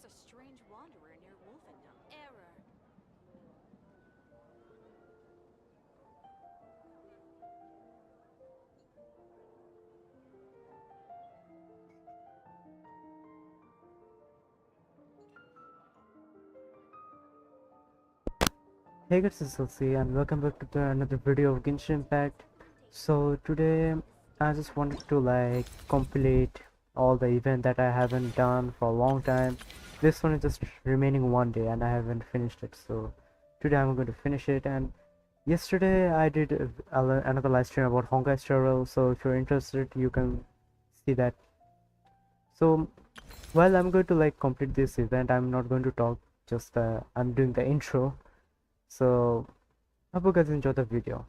was a strange wanderer near Wolfendom. Error. Hey guys, it's Elsie and welcome back to another video of Genshin Impact. So today I just wanted to complete all the event that I haven't done for a long time. This one is just remaining one day and I haven't finished it. So today I'm going to finish it. And yesterday I did another live stream about Honkai Star Rail. So if you're interested, you can see that. So while I'm going to complete this event, I'm not going to talk. Just I'm doing the intro. So hope you guys enjoy the video.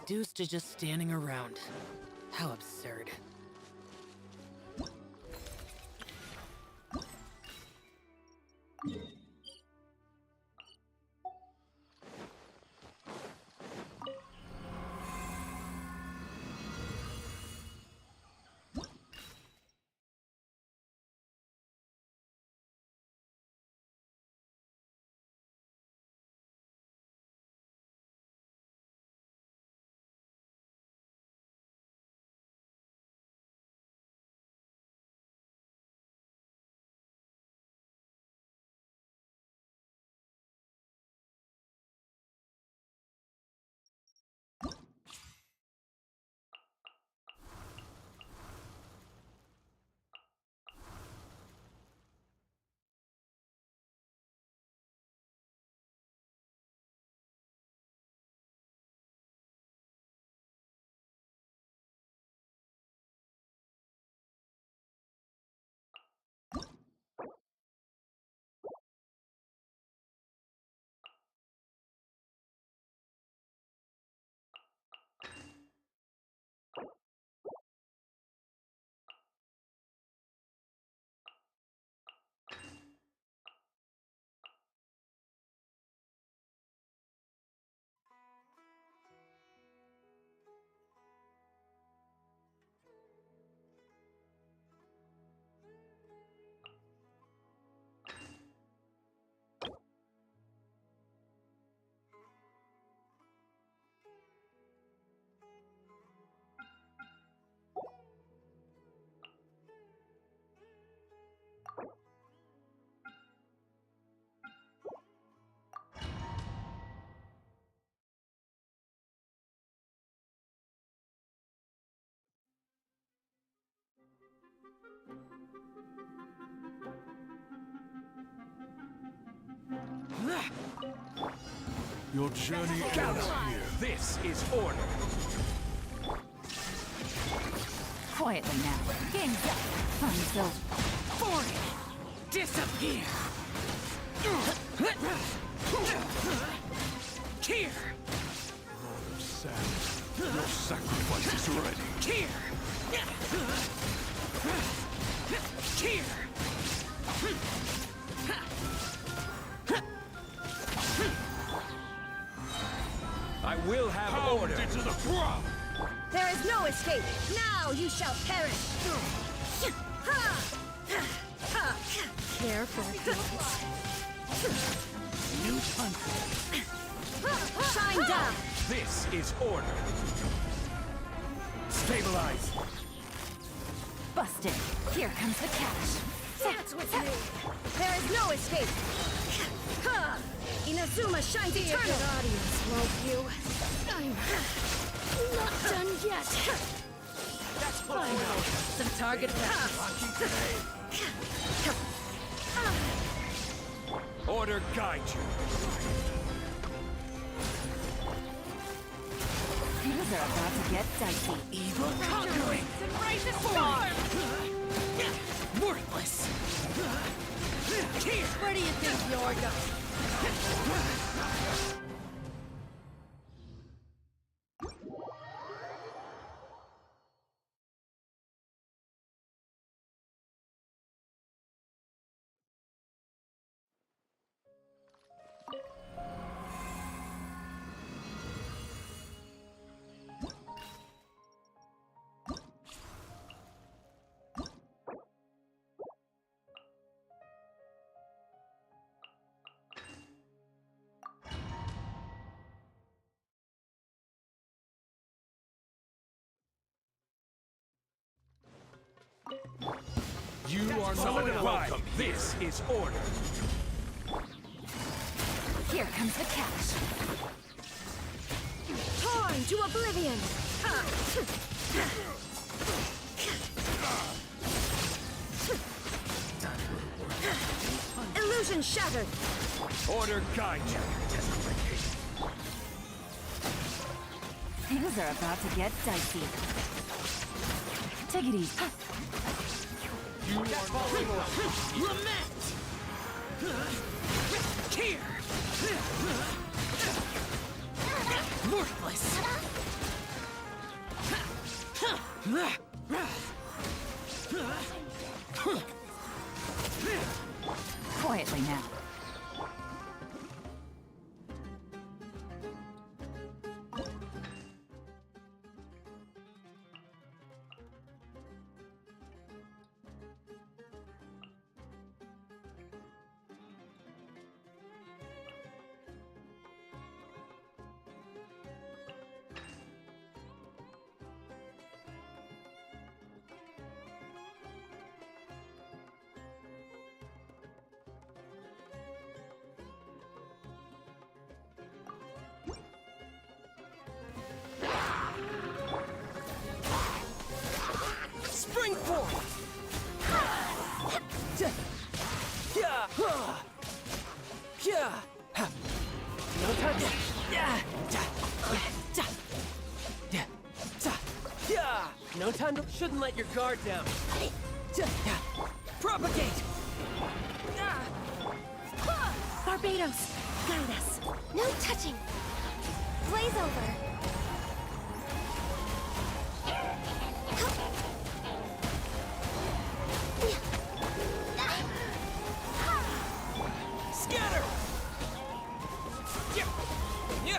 reduced to just standing around. How absurd. Your journey ends here. This is order. Quietly now. Game's up. Fun's over. Forty! Disappear! Here! Sad. Your sacrifice is ready. Here! Here! I will have order. Pound into the ground. There is no escape. Now you shall perish. Careful, New punch. Shine down. This is order. Stabilize. Busted. Here comes the cash. Dance with me. There is no escape. Inazuma shines eternal. Audience, won't you? I'm not done yet. That's fine. Some target Order guide you. Things are about to get dicey. Evil conquering! Embrace the storm. Worthless! Here! Where do you think you're going? You are Summon not and welcome. This is order. Here comes the cash. Torn to oblivion. Illusion shattered. Order guide you. Things are about to get dicey. Take it easy. You are not welcome. Lament! Here! Worthless! Quietly now. Spring forward! No touch! No time to... Shouldn't let your guard down. Propagate! Barbados, guide us. No touching. Blaze over. Scatter! Yeah!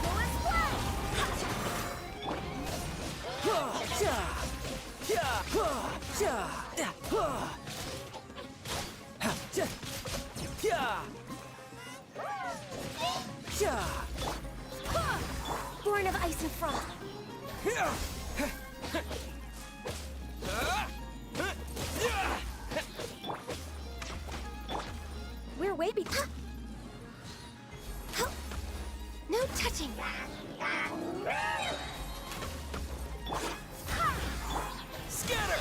Go and splash! Born of ice and frost. We're way be. No touching. Scatter!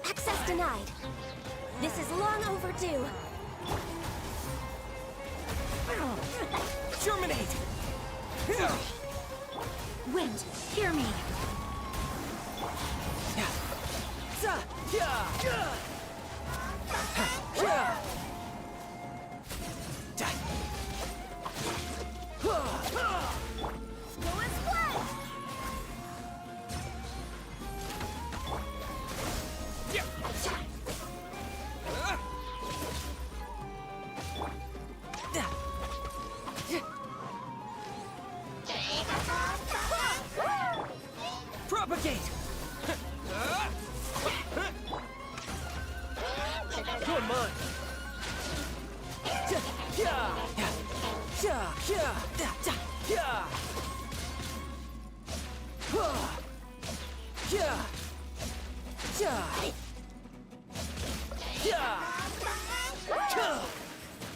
Access denied. This is long overdue. Terminate! Wind, hear me. Go and splash! Propagate! You're mine!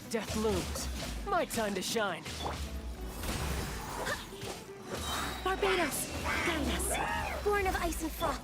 Death looms. My time to shine. Barbados, guide us. Born of ice and frost.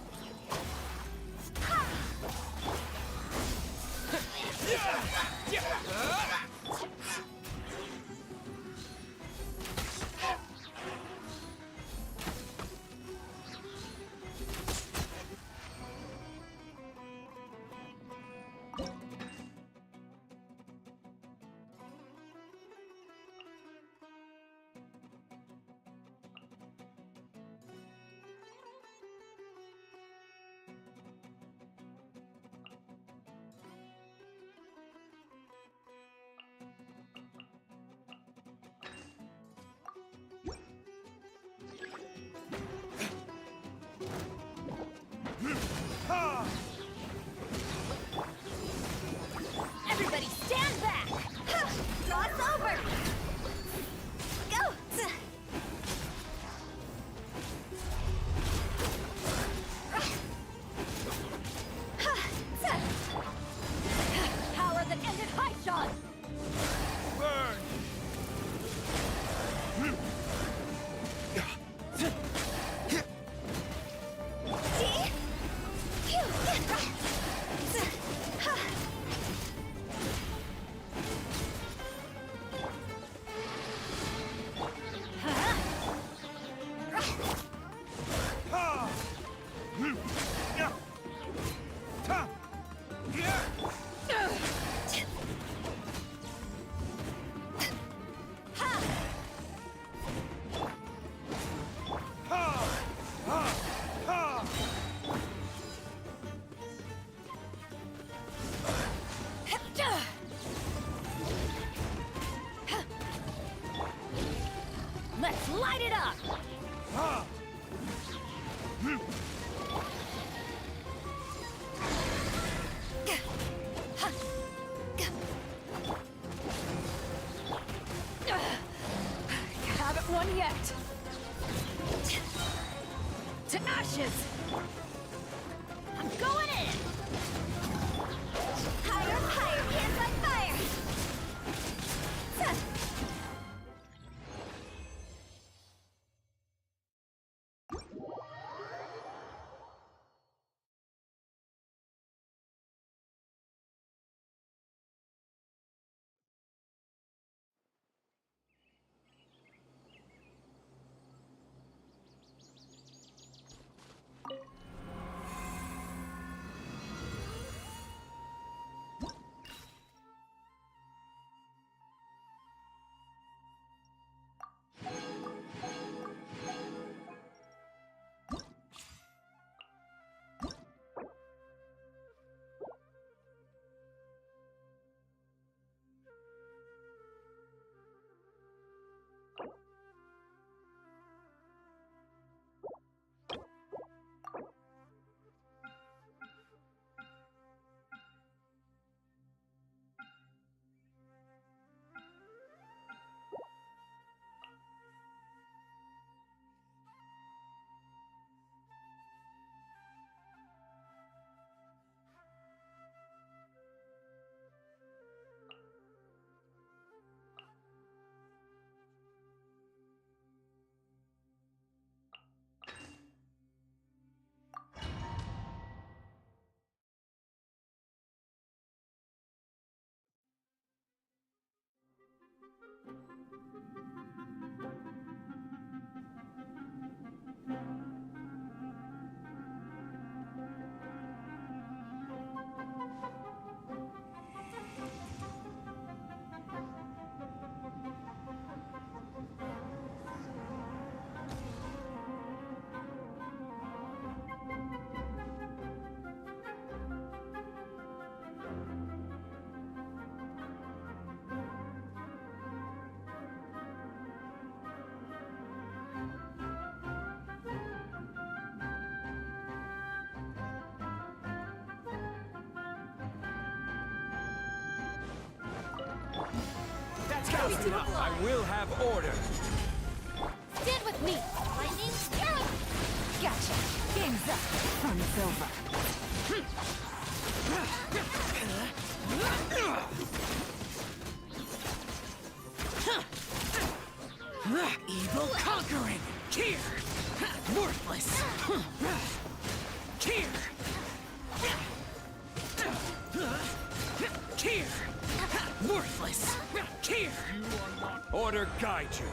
ashes! I'm going in! Higher, higher, hands on fire! That's enough. I will have order. Stand with me! Lightning, arrow! Gotcha. Game's up. Fun's over. Evil conquering! Here! Worthless! Here! Here! Worthless! Here! Order guide you.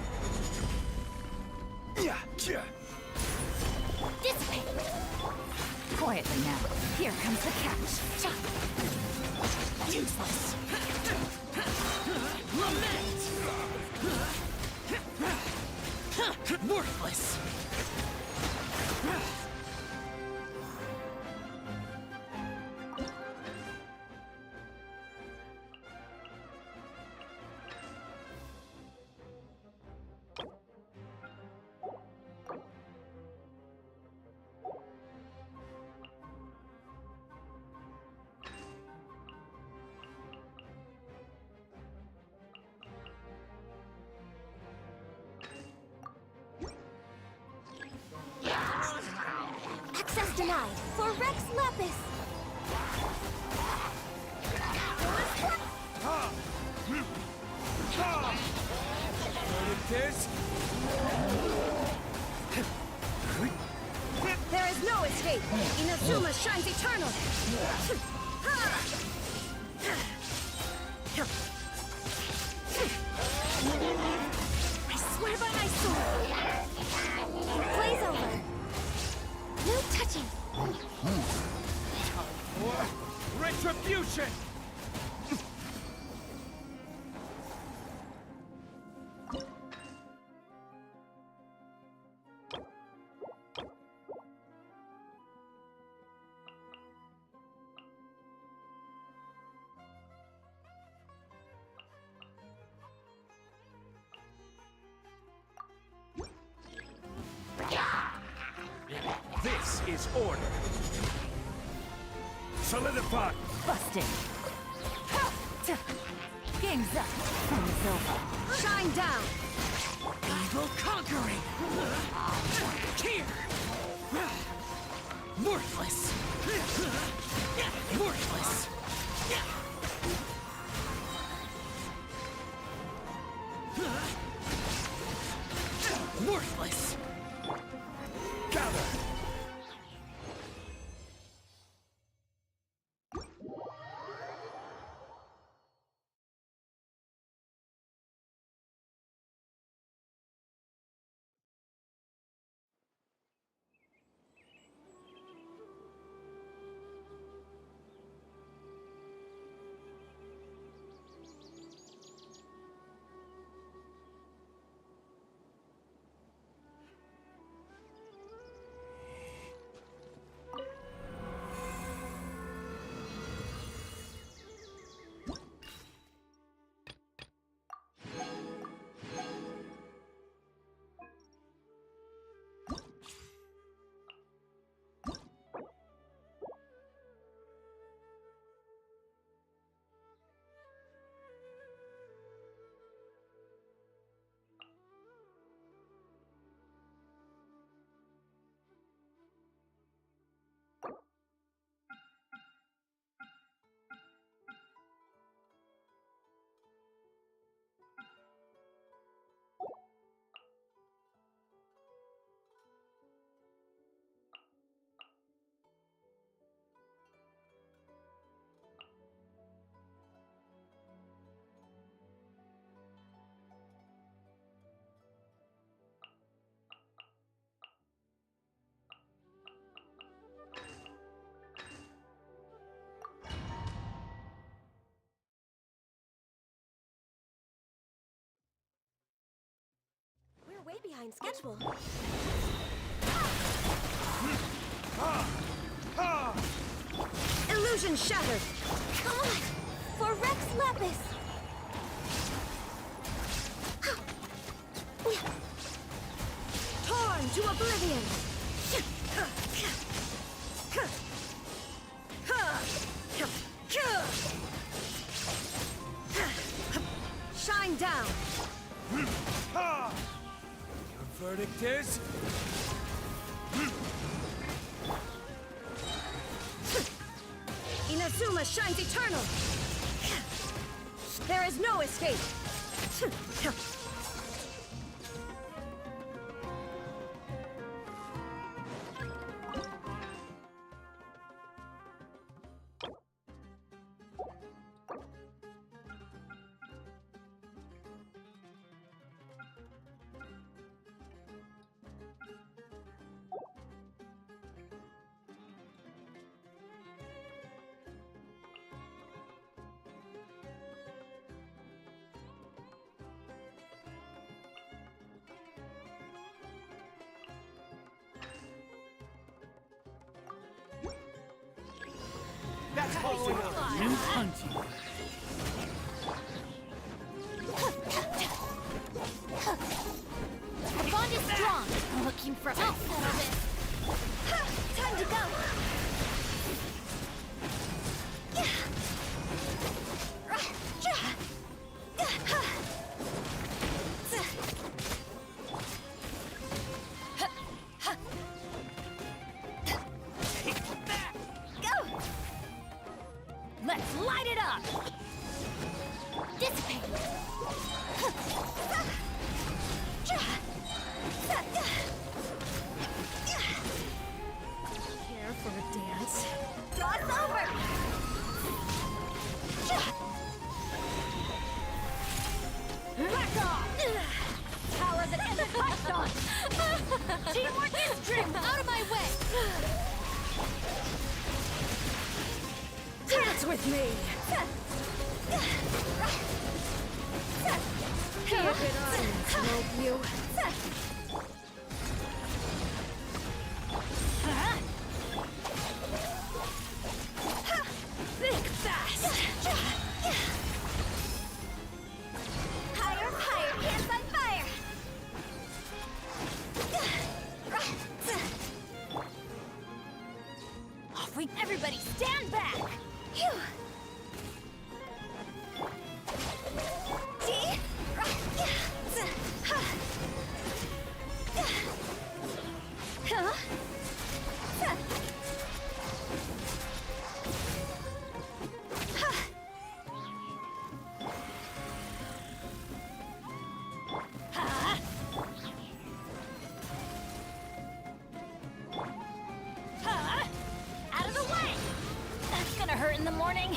Dissipate! Quietly now. Here comes the catch. Chop. Useless! Lament! Worthless! Access denied for Rex Lapis! This? There is no escape! Inazuma shines eternal! I swear by my sword! Blaze over! No touching! Retribution! This is order. Solidify. Busted. Game's up. Fun's over. Shine down! Evil conquering! Here! Worthless! Worthless! Worthless! Gather! We're way behind schedule. Illusion shattered. Come on, for Rex Lapis. Torn to oblivion. Shine down. Your verdict is? Inazuma shines eternal. There is no escape. That's following up. New hunting. The bond is strong. Looking for help. Time to go. Let's light it up! Dissipate. Care for a dance? Draw's over. Back off! Power that can be touched on! Teamwork is trimmed! Out of my way! Dance with me. Favorite audience, won't you? Think fast. Higher, higher, hands on fire. Off we... Everybody stand back! Phew. in the morning?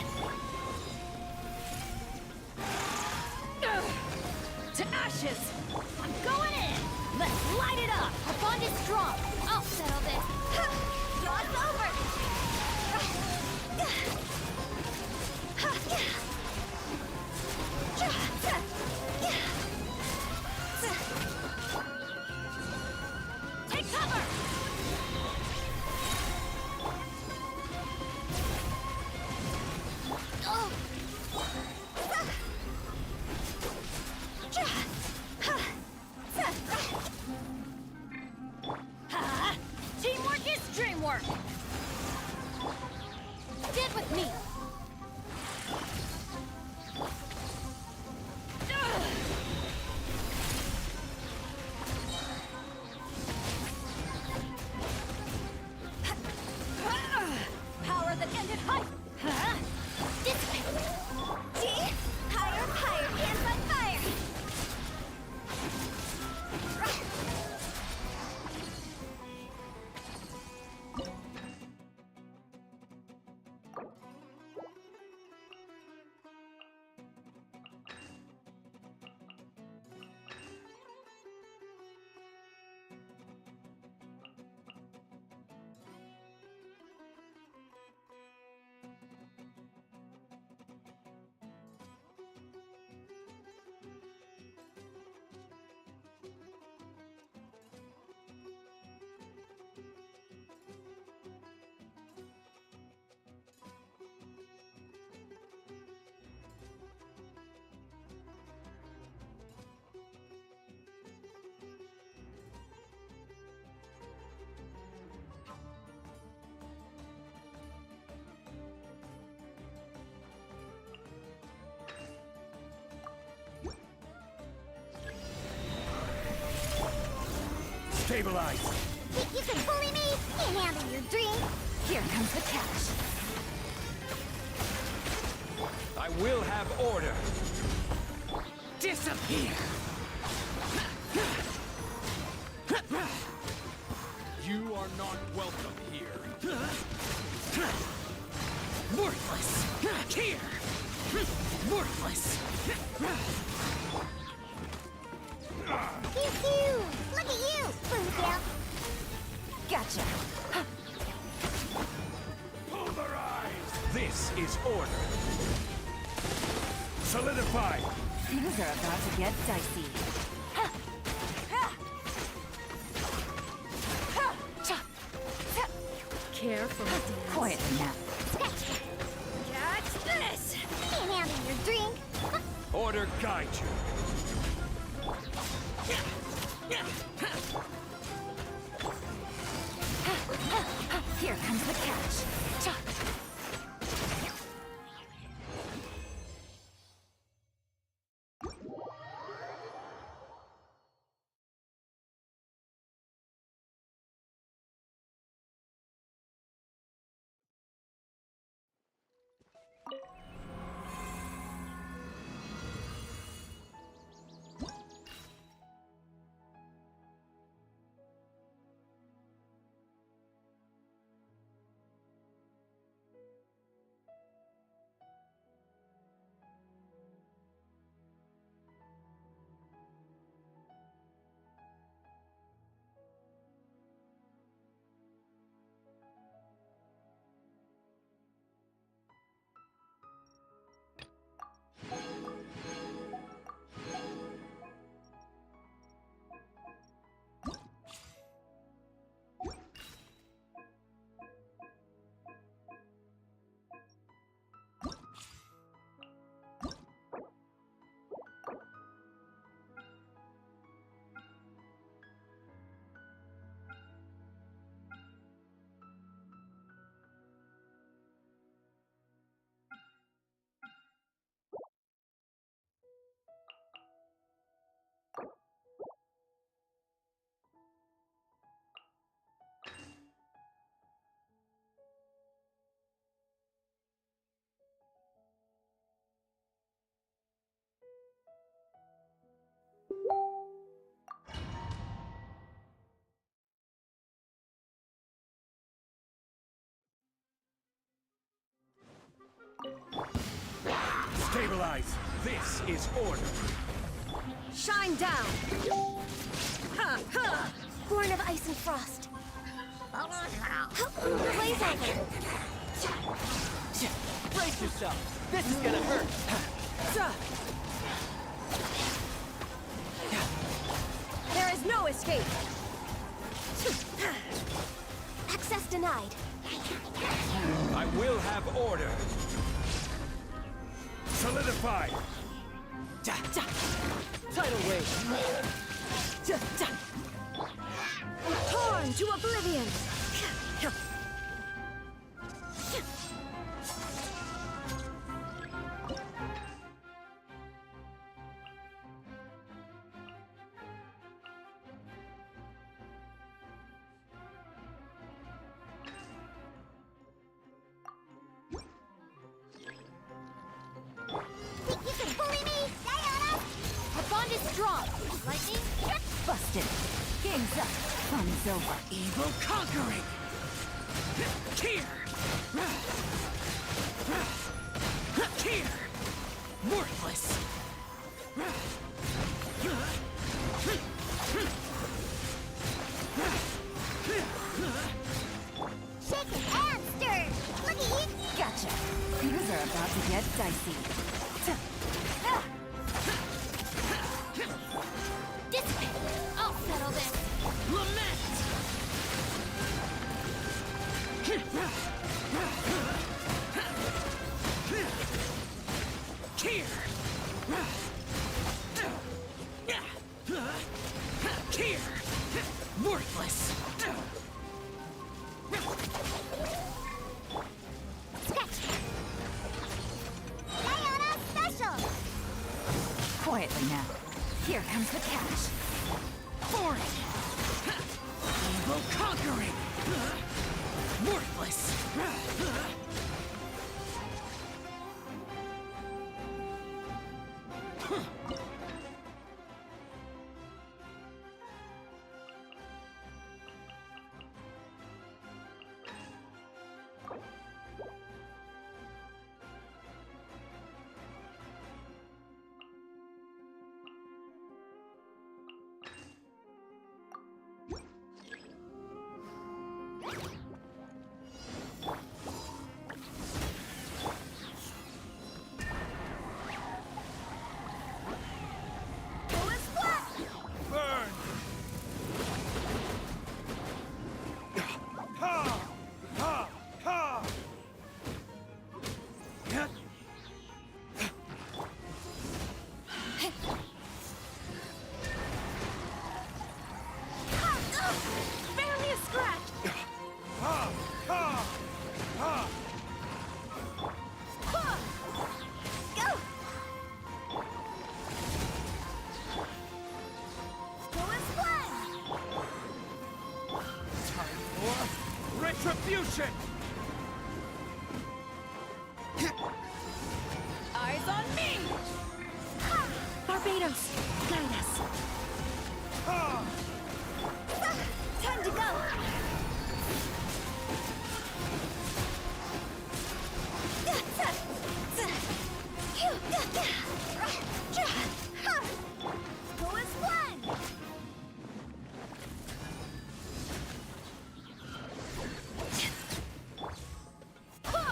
To ashes! I'm going in! Let's light it up! Our bond is strong! I'll settle this! Jaw's over! Take cover! Oh! Teamwork is dreamwork! Stand with me! Power that ended height! Dissipate! See? Higher, higher, hands on fire! Stabilize! Think you can bully me? Can't handle your dream. Here comes the catch. I will have order! Disappear! You are not welcome here. Worthless! Here! Worthless! Pew pew! Look at you, Boomtail! Gotcha. Pulverize! This is order! Solidify! Things are about to get dicey. Careful, Dad. Quiet now. Catch this! Can't handle your drink. Order guide you! Here comes the catch. Realize this is order. Shine down! Ha ha! Born of ice and frost. Blaze over! Brace yourself. This is gonna hurt. There is no escape! Access denied. I will have order. Solidify. Tidal wave. Torn to oblivion! Think you can bully me? Sayonara! Our bond is strong. Lightning, busted. Game's up. Fun is over. EVO conquering. Here. Here. Worthless. Shaken and stirred. Look at you. Gotcha. Things are about to get dicey. Dissipate. I'll settle this. Lament. Here. Here. Worthless. Sketch. Sayonara special. Quietly now. Here comes the cash. For it. EVO conquering. Worthless. Burn. Ha! Ha! Ha! Barely a scratch! Ha! Ha! Ha! Go! Go and fly! Time for retribution! Eyes on me! Barbados, guide us. Ha! Time to go! Go and fly! Ha!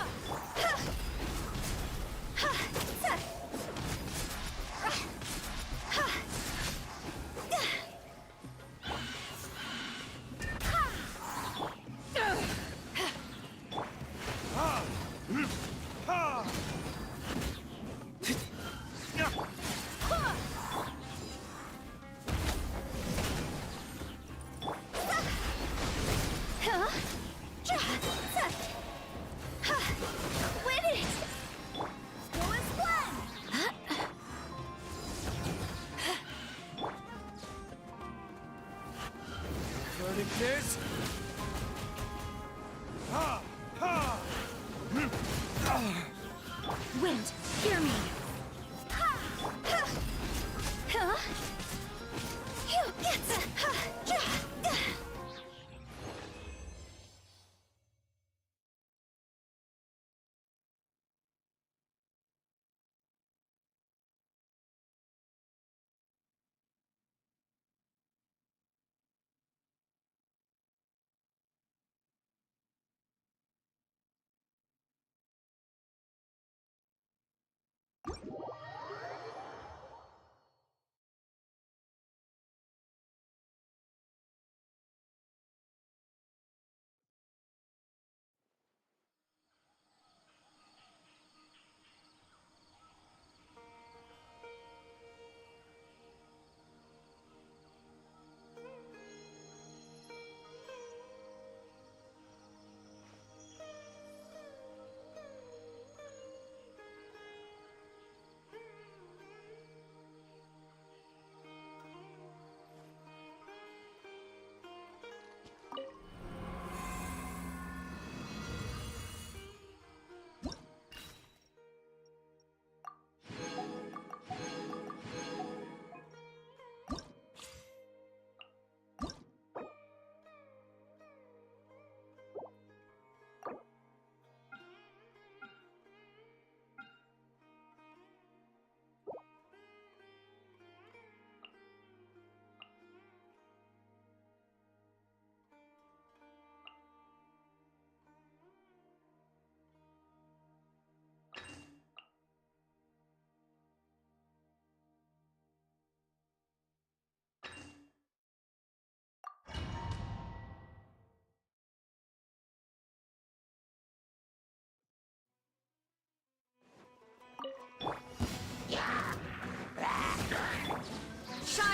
Ha! Win it! Go and fly! Verdict is... Ha! Ha! Wind, hear me. Huh?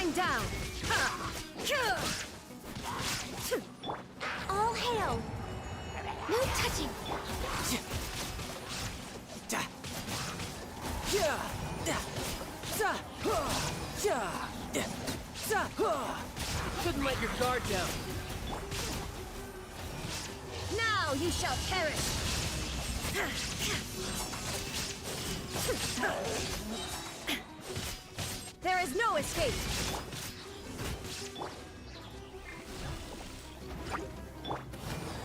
Shine down! All hail. No touching. Couldn't let your guard down. Now you shall perish! There is no escape!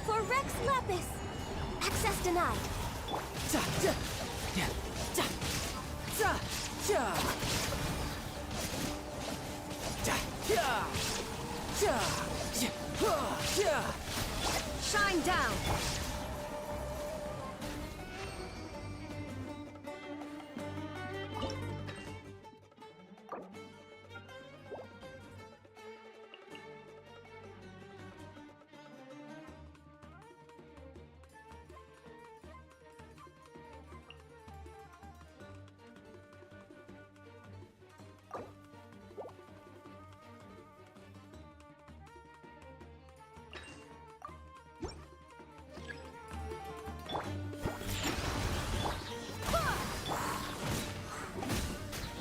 For Rex Lapis. Access denied. Shine down!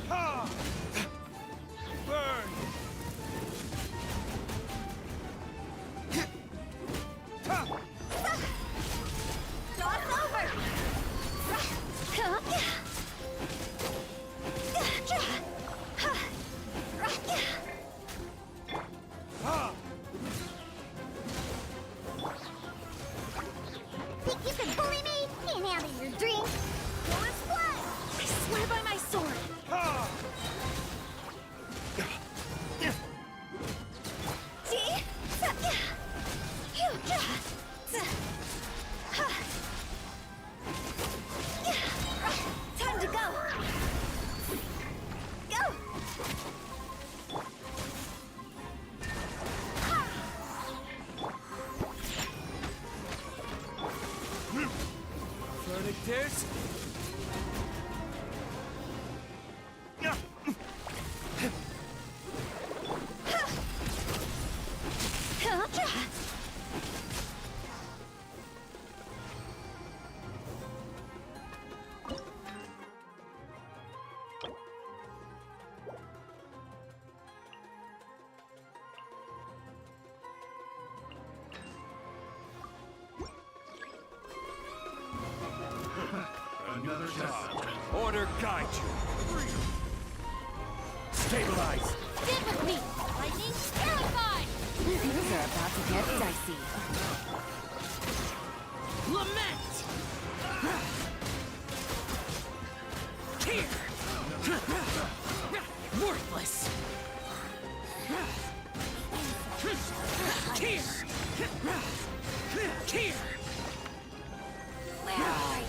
Ha! Burn! Ha! Start over. Ha! Think you can bully me? Can't handle your drink. Go and splat. I swear by my sword! Ha! See? Time to go. Go. Verdictors? Another test. Order guide you. Stabilize. Stand with me. Lightning terrified. Things are about to get dicey. Lament! Here! Worthless! Here! Here! Where are you?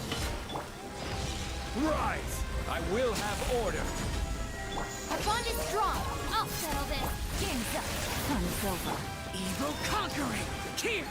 Rise! I will have order. Our bond is strong. I'll settle this. Game's up. Fun's over. EVO conquering! Here!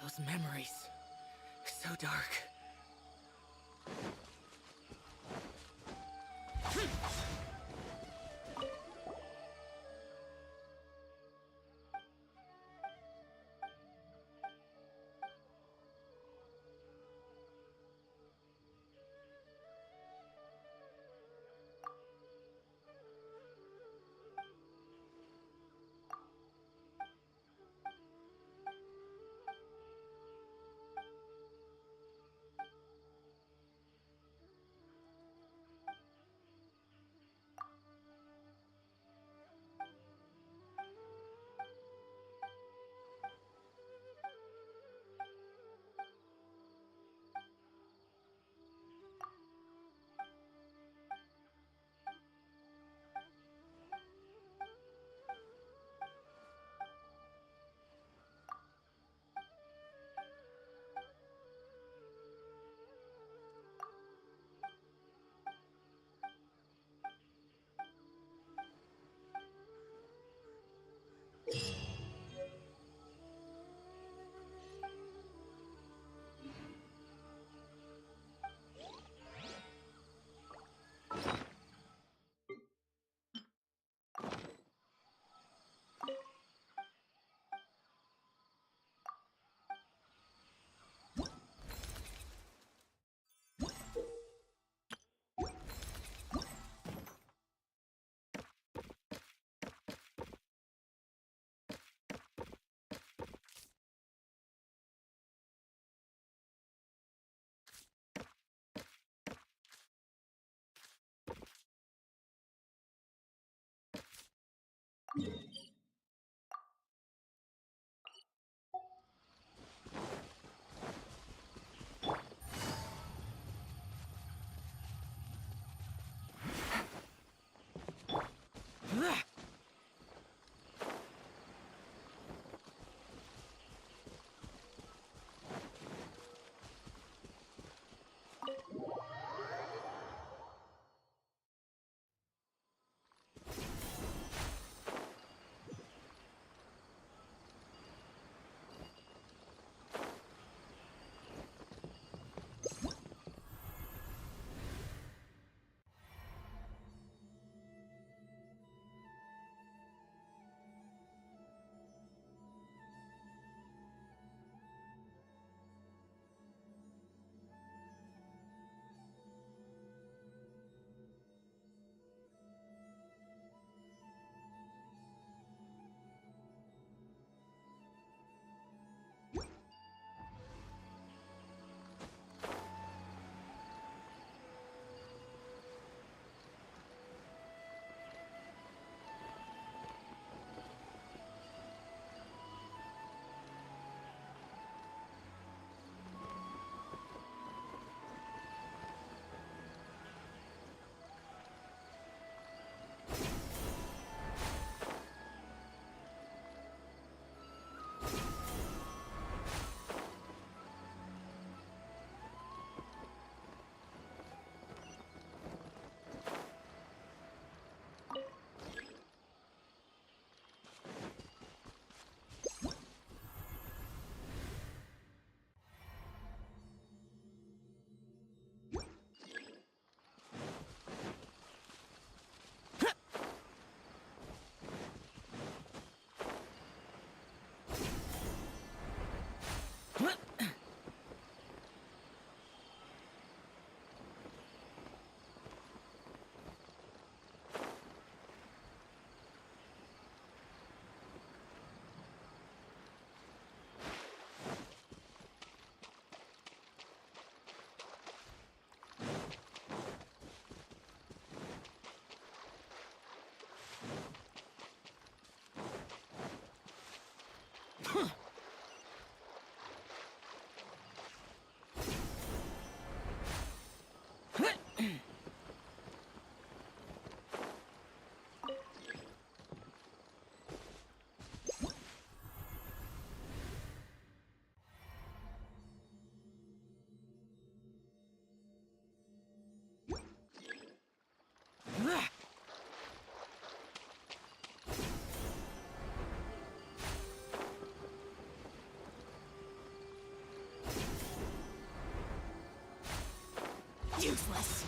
Those memories. So dark. Useless.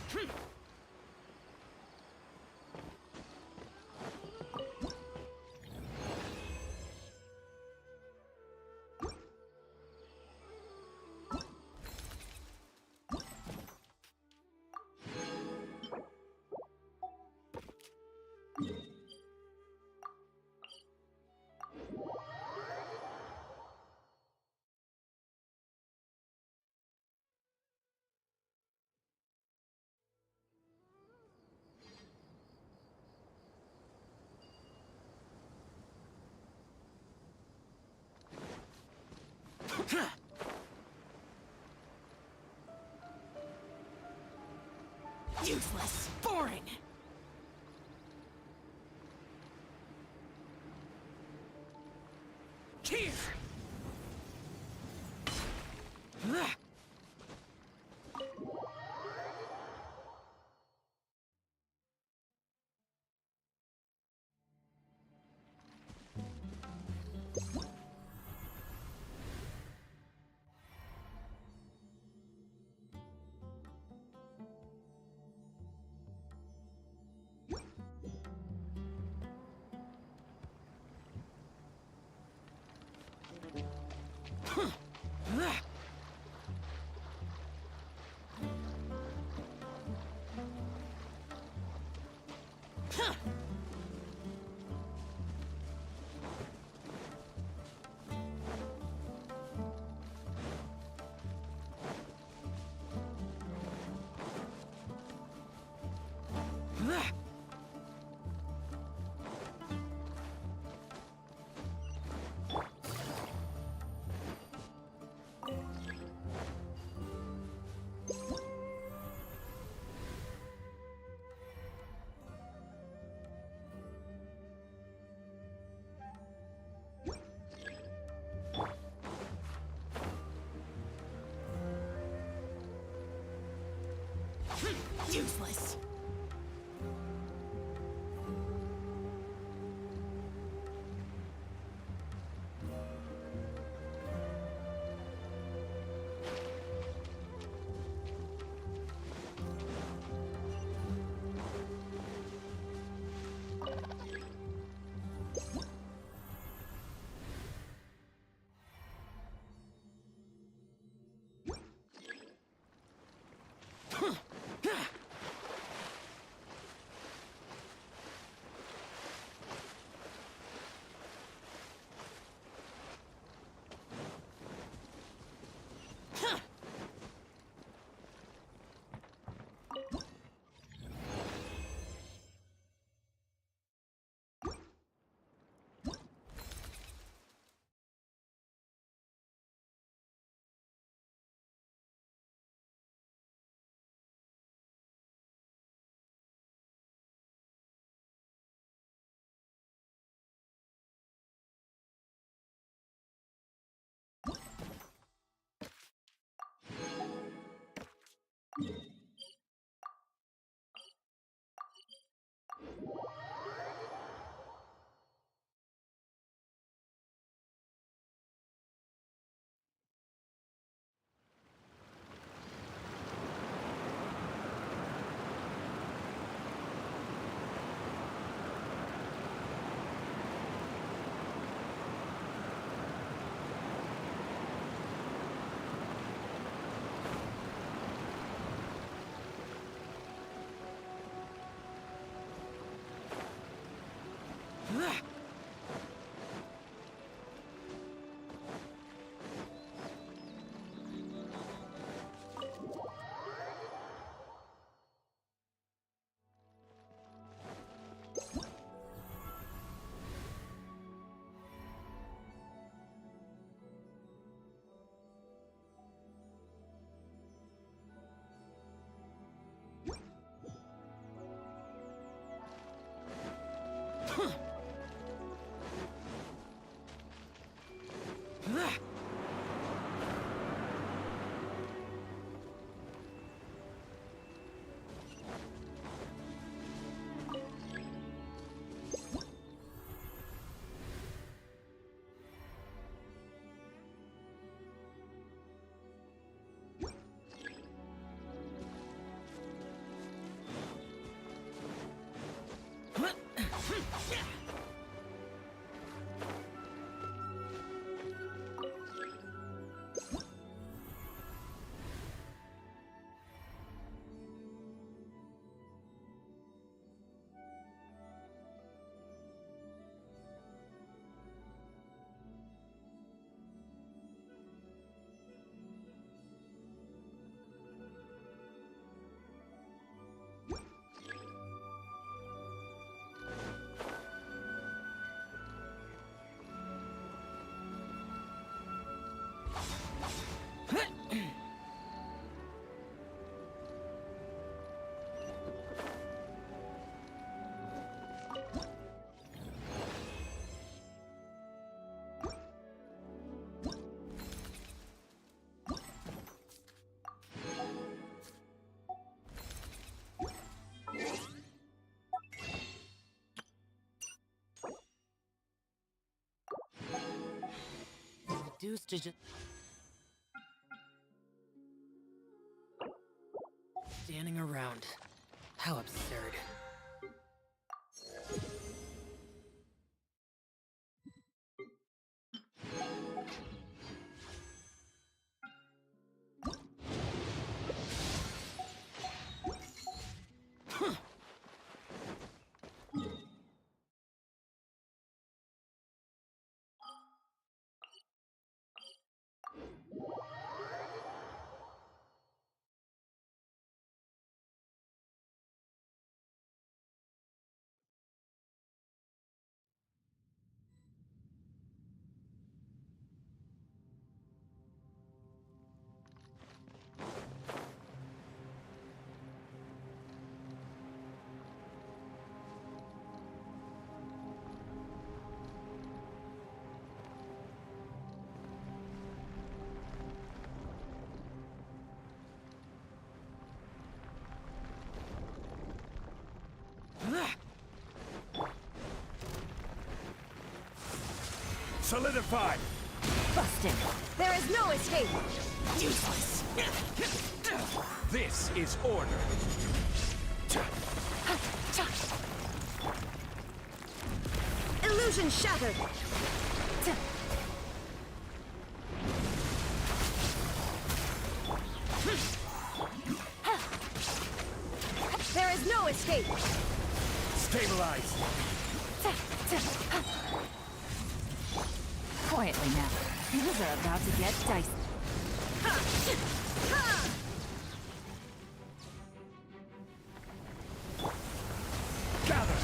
Useless. Boring. Here. Useless. Deuce digit. Standing around. How absurd. Solidify! Busted. There is no escape. Useless. This is order. Illusion shattered. There is no escape. Stabilize! Quietly now. Things are about to get dicey. Gather!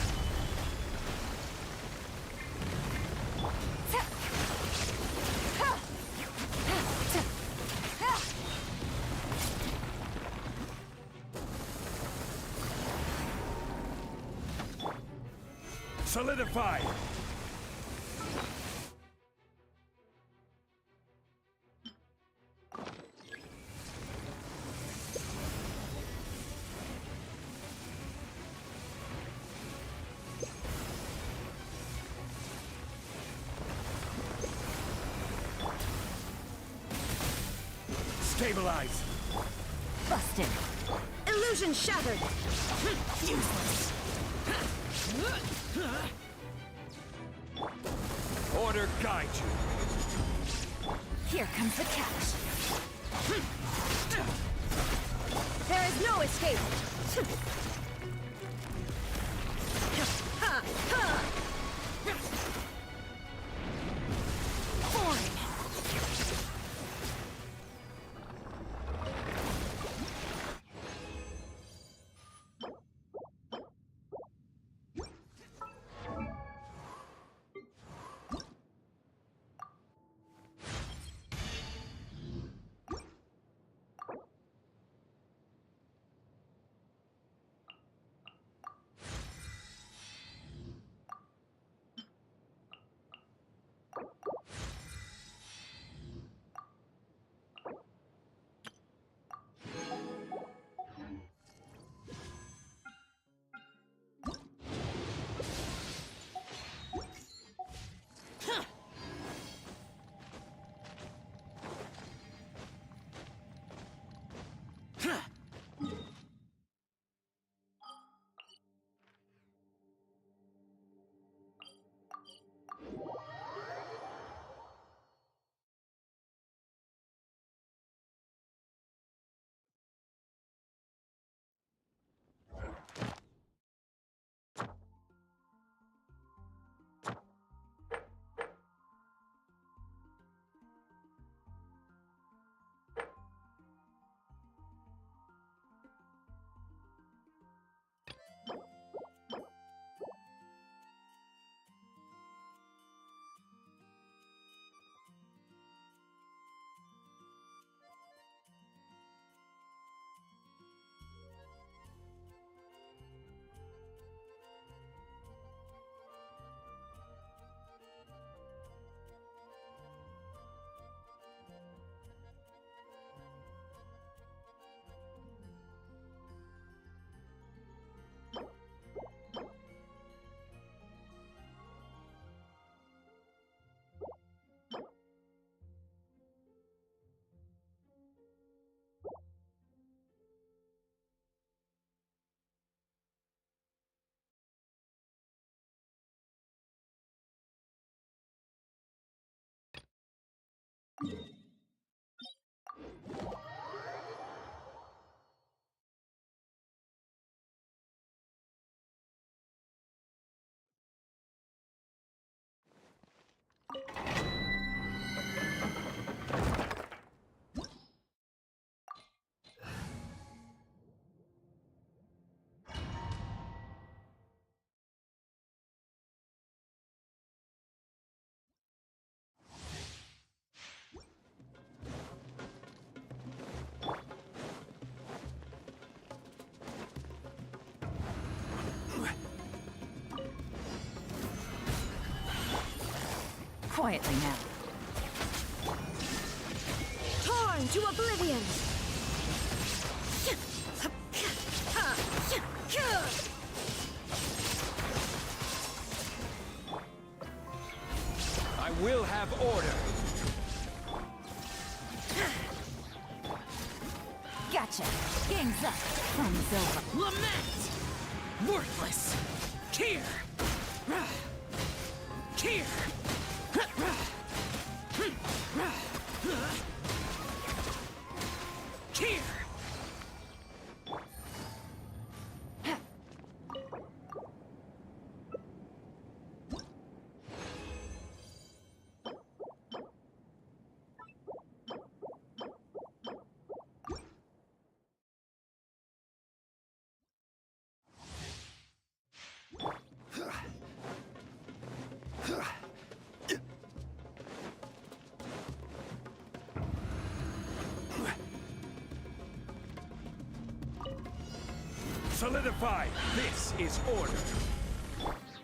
Solidify! Stabilize! Busted. Illusion shattered. Useless. Order guide you! Here comes the catch. There is no escape. Boring. Quietly now. Torn to oblivion! I will have order. Gotcha. Game's up. Fun's over. Lament! Worthless! Here! Here! Here! Solidify! This is order!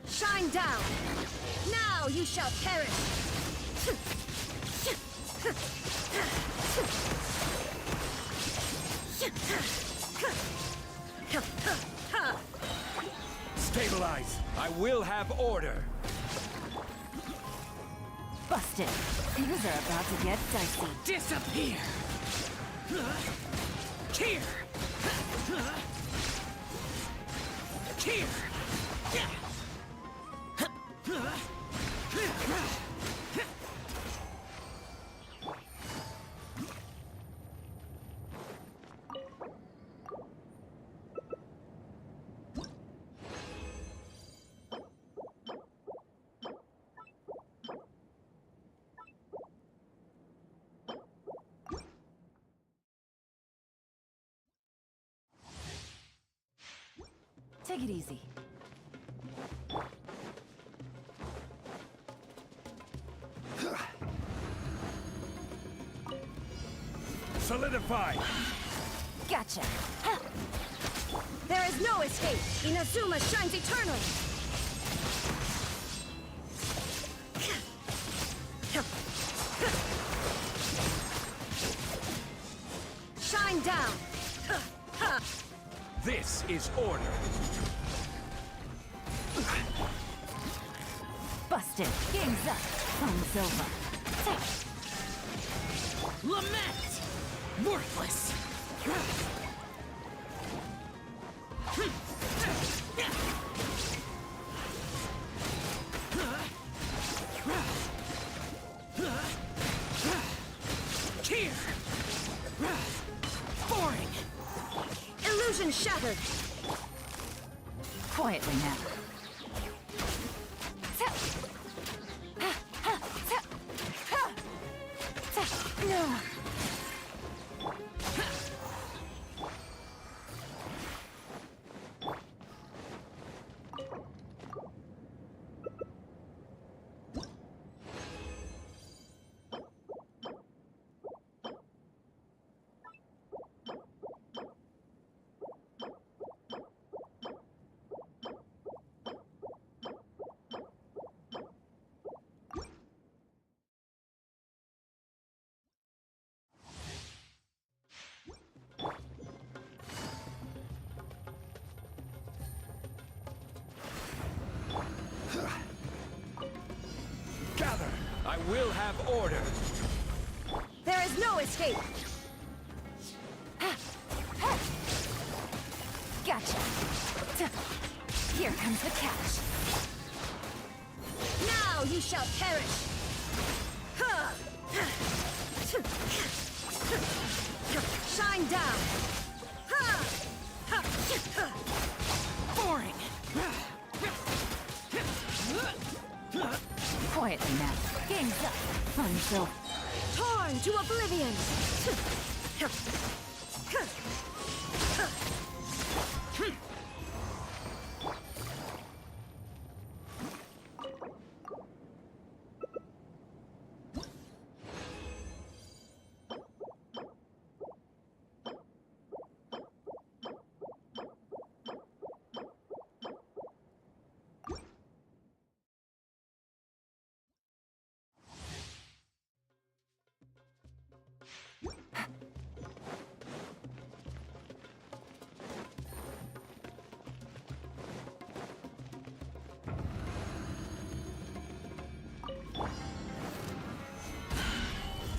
Shine down! Now you shall perish! Stabilize! I will have order! Busted. Things are about to get dicey. Disappear! Here! Here! Take it easy. Solidify! Gotcha. There is no escape! Inazuma shines eternally! Shine down! This is order! Busted. Game's up. Fun's over. Lament! Worthless! Here! Boring! Illusion shattered! Quietly now. No. Gather! I will have order! There is no escape! Gotcha. Here comes the catch. Now you shall perish! Shine down! Boring! Quietly now. Game's up. Fun's over. Torn to oblivion!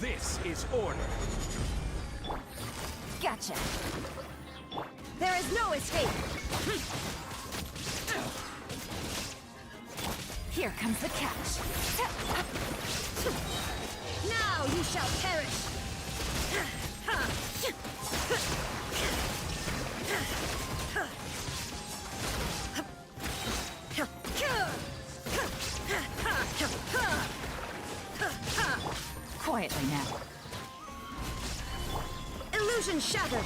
This is order. Gotcha. There is no escape. Here comes the catch. Now you shall perish. Quietly now. Illusion shattered.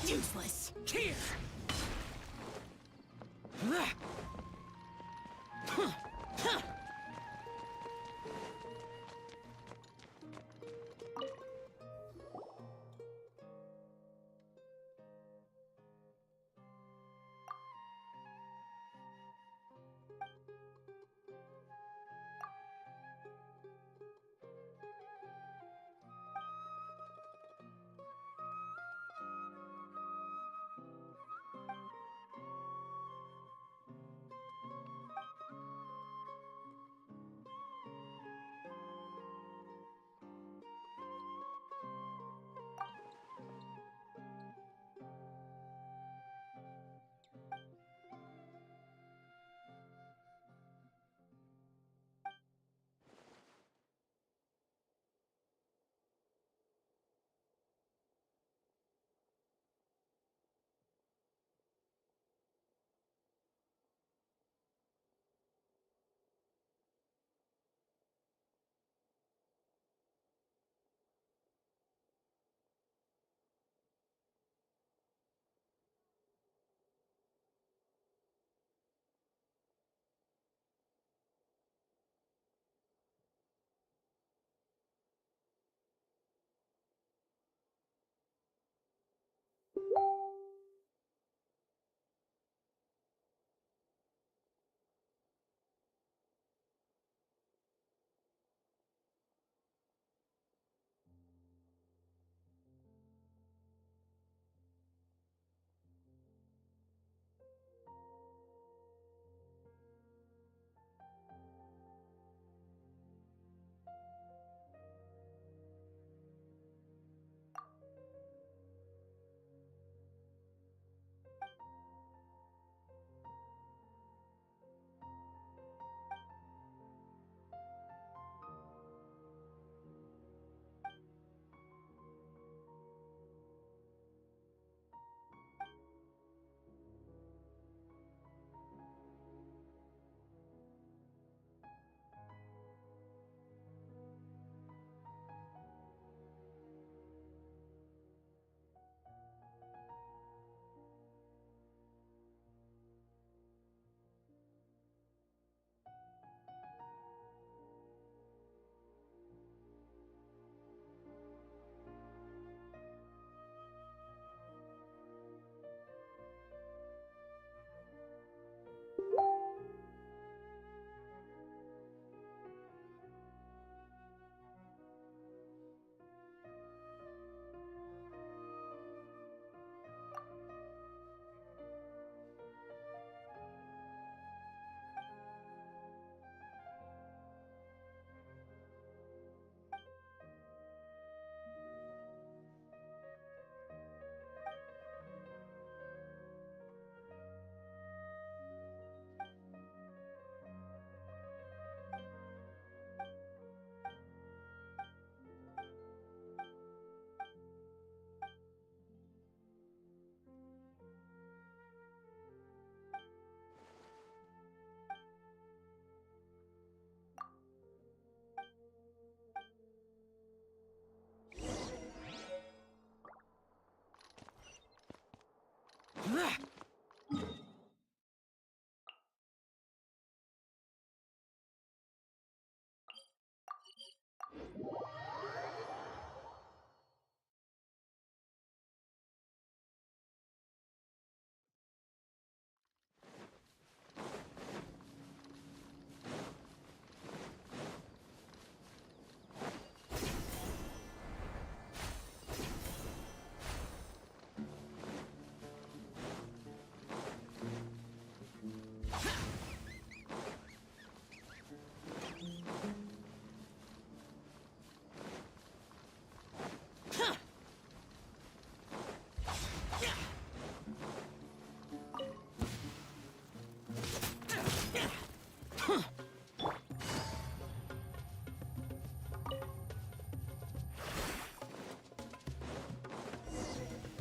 Useless. Here.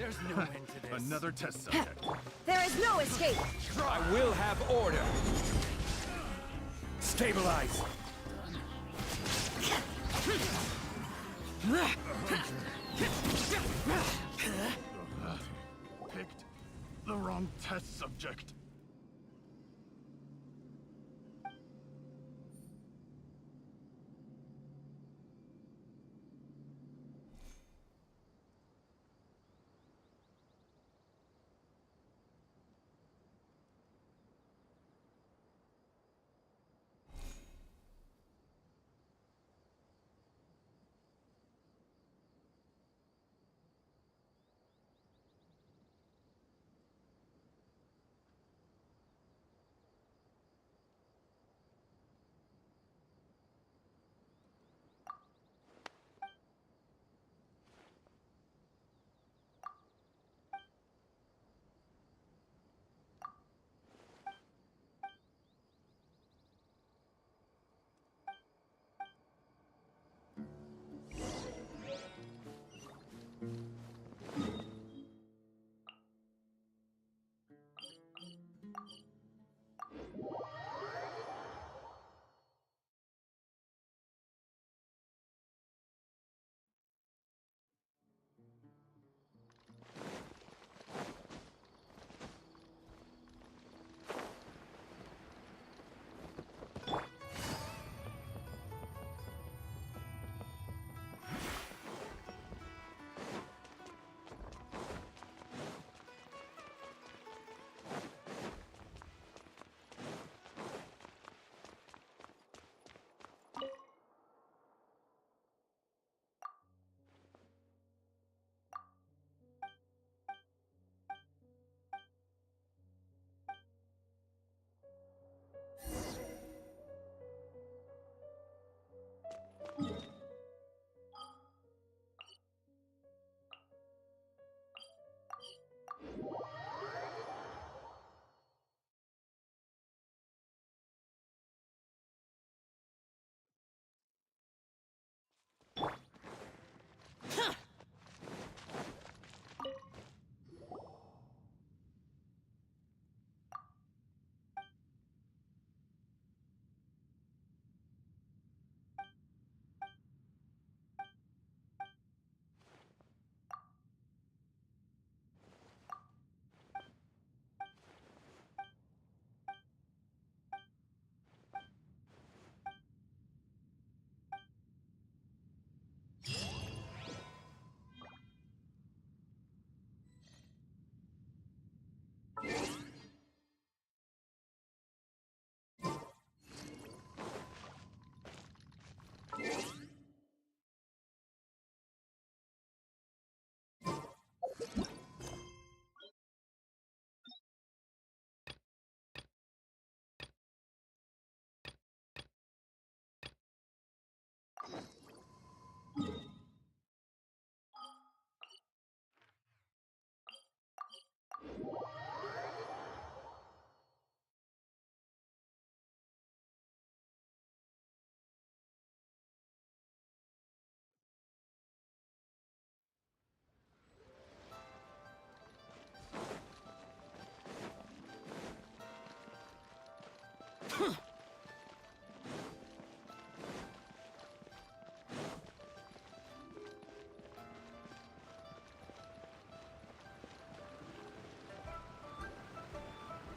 There's no end to this. Another test subject. There is no escape. I will have order. Stabilize. Picked the wrong test subject.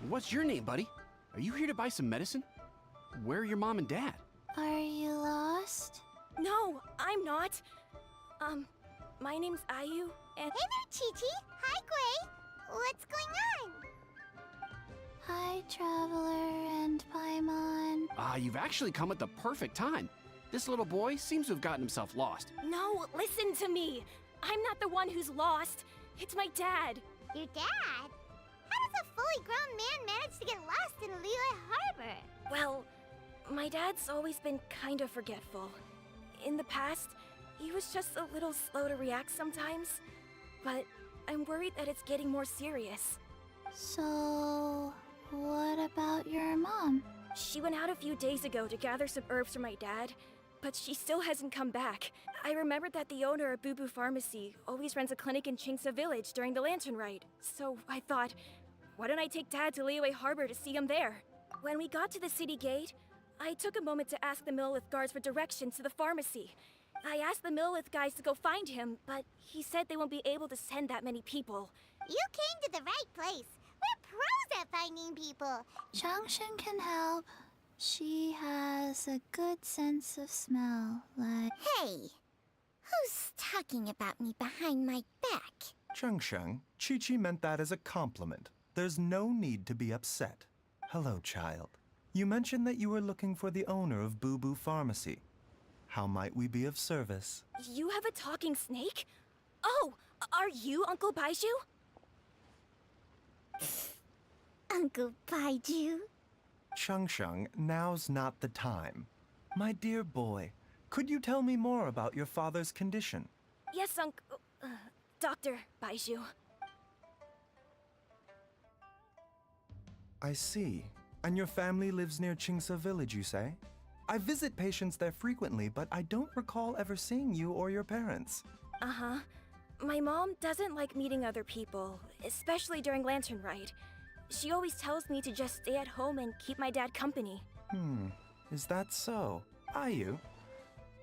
What's your name, buddy? Are you here to buy some medicine? Where are your mom and dad? Are you lost? No, I'm not. My name's Ayu, and... Hey there, Chi-Chi. Hi, Gui. What's going on? Hi, Traveler and Paimon. You've actually come at the perfect time. This little boy seems to have gotten himself lost. No, listen to me. I'm not the one who's lost. It's my dad. Your dad? How does a fully grown man manage to get lost in Liyue Harbor? Well, my dad's always been kind of forgetful. In the past, he was just a little slow to react sometimes. But I'm worried that it's getting more serious. So, what about your mom? She went out a few days ago to gather some herbs for my dad, but she still hasn't come back. I remembered that the owner of Boo Boo Pharmacy always runs a clinic in Chingsa Village during the Lantern Ride. So I thought, why don't I take Dad to Liyue Harbor to see him there? When we got to the city gate, I took a moment to ask the Millilith guards for directions to the pharmacy. I asked the Millilith guys to go find him, but he said they won't be able to send that many people. You came to the right place. We're pros at finding people. Changshen can help. She has a good sense of smell, like... Hey! Who's talking about me behind my back? Changsheng, Chi-Chi meant that as a compliment. There's no need to be upset. Hello, child. You mentioned that you were looking for the owner of Boo Boo Pharmacy. How might we be of service? You have a talking snake? Oh, are you Uncle Baiju? Uncle Baiju? Changsheng, now's not the time. My dear boy, could you tell me more about your father's condition? Yes, Dr. Baiju. I see. And your family lives near Chingsa Village, you say? I visit patients there frequently, but I don't recall ever seeing you or your parents. Uh-huh. My mom doesn't like meeting other people, especially during Lantern Ride. She always tells me to just stay at home and keep my dad company. Is that so? Ayu?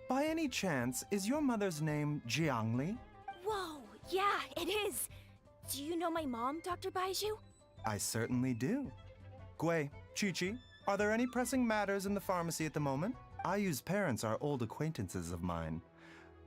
By any chance, is your mother's name Jiangli? Whoa, yeah, it is. Do you know my mom, Dr. Baiju? I certainly do. Gui, Chi-Chi, are there any pressing matters in the pharmacy at the moment? Ayu's parents are old acquaintances of mine,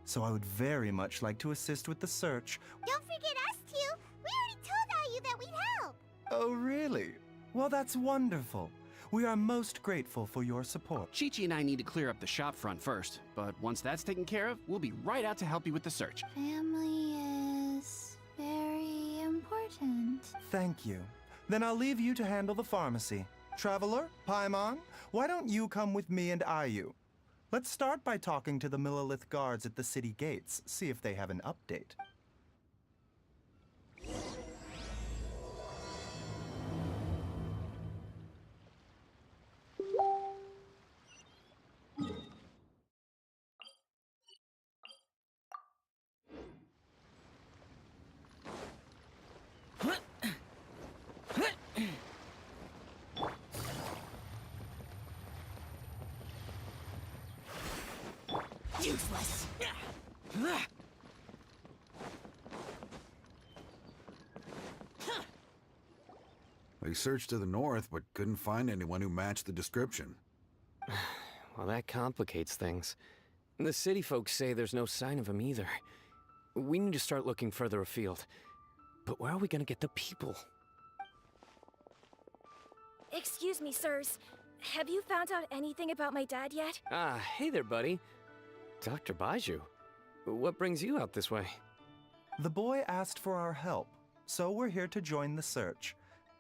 so I would very much like to assist with the search. Don't forget us two. We already told Ayu that we'd help. Oh, really? Well, that's wonderful. We are most grateful for your support. Chi-Chi and I need to clear up the shop front first, but once that's taken care of, we'll be right out to help you with the search. Family is very important. Thank you. Then I'll leave you to handle the pharmacy. Traveler, Paimon, why don't you come with me and Ayu? Let's start by talking to the Millilith guards at the city gates, see if they have an update. Useless. They searched to the north, but couldn't find anyone who matched the description. Well, that complicates things. The city folks say there's no sign of him either. We need to start looking further afield. But where are we gonna get the people? Excuse me, sirs. Have you found out anything about my dad yet? Ah, hey there, buddy. Dr. Baiju. What brings you out this way? The boy asked for our help, so we're here to join the search.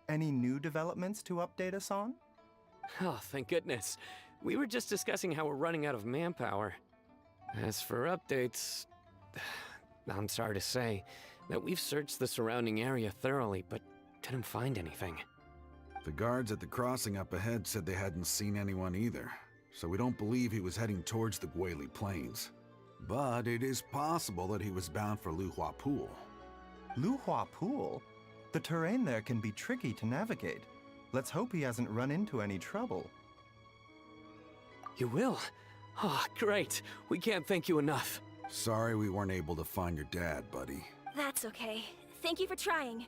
Any new developments to update us on? Oh, thank goodness. We were just discussing how we're running out of manpower. As for updates, I'm sorry to say that we've searched the surrounding area thoroughly, but didn't find anything. The guards at the crossing up ahead said they hadn't seen anyone either, so we don't believe he was heading towards the Guili Plains. But it is possible that he was bound for Luhua Pool. Luhua Pool? The terrain there can be tricky to navigate. Let's hope he hasn't run into any trouble. You will? Oh, great. We can't thank you enough. Sorry we weren't able to find your dad, buddy. That's okay. Thank you for trying.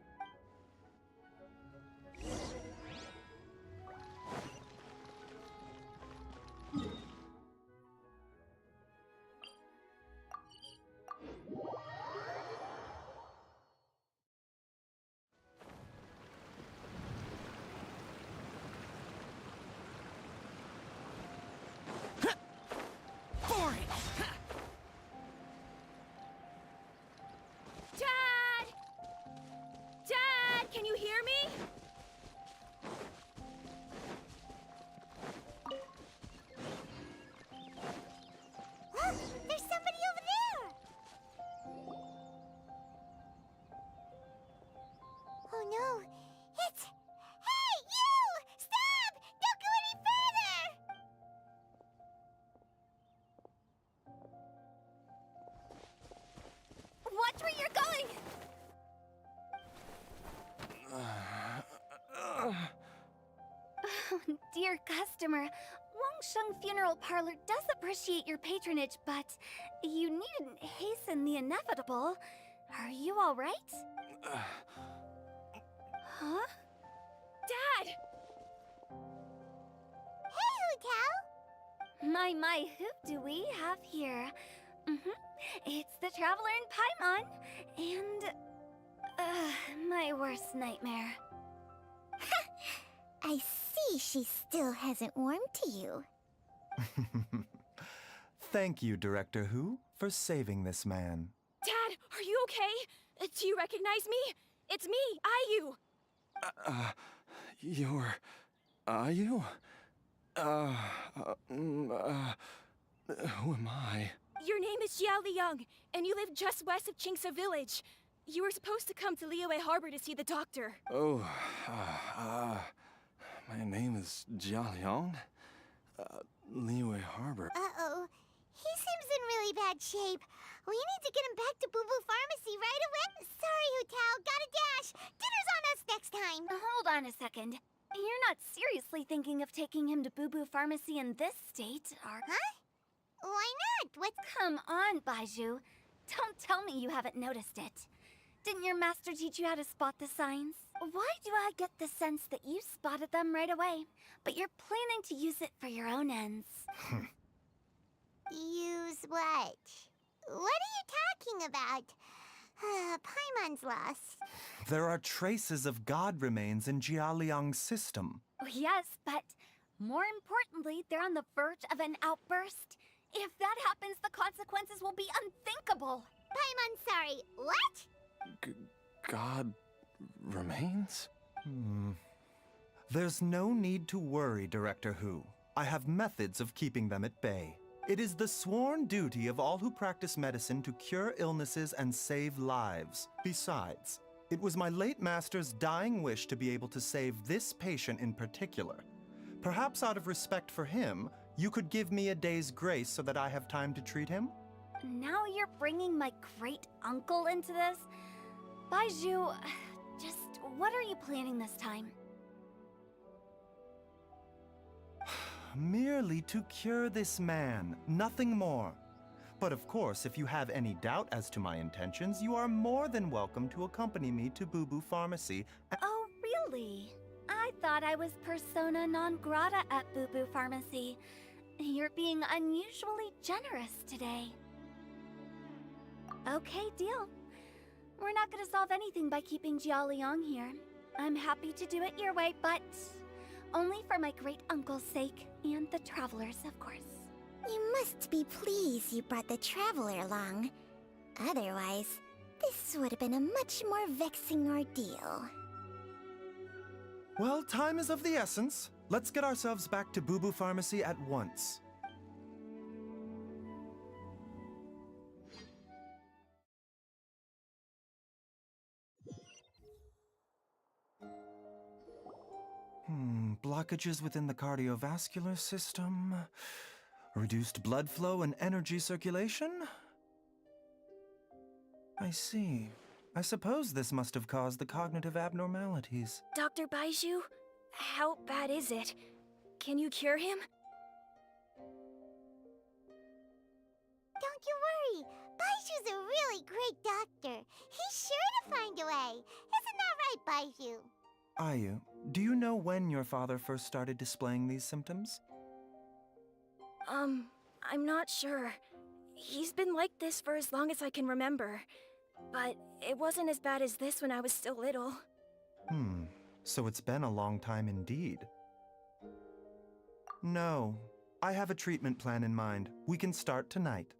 Can you hear me? Look, there's somebody over there! Oh no, it's... Hey, you! Stop! Don't go any further! Watch where you're going! Dear customer, Wangsheng Funeral Parlor does appreciate your patronage, but you needn't hasten the inevitable. Are you all right? Huh? Dad! Hey, Hu Tao! My, who do we have here? It's the Traveler in Paimon, and... my worst nightmare. I see she still hasn't warmed to you. Thank you, Director Hu, for saving this man. Dad, are you okay? Do you recognize me? It's me, Ayu. You're... Are you? Who am I? Your name is Xiao Liang, and you live just west of Qingse Village. You were supposed to come to Liyue Harbor to see the doctor. Oh, my name is Jia Liang. Liyue Harbor. Uh-oh. He seems in really bad shape. We need to get him back to Boo Boo Pharmacy right away. Sorry, Hu Tao. Gotta dash. Dinner's on us next time. Hold on a second. You're not seriously thinking of taking him to Boo Boo Pharmacy in this state, are you? Huh? Why not? What's... Come on, Baizhu. Don't tell me you haven't noticed it. Didn't your master teach you how to spot the signs? Why do I get the sense that you spotted them right away, but you're planning to use it for your own ends? Use what? What are you talking about? Paimon's lost. There are traces of god remains in Jia Liang's system. Yes, but more importantly, they're on the verge of an outburst. If that happens, the consequences will be unthinkable. Paimon, sorry, what? God remains? There's no need to worry, Director Hu. I have methods of keeping them at bay. It is the sworn duty of all who practice medicine to cure illnesses and save lives. Besides, it was my late master's dying wish to be able to save this patient in particular. Perhaps out of respect for him, you could give me a day's grace so that I have time to treat him? Now you're bringing my great-uncle into this? Baizhu, just what are you planning this time? Merely to cure this man, nothing more. But of course, if you have any doubt as to my intentions, you are more than welcome to accompany me to Boo Boo Pharmacy. Oh, really? I thought I was persona non grata at Boo Boo Pharmacy. You're being unusually generous today. Okay, deal. We're not gonna solve anything by keeping Jia Liang here. I'm happy to do it your way, but only for my great-uncle's sake, and the Traveler's, of course. You must be pleased you brought the Traveler along. Otherwise, this would have been a much more vexing ordeal. Well, time is of the essence. Let's get ourselves back to Boo Boo Pharmacy at once. Blockages within the cardiovascular system, reduced blood flow and energy circulation? I see. I suppose this must have caused the cognitive abnormalities. Dr. Baizhu, how bad is it? Can you cure him? Don't you worry. Baizhu's a really great doctor. He's sure to find a way. Isn't that right, Baizhu? Ayu, do you know when your father first started displaying these symptoms? I'm not sure. He's been like this for as long as I can remember. But it wasn't as bad as this when I was still little. So it's been a long time indeed. No, I have a treatment plan in mind. We can start tonight.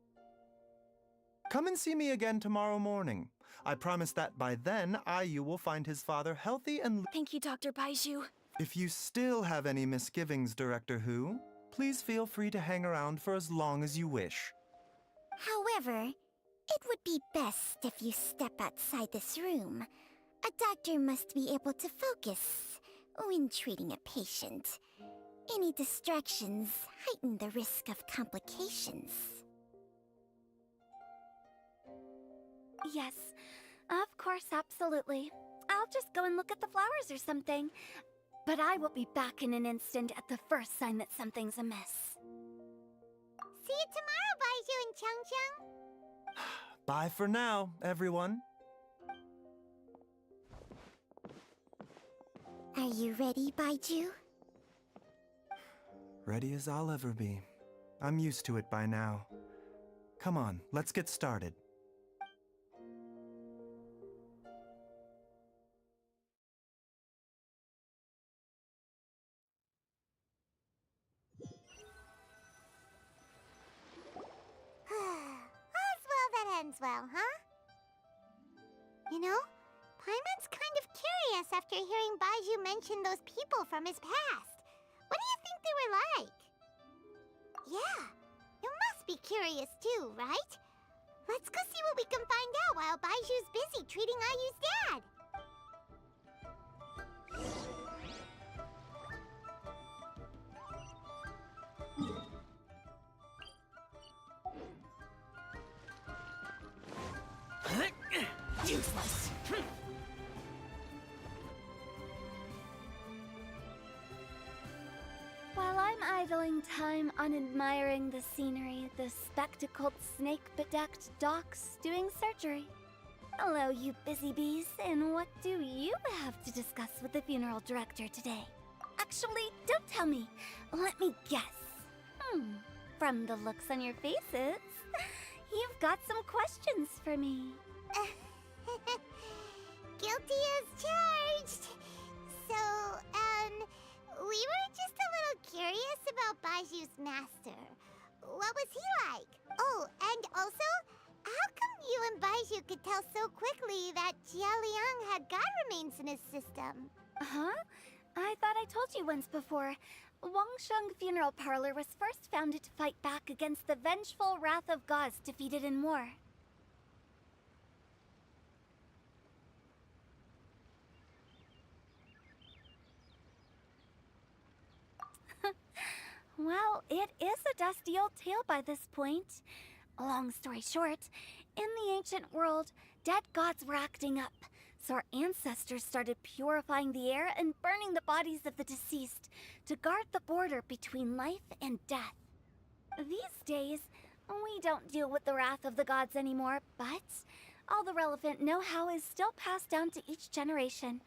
Come and see me again tomorrow morning. I promise that by then, Ayu will find his father healthy and... Thank you, Dr. Baiju. If you still have any misgivings, Director Who, please feel free to hang around for as long as you wish. However, it would be best if you step outside this room. A doctor must be able to focus when treating a patient. Any distractions heighten the risk of complications. Yes, of course, absolutely. I'll just go and look at the flowers or something. But I will be back in an instant at the first sign that something's amiss. See you tomorrow, Baiju and Chung-Chung. Bye for now, everyone. Are you ready, Baiju? Ready as I'll ever be. I'm used to it by now. Come on, let's get started. All's well that ends well, huh? You know, Paimon's kind of curious after hearing Baiju mention those people from his past. What do you think they were like? Yeah, you must be curious too, right? Let's go see what we can find out while Baiju's busy treating Ayu's dad. Useless. While I'm idling time on admiring the scenery, the spectacled snake-bedecked docs doing surgery. Hello, you busy bees, and what do you have to discuss with the funeral director today? Actually, don't tell me. Let me guess. From the looks on your faces, you've got some questions for me. Guilty as charged. So, we were just a little curious about Baiju's master. What was he like? Oh, and also, how come you and Baiju could tell so quickly that Jia Liang had god remains in his system? Huh? I thought I told you once before. Wangsheng Funeral Parlor was first founded to fight back against the vengeful wrath of gods defeated in war. Well, it is a dusty old tale by this point. Long story short, in the ancient world, dead gods were acting up, so our ancestors started purifying the air and burning the bodies of the deceased to guard the border between life and death. These days, we don't deal with the wrath of the gods anymore, but all the relevant know-how is still passed down to each generation,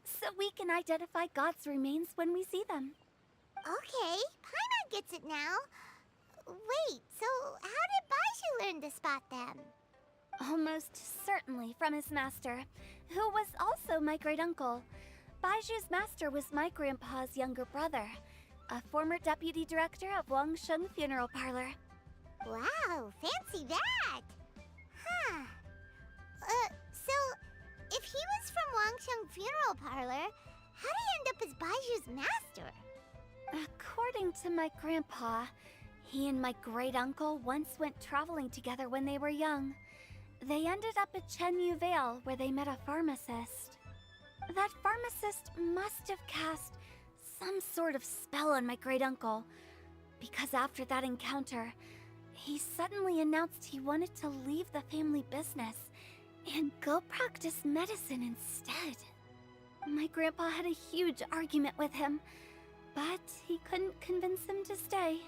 so we can identify gods' remains when we see them. Okay, Paimon gets it now. Wait, so how did Baiju learn to spot them? Almost certainly from his master, who was also my great-uncle. Baiju's master was my grandpa's younger brother, a former deputy director of Wangsheng Funeral Parlor. Wow, fancy that! Huh. So, if he was from Wangsheng Funeral Parlor, how did he end up as Baiju's master? According to my grandpa, he and my great-uncle once went traveling together when they were young. They ended up at Chenyu Vale, where they met a pharmacist. That pharmacist must have cast some sort of spell on my great-uncle, because after that encounter, he suddenly announced he wanted to leave the family business and go practice medicine instead. My grandpa had a huge argument with him, but he couldn't convince him to stay.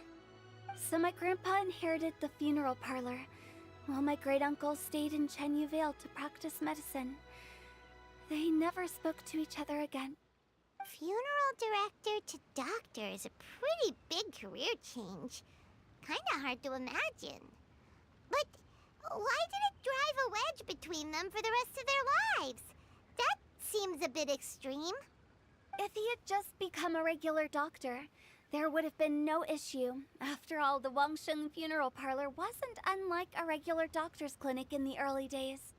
So my grandpa inherited the funeral parlor, while my great-uncle stayed in Chenyu Vale to practice medicine. They never spoke to each other again. Funeral director to doctor is a pretty big career change. Kinda hard to imagine. But why did it drive a wedge between them for the rest of their lives? That seems a bit extreme. If he had just become a regular doctor, there would have been no issue. After all, the Wangsheng funeral parlor wasn't unlike a regular doctor's clinic in the early days.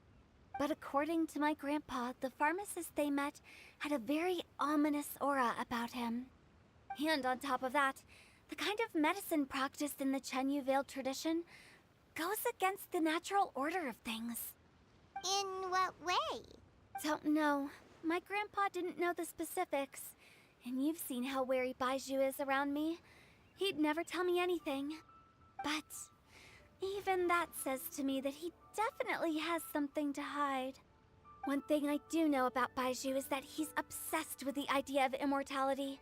But according to my grandpa, the pharmacist they met had a very ominous aura about him. And on top of that, the kind of medicine practiced in the Chenyu Vale tradition goes against the natural order of things. In what way? Don't know. My grandpa didn't know the specifics. And you've seen how wary Baiju is around me. He'd never tell me anything. But even that says to me that he definitely has something to hide. One thing I do know about Baiju is that he's obsessed with the idea of immortality.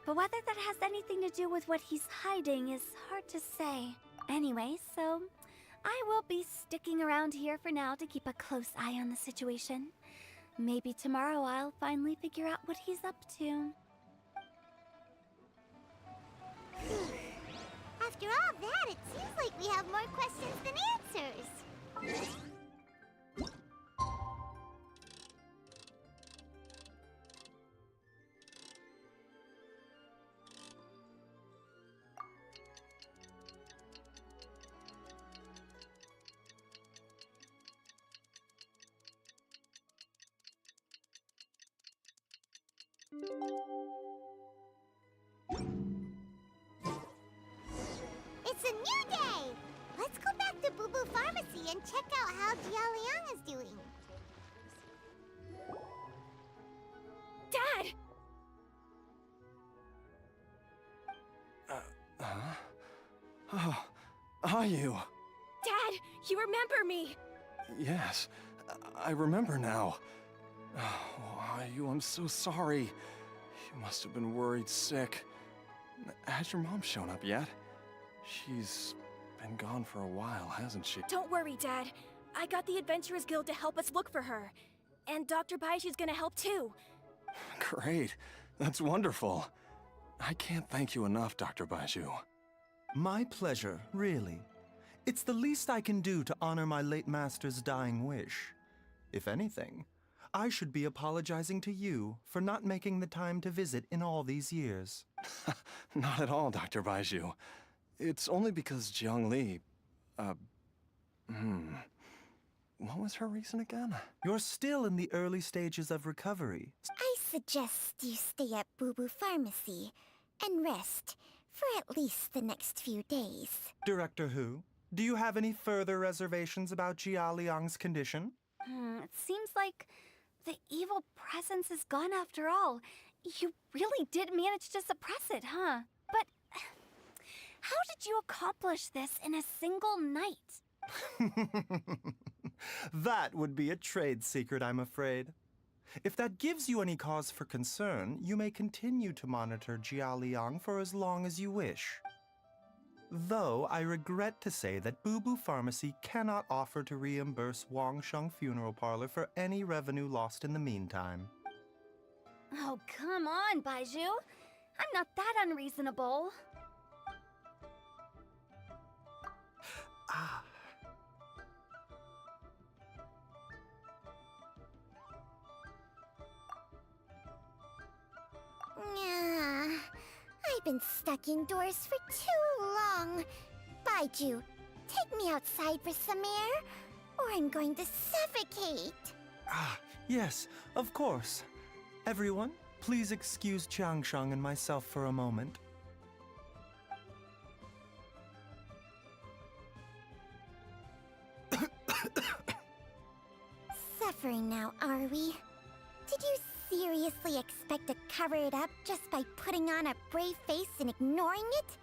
But whether that has anything to do with what he's hiding is hard to say. Anyway, so I will be sticking around here for now to keep a close eye on the situation. Maybe tomorrow I'll finally figure out what he's up to. After all that, it seems like we have more questions than answers. It's a new day! Let's go back to Boo Boo Pharmacy and check out how Jia Liang is doing. Dad! Oh, are you? Dad, you remember me! Yes, I remember now. Oh, Ayu, I'm so sorry. You must have been worried sick. Has your mom shown up yet? She's been gone for a while, hasn't she? Don't worry, Dad. I got the Adventurers Guild to help us look for her. And Dr. Baiju's gonna help too. Great. That's wonderful. I can't thank you enough, Dr. Baiju. My pleasure, really. It's the least I can do to honor my late master's dying wish. If anything, I should be apologizing to you for not making the time to visit in all these years. Not at all, Dr. Baiju. It's only because Jiang Li... What was her reason again? You're still in the early stages of recovery. I suggest you stay at Boo Boo Pharmacy and rest for at least the next few days. Director Hu, do you have any further reservations about Jia Liang's condition? It seems like the evil presence is gone after all. You really did manage to suppress it, huh? But how did you accomplish this in a single night? That would be a trade secret, I'm afraid. If that gives you any cause for concern, you may continue to monitor Jia Liang for as long as you wish. Though I regret to say that Boo Boo Pharmacy cannot offer to reimburse Wangsheng Funeral Parlor for any revenue lost in the meantime. Oh, come on, Baiju. I'm not that unreasonable. I've been stuck indoors for too long. Baiju, take me outside for some air, or I'm going to suffocate. Yes, of course. Everyone, please excuse Changsheng and myself for a moment. Suffering now, are we? Did you seriously expect to cover it up just by putting on a brave face and ignoring it?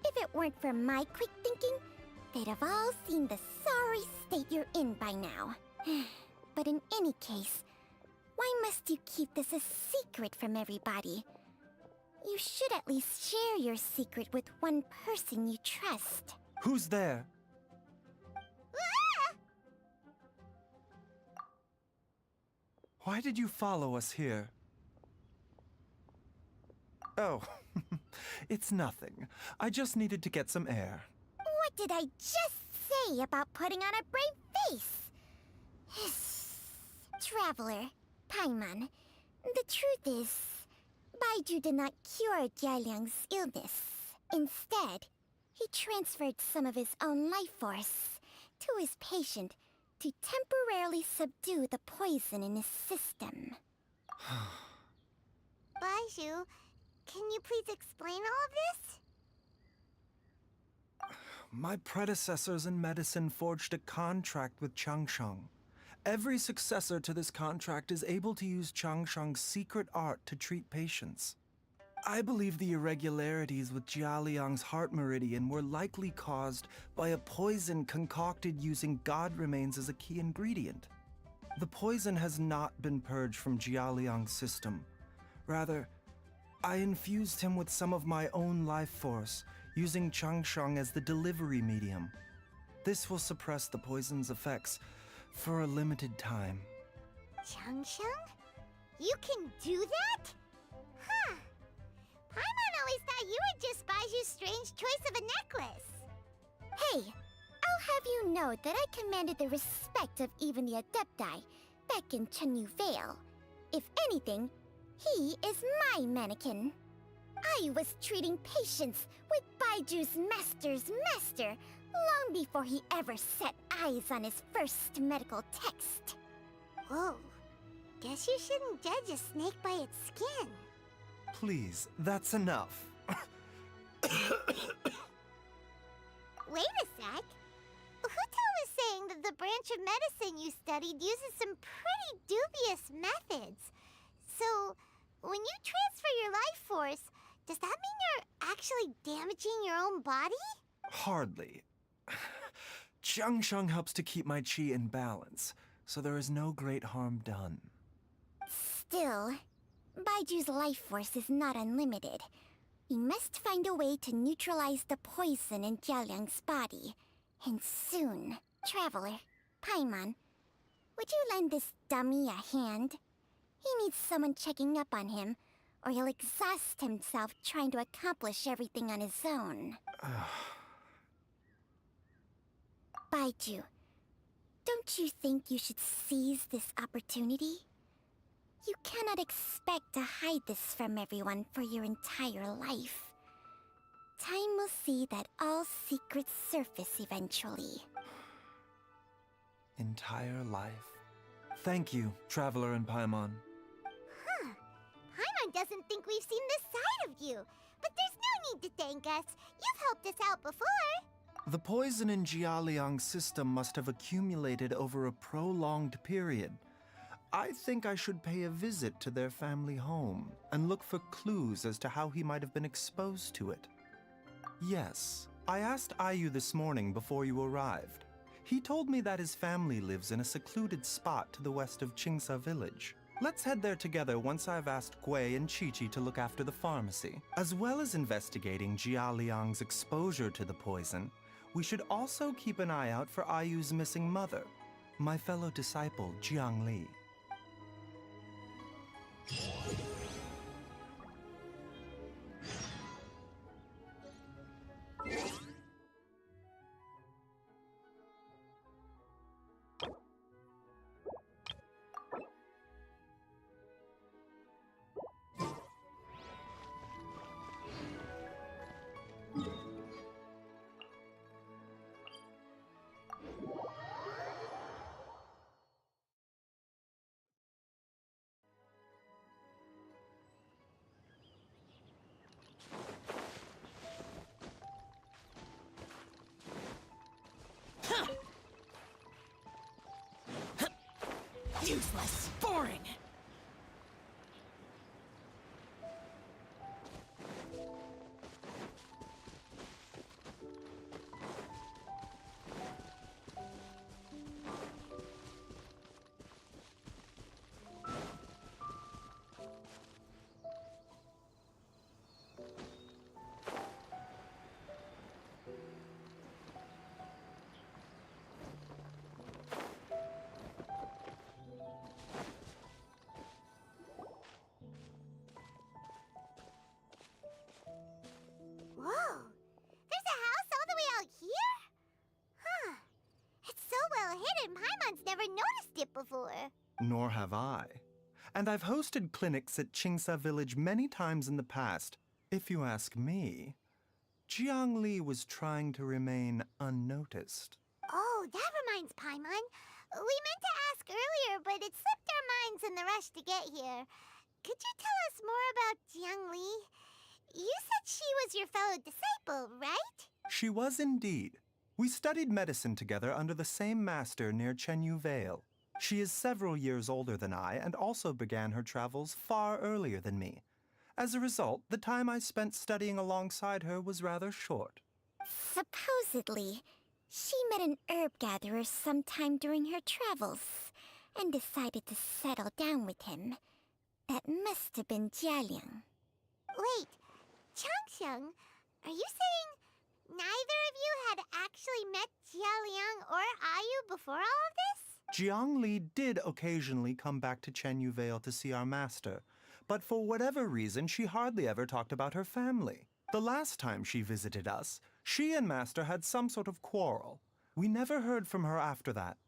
If it weren't for my quick thinking, they'd have all seen the sorry state you're in by now. But in any case, why must you keep this a secret from everybody? You should at least share your secret with one person you trust. Who's there? Why did you follow us here? Oh, it's nothing. I just needed to get some air. What did I just say about putting on a brave face? Traveler, Paimon, the truth is, Baiju did not cure Jialiang's illness. Instead, he transferred some of his own life force to his patient to temporarily subdue the poison in his system. Baiju, can you please explain all of this? My predecessors in medicine forged a contract with Changsheng. Every successor to this contract is able to use Changsheng's secret art to treat patients. I believe the irregularities with Jialiang's heart meridian were likely caused by a poison concocted using god remains as a key ingredient. The poison has not been purged from Jialiang's system. Rather, I infused him with some of my own life force, using Changsheng as the delivery medium. This will suppress the poison's effects for a limited time. Changsheng? You can do that? Huh. Paimon always thought you were just Baiju's strange choice of a necklace. Hey, I'll have you know that I commanded the respect of even the Adepti back in Chenyu Vale. If anything, he is my mannequin. I was treating patients with Baiju's master's master long before he ever set eyes on his first medical text. Whoa. Guess you shouldn't judge a snake by its skin. Please, that's enough. Wait a sec. Huto was saying that the branch of medicine you studied uses some pretty dubious methods. So, when you transfer your life force, does that mean you're actually damaging your own body? Hardly. Changsheng helps to keep my chi in balance, so there is no great harm done. Still, Baiju's life force is not unlimited. We must find a way to neutralize the poison in Jialiang's body. And soon. Traveler, Paimon, would you lend this dummy a hand? He needs someone checking up on him, or he'll exhaust himself trying to accomplish everything on his own. Baiju, don't you think you should seize this opportunity? You cannot expect to hide this from everyone for your entire life. Time will see that all secrets surface eventually. Entire life. Thank you, Traveler and Paimon. Huh. Paimon doesn't think we've seen this side of you. But there's no need to thank us. You've helped us out before. The poison in Jialiang's system must have accumulated over a prolonged period. I think I should pay a visit to their family home and look for clues as to how he might have been exposed to it. Yes, I asked Ayu this morning before you arrived. He told me that his family lives in a secluded spot to the west of Qingsa village. Let's head there together once I've asked Gui and Qiqi to look after the pharmacy. As well as investigating Jialiang's exposure to the poison, we should also keep an eye out for Ayu's missing mother, my fellow disciple Jiangli. Useless. Boring. Whoa! There's a house all the way out here? Huh. It's so well hidden, Paimon's never noticed it before. Nor have I. And I've hosted clinics at Qingsa Village many times in the past. If you ask me, Jiang Li was trying to remain unnoticed. Oh, that reminds Paimon. We meant to ask earlier, but it slipped our minds in the rush to get here. Could you tell us more about Jiang Li? You said she was your fellow disciple, right? She was indeed. We studied medicine together under the same master near Chenyu Vale. She is several years older than I and also began her travels far earlier than me. As a result, the time I spent studying alongside her was rather short. Supposedly, she met an herb gatherer sometime during her travels and decided to settle down with him. That must have been Jialiang. Wait, Changxiang, are you saying neither of you had actually met Jialiang or Ayu before all of this? Jiang Li did occasionally come back to Chenyu Vale to see our master, but for whatever reason, she hardly ever talked about her family. The last time she visited us, she and Master had some sort of quarrel. We never heard from her after that.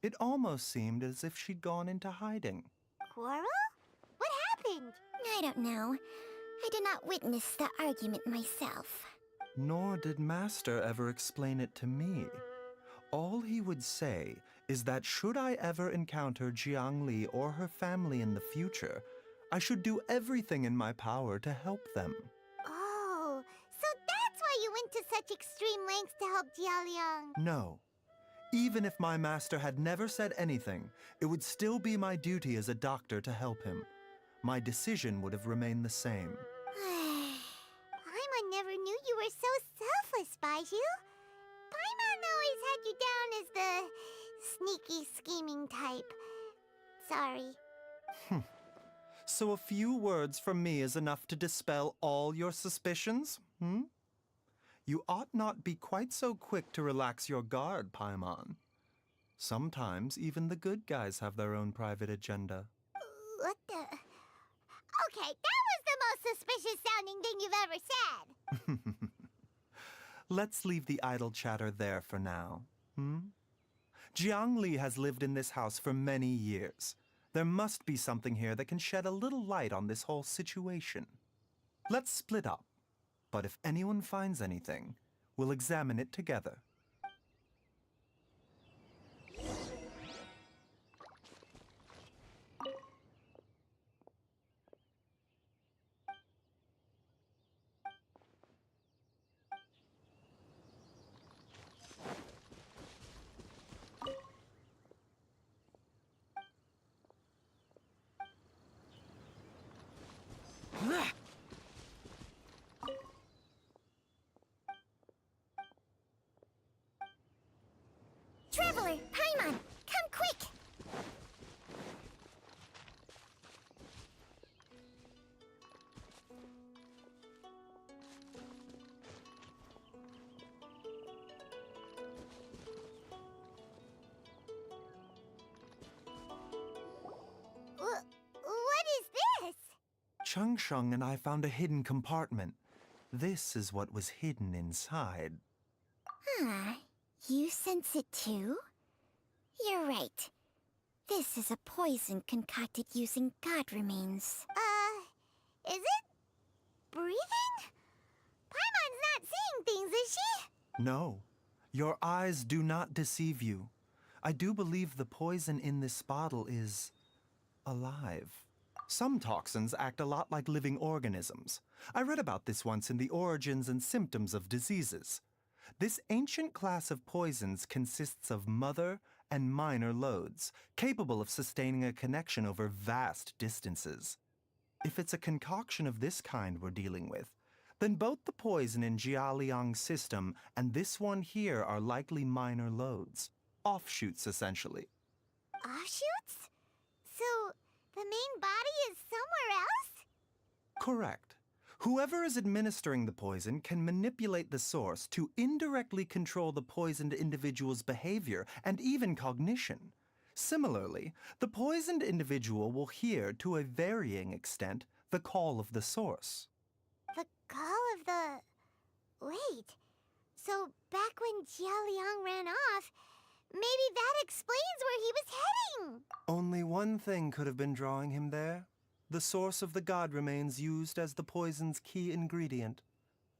It almost seemed as if she'd gone into hiding. Quarrel? What happened? I don't know. I did not witness the argument myself. Nor did Master ever explain it to me. All he would say is that should I ever encounter Jiang Li or her family in the future, I should do everything in my power to help them. Oh, so that's why you went to such extreme lengths to help Jialiang. No. Even if my master had never said anything, it would still be my duty as a doctor to help him. My decision would have remained the same. Paimon never knew you were so selfless, Baiju. Paimon always had you down as the sneaky, scheming type. Sorry. So a few words from me is enough to dispel all your suspicions, You ought not be quite so quick to relax your guard, Paimon. Sometimes even the good guys have their own private agenda. What the... Okay, that was the most suspicious sounding thing you've ever said. Let's leave the idle chatter there for now, Jiang Li has lived in this house for many years. There must be something here that can shed a little light on this whole situation. Let's split up, but if anyone finds anything, we'll examine it together. Traveler, Paimon, come quick! What is this? Changsheng and I found a hidden compartment. This is what was hidden inside. You sense it too? You're right. This is a poison concocted using god remains. Is it breathing? Paimon's not seeing things, is she? No, your eyes do not deceive you. I do believe the poison in this bottle is alive. Some toxins act a lot like living organisms. I read about this once in the Origins and Symptoms of Diseases. This ancient class of poisons consists of mother and minor loads, capable of sustaining a connection over vast distances. If it's a concoction of this kind we're dealing with, then both the poison in Jialiang's system and this one here are likely minor loads. Offshoots, essentially. Offshoots? So, the main body is somewhere else? Correct. Whoever is administering the poison can manipulate the source to indirectly control the poisoned individual's behavior and even cognition. Similarly, the poisoned individual will hear, to a varying extent, the call of the source. The call of the... Wait. So, back when Jialiang ran off, maybe that explains where he was heading. Only One thing could have been drawing him there. The source of the god remains used as the poison's key ingredient,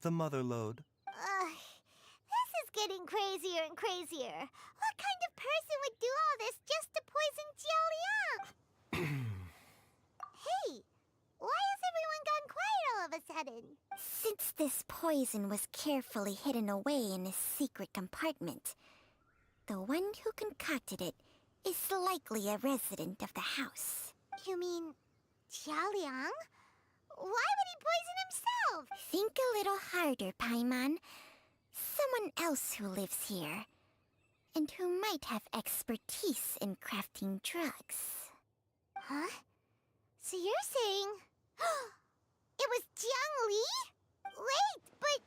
the mother lode. This is getting crazier and crazier. What kind of person would do all this just to poison Jiao Liang? Hey, why has everyone gone quiet all of a sudden? Since this poison was carefully hidden away in a secret compartment, the one who concocted it is likely a resident of the house. You mean Jiao Liang? Why would he poison himself? Think a little harder, Paimon. Someone else who lives here, and who might have expertise in crafting drugs. Huh? So you're saying... it was Jiang Li? Wait, but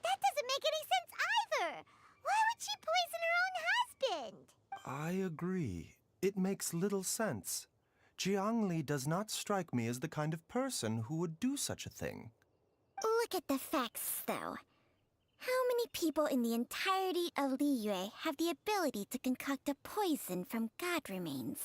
that doesn't make any sense either! Why would she poison her own husband? I agree. It makes little sense. Jiang Li does not strike me as the kind of person who would do such a thing. Look at the facts, though. How many people in the entirety of Liyue have the ability to concoct a poison from god remains?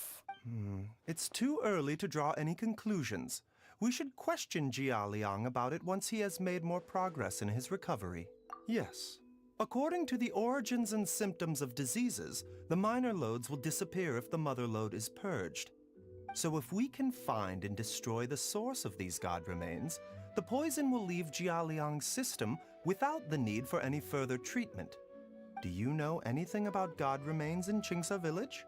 It's too early to draw any conclusions. We should question Jiao Liang about it once he has made more progress in his recovery. Yes. According to the origins and symptoms of diseases, the minor lodes will disappear if the mother lode is purged. So if we can find and destroy the source of these god remains, the poison will leave Jiao Liang's system without the need for any further treatment. Do you know anything about god remains in Qingce village?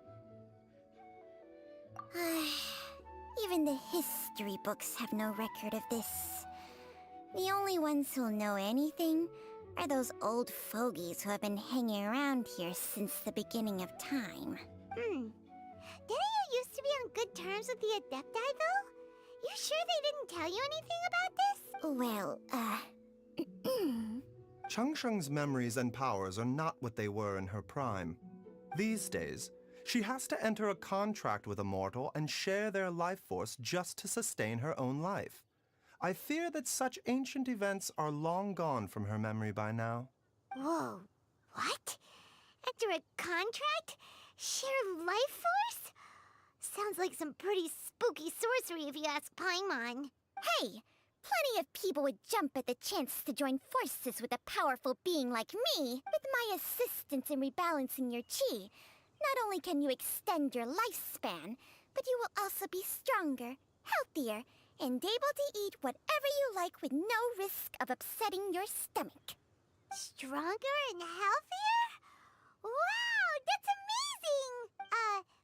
Even the history books have no record of this. The only ones who'll know anything are those old fogies who have been hanging around here since the beginning of time. Didn't you used to be on good terms with the Adepti, though? You sure they didn't tell you anything about this? Well, Changsheng's memories and powers are not what they were in her prime. These days, she has to enter a contract with a mortal and share their life force just to sustain her own life. I fear that such ancient events are long gone from her memory by now. Whoa, what? Enter a contract? Share life force? Sounds like some pretty spooky sorcery if you ask Paimon. Hey, plenty of people would jump at the chance to join forces with a powerful being like me. With my assistance in rebalancing your chi, not only can you extend your lifespan, but you will also be stronger, healthier, and able to eat whatever you like with no risk of upsetting your stomach. Stronger and healthier? Wow, that's amazing!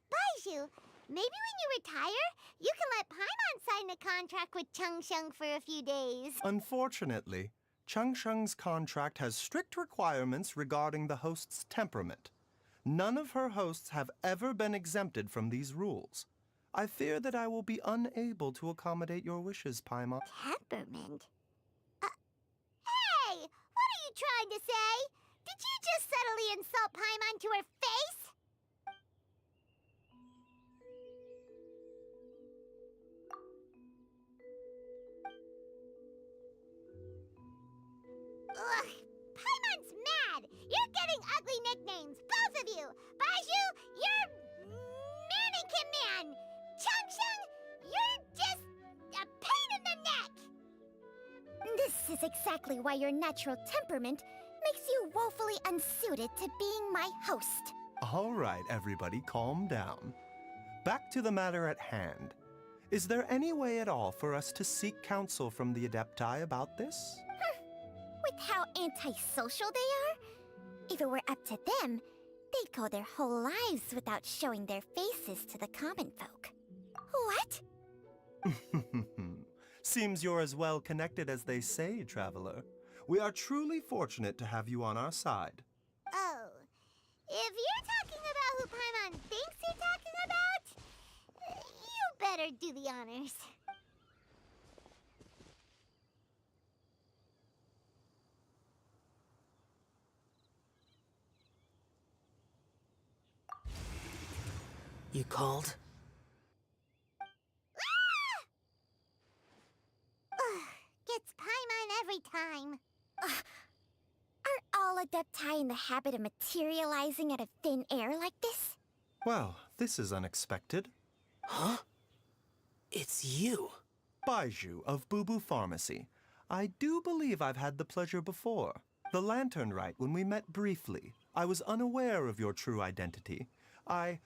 Baiju, maybe when you retire, you can let Paimon sign a contract with Changsheng for a few days. Unfortunately, Changsheng's contract has strict requirements regarding the host's temperament. None of her hosts have ever been exempted from these rules. I fear that I will be unable to accommodate your wishes, Paimon. Temperament? Hey! What are you trying to say? Did you just subtly insult Paimon to her face? Ugh! Paimon's mad! You're getting ugly nicknames, both of you! Baiju, you're Mannequin Man! Changsheng, you're just a pain in the neck! This is exactly why your natural temperament makes you woefully unsuited to being my host. All right, everybody, calm down. Back to the matter at hand. Is there any way at all for us to seek counsel from the Adepti about this? With how antisocial they are? If it were up to them, they'd go their whole lives without showing their faces to the common folk. What? Seems you're as well connected as they say, Traveler. We are truly fortunate to have you on our side. Oh, if you're talking about who Paimon thinks you're talking about, you better do the honors. You called? Gets Paimon every time. Are all Adepti in the habit of materializing out of thin air like this? Well, this is unexpected. Huh? It's you. Baiju of Boo Pharmacy. I do believe I've had the pleasure before. The Lantern Rite, when we met briefly, I was unaware of your true identity. I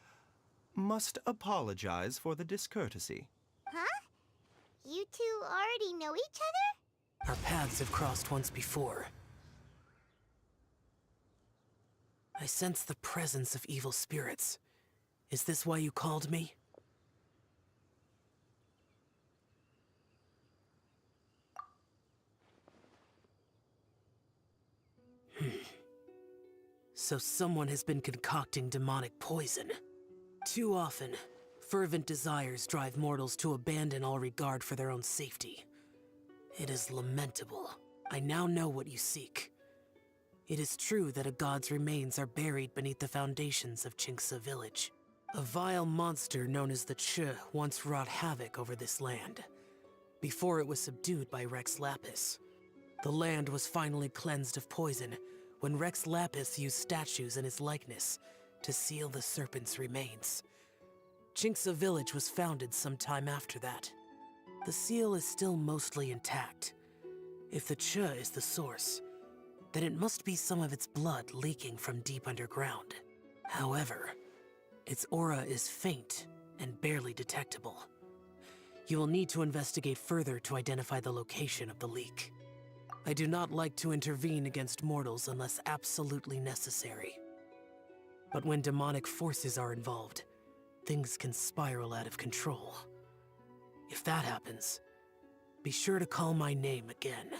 must apologize for the discourtesy. Huh? You two already know each other? Our paths have crossed once before. I sense the presence of evil spirits. Is this why you called me? So someone has been concocting demonic poison. Too often, fervent desires drive mortals to abandon all regard for their own safety. It is lamentable. I now know what you seek. It is true that a god's remains are buried beneath the foundations of Chingsa village. A vile monster known as the Ch once wrought havoc over this land, before it was subdued by Rex Lapis. The land was finally cleansed of poison when Rex Lapis used statues in his likeness to seal the serpent's remains. Chingsa village was founded some time after that. The seal is still mostly intact. If the Ch is the source, then it must be some of its blood leaking from deep underground. However, its aura is faint and barely detectable. You will need to investigate further to identify the location of the leak. I do not like to intervene against mortals unless absolutely necessary. But when demonic forces are involved, things can spiral out of control. If that happens, be sure to call my name again.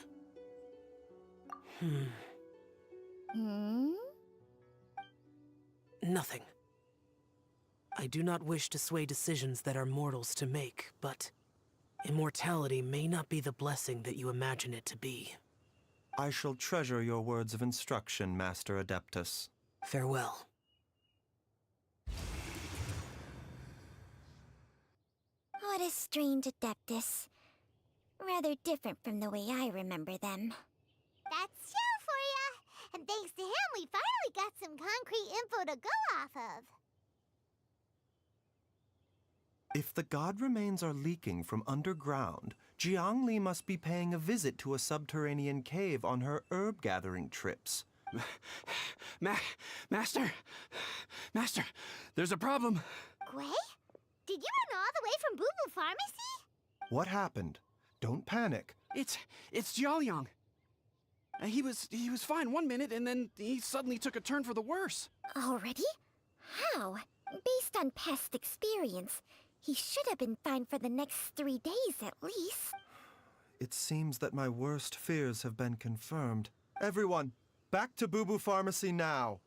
Nothing. I do not wish to sway decisions that are mortals to make, but immortality may not be the blessing that you imagine it to be. I shall treasure your words of instruction, Master Adeptus. Farewell. What a strange Adeptus. Rather different from the way I remember them. That's Shell for ya! And thanks to him, we finally got some concrete info to go off of. If the god remains are leaking from underground, Jiangli must be paying a visit to a subterranean cave on her herb-gathering trips. Master, there's a problem. Gui? Did you run all the way from Boo Boo Pharmacy? What happened? Don't panic. It's Jiaoliang. He was fine one minute, and then he suddenly took a turn for the worse. Already? How? Based on past experience, he should have been fine for the next 3 days at least. It seems that my worst fears have been confirmed. Everyone, back to Boo Boo Pharmacy now!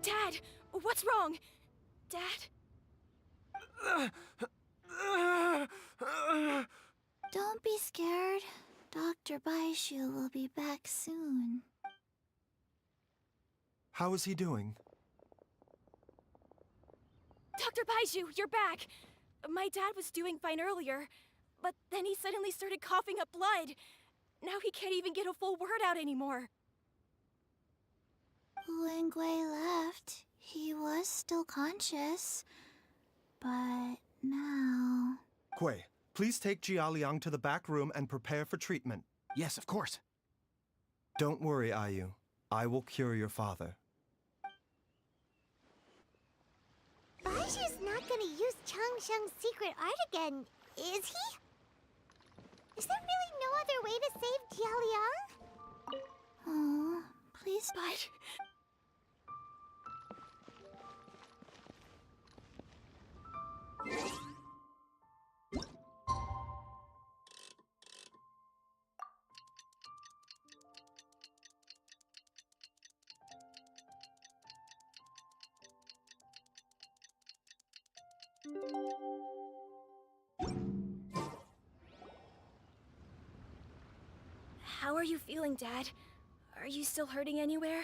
Dad, what's wrong? Dad? Don't be scared. Dr. Baishu will be back soon. How is he doing? Dr. Baiju, you're back! My dad was doing fine earlier, but then he suddenly started coughing up blood. Now he can't even get a full word out anymore. When Gui left, he was still conscious. But now... Gui, please take Jiaoliang to the back room and prepare for treatment. Yes, of course. Don't worry, Ayu. I will cure your father. Baiju's not gonna use Changsheng's secret art again, is he? Is there really no other way to save Jiaoliang? Oh, please. But... How are you feeling, Dad? Are you still hurting anywhere?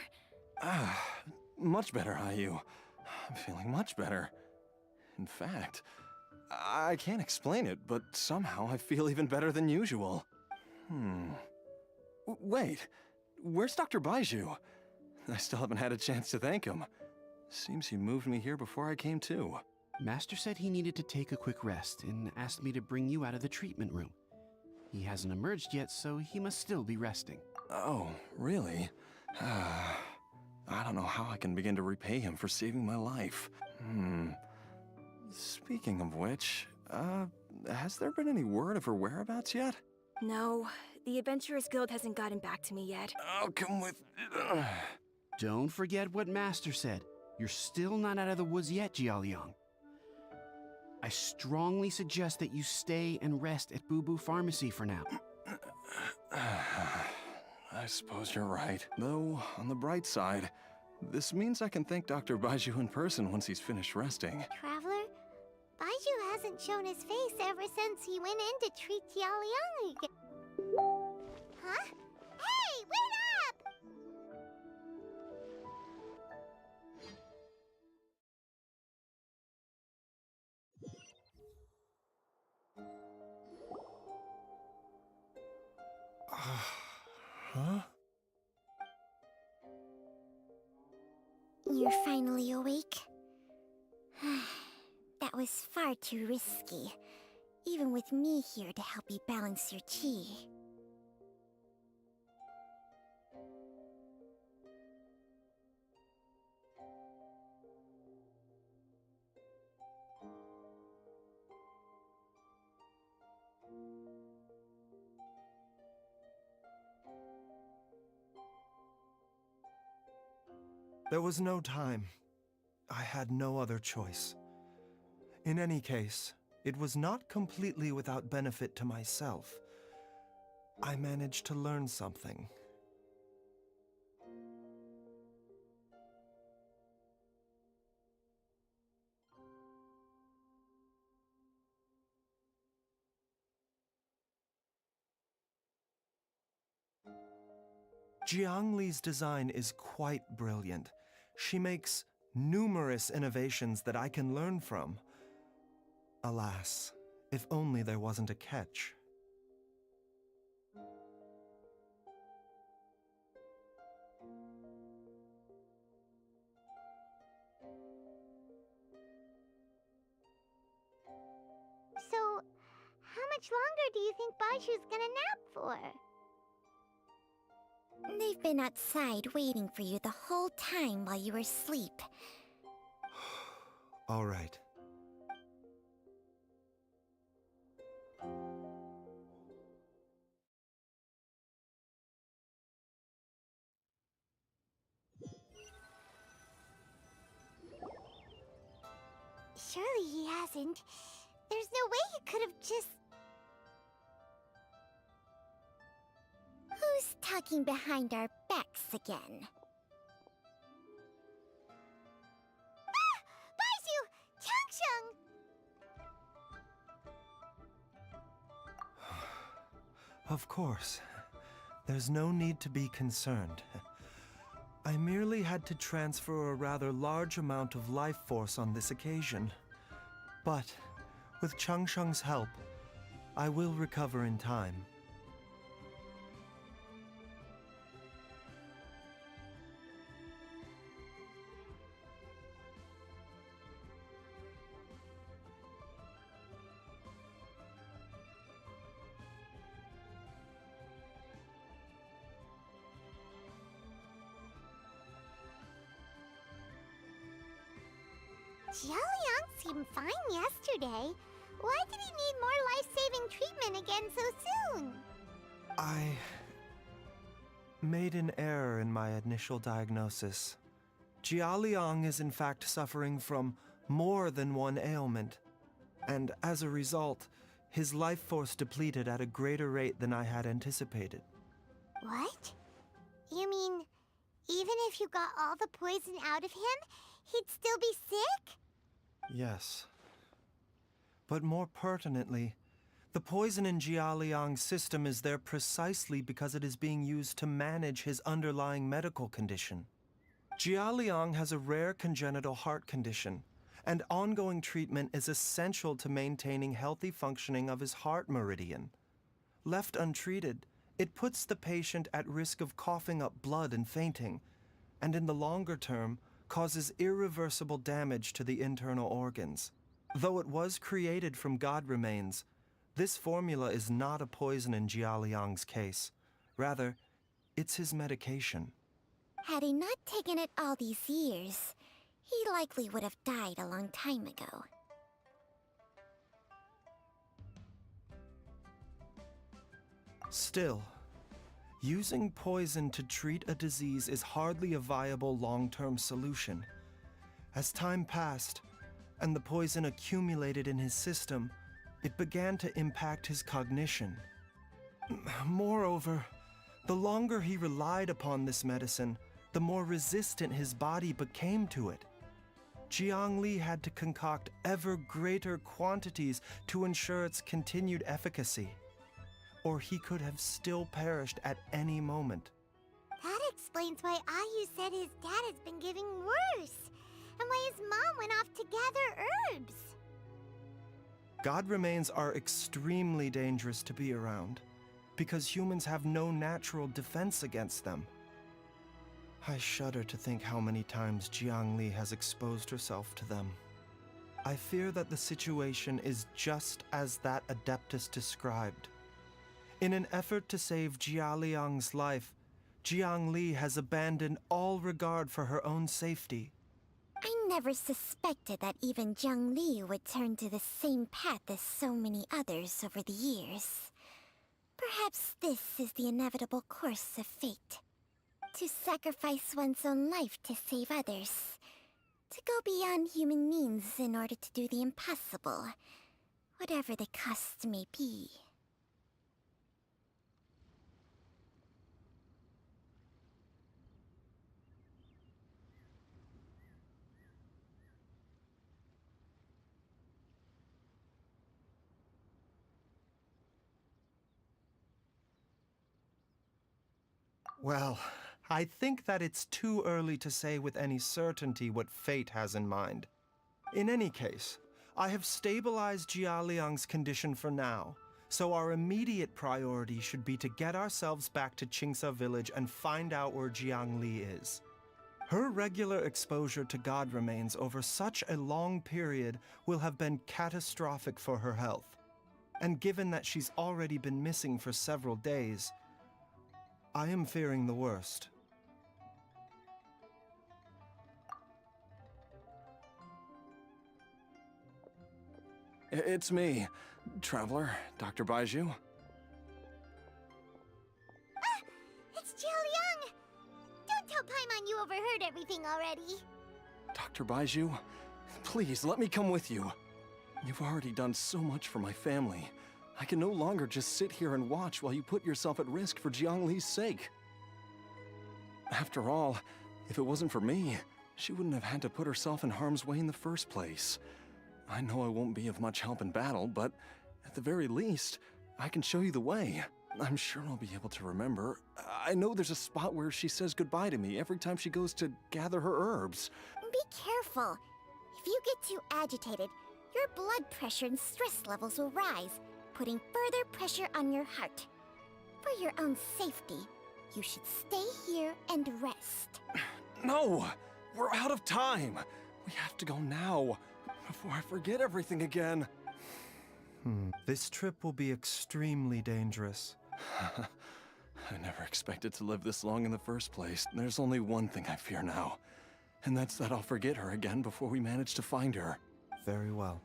Much better, IU. I'm feeling much better. In fact, I can't explain it, but somehow I feel even better than usual. Wait, where's Dr. Baiju? I still haven't had a chance to thank him. Seems he moved me here before I came to. Master said he needed to take a quick rest and asked me to bring you out of the treatment room. He hasn't emerged yet, so he must still be resting. Oh, really? I don't know how I can begin to repay him for saving my life. Speaking of which, has there been any word of her whereabouts yet? No, the Adventurers Guild hasn't gotten back to me yet. I'll come with... Don't forget what Master said. You're still not out of the woods yet, Jialiang. I strongly suggest that you stay and rest at Boo Boo Pharmacy for now. I suppose you're right. Though, on the bright side, this means I can thank Dr. Baiju in person once he's finished resting. Traveler, Baiju hasn't shown his face ever since he went in to treat Jialiang again. Huh? Hey, wait up! Huh? You're finally awake? That was far too risky, even with me here to help you balance your chi. There was no time. I had no other choice. In any case, it was not completely without benefit to myself. I managed to learn something. Jiang Li's design is quite brilliant. She makes numerous innovations that I can learn from. Alas, if only there wasn't a catch. So, how much longer do you think Baiju's gonna nap for? They've been outside waiting for you the whole time while you were asleep. All right. Surely he hasn't. There's no way he could have just... Who's talking behind our backs again? Ah! Baiju! Changsheng! Of course. There's no need to be concerned. I merely had to transfer a rather large amount of life force on this occasion. But, with Changsheng's help, I will recover in time. Jialiang seemed fine yesterday. Why did he need more life-saving treatment again so soon? I made an error in my initial diagnosis. Jialiang is in fact suffering from more than one ailment, and as a result, his life force depleted at a greater rate than I had anticipated. What? You mean, even if you got all the poison out of him, he'd still be sick? Yes. But more pertinently, The poison in Jialiang's system is there precisely because it is being used to manage his underlying medical condition. Jialiang has a rare congenital heart condition, and ongoing treatment is essential to maintaining healthy functioning of his heart meridian. Left untreated, it puts the patient at risk of coughing up blood and fainting, and in the longer term, causes irreversible damage to the internal organs. Though it was created from god remains, this formula is not a poison in Jialiang's case. Rather, it's his medication. Had he not taken it all these years, he likely would have died a long time ago. Still, using poison to treat a disease is hardly a viable long-term solution. As time passed, and the poison accumulated in his system, it began to impact his cognition. Moreover, the longer he relied upon this medicine, the more resistant his body became to it. Jiangli had to concoct ever greater quantities to ensure its continued efficacy, or he could have still perished at any moment. That explains why Ayu said his dad has been getting worse, and why his mom went off to gather herbs. God remains are extremely dangerous to be around, because humans have no natural defense against them. I shudder to think how many times Jiangli has exposed herself to them. I fear that the situation is just as that Adeptus described. In an effort to save Jialiang's life, Jiangli has abandoned all regard for her own safety. I never suspected that even Jiangli would turn to the same path as so many others over the years. Perhaps this is the inevitable course of fate. To sacrifice one's own life to save others. To go beyond human means in order to do the impossible, whatever the cost may be. Well, I think that it's too early to say with any certainty what fate has in mind. In any case, I have stabilized Jialiang's condition for now, so our immediate priority should be to get ourselves back to Qingsa village and find out where Jiangli is. Her regular exposure to god remains over such a long period will have been catastrophic for her health. And given that she's already been missing for several days, I am fearing the worst. It's me, Traveler, Dr. Baiju. Ah! It's Jialiang! Don't tell Paimon you overheard everything already. Dr. Baiju, please let me come with you. You've already done so much for my family. I can no longer just sit here and watch while you put yourself at risk for Jiangli's sake. After all, if it wasn't for me, she wouldn't have had to put herself in harm's way in the first place. I know I won't be of much help in battle, but at the very least, I can show you the way. I'm sure I'll be able to remember. I know there's a spot where she says goodbye to me every time she goes to gather her herbs. Be careful. If you get too agitated, your blood pressure and stress levels will rise, putting further pressure on your heart. For your own safety, you should stay here and rest. No! We're out of time! We have to go now, before I forget everything again. This trip will be extremely dangerous. I never expected to live this long in the first place. There's only one thing I fear now, and that's that I'll forget her again before we manage to find her. Very well.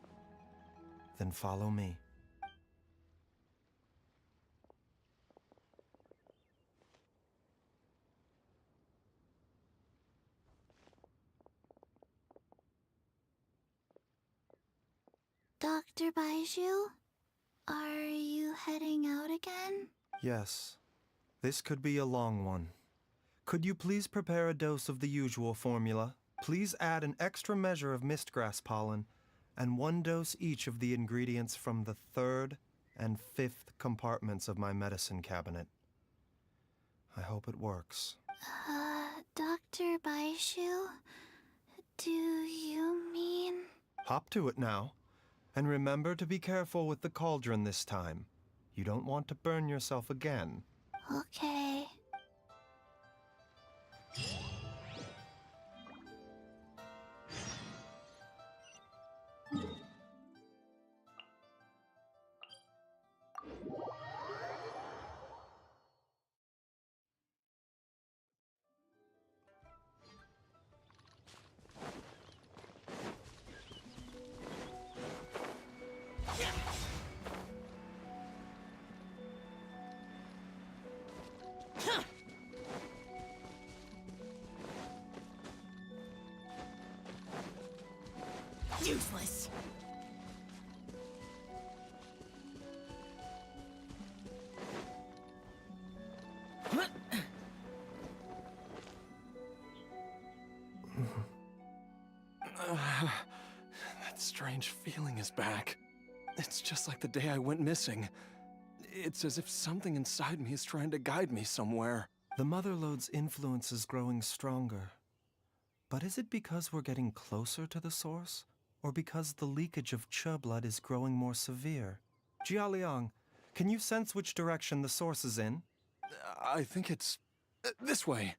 Then follow me. Dr. Baiju, are you heading out again? Yes. This could be a long one. Could you please prepare a dose of the usual formula? Please add an extra measure of mistgrass pollen, and 1 dose each of the ingredients from the 3rd and 5th compartments of my medicine cabinet. I hope it works. Dr. Baishu? Do you mean... Hop to it now. And remember to be careful with the cauldron this time. You don't want to burn yourself again. Okay. Useless. That strange feeling is back. It's just like the day I went missing. It's as if something inside me is trying to guide me somewhere. The Motherlode's influence is growing stronger. But is it because we're getting closer to the source? Or because the leakage of Che blood is growing more severe? Jialiang, can you sense which direction the source is in? I think it's this way.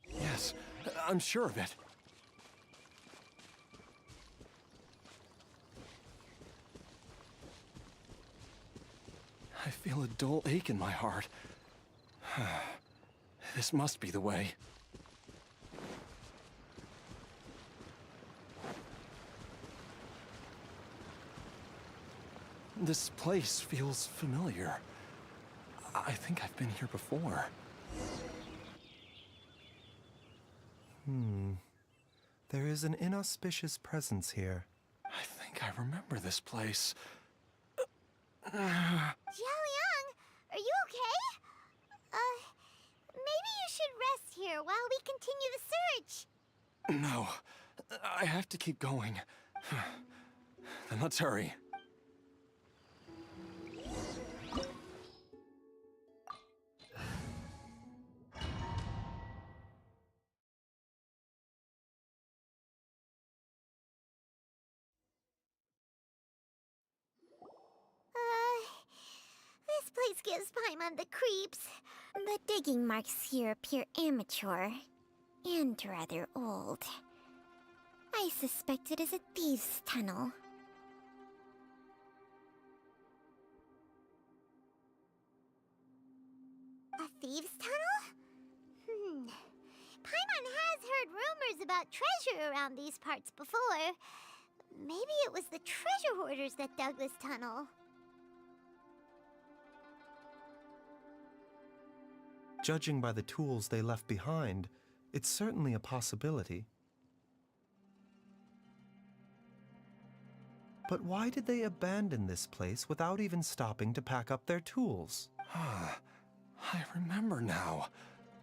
Yes, I'm sure of it. I feel a dull ache in my heart. This must be the way. This place feels familiar. I think I've been here before. There is an inauspicious presence here. I think I remember this place. Jialiang, are you okay? Maybe you should rest here while we continue the search. No, I have to keep going. Then let's hurry. This place gives Paimon the creeps. The digging marks here appear amateur and rather old. I suspect it is a thieves' tunnel. A thieves' tunnel? Paimon has heard rumors about treasure around these parts before. Maybe it was the treasure hoarders that dug this tunnel. Judging by the tools they left behind, it's certainly a possibility. But why did they abandon this place without even stopping to pack up their tools? I remember now.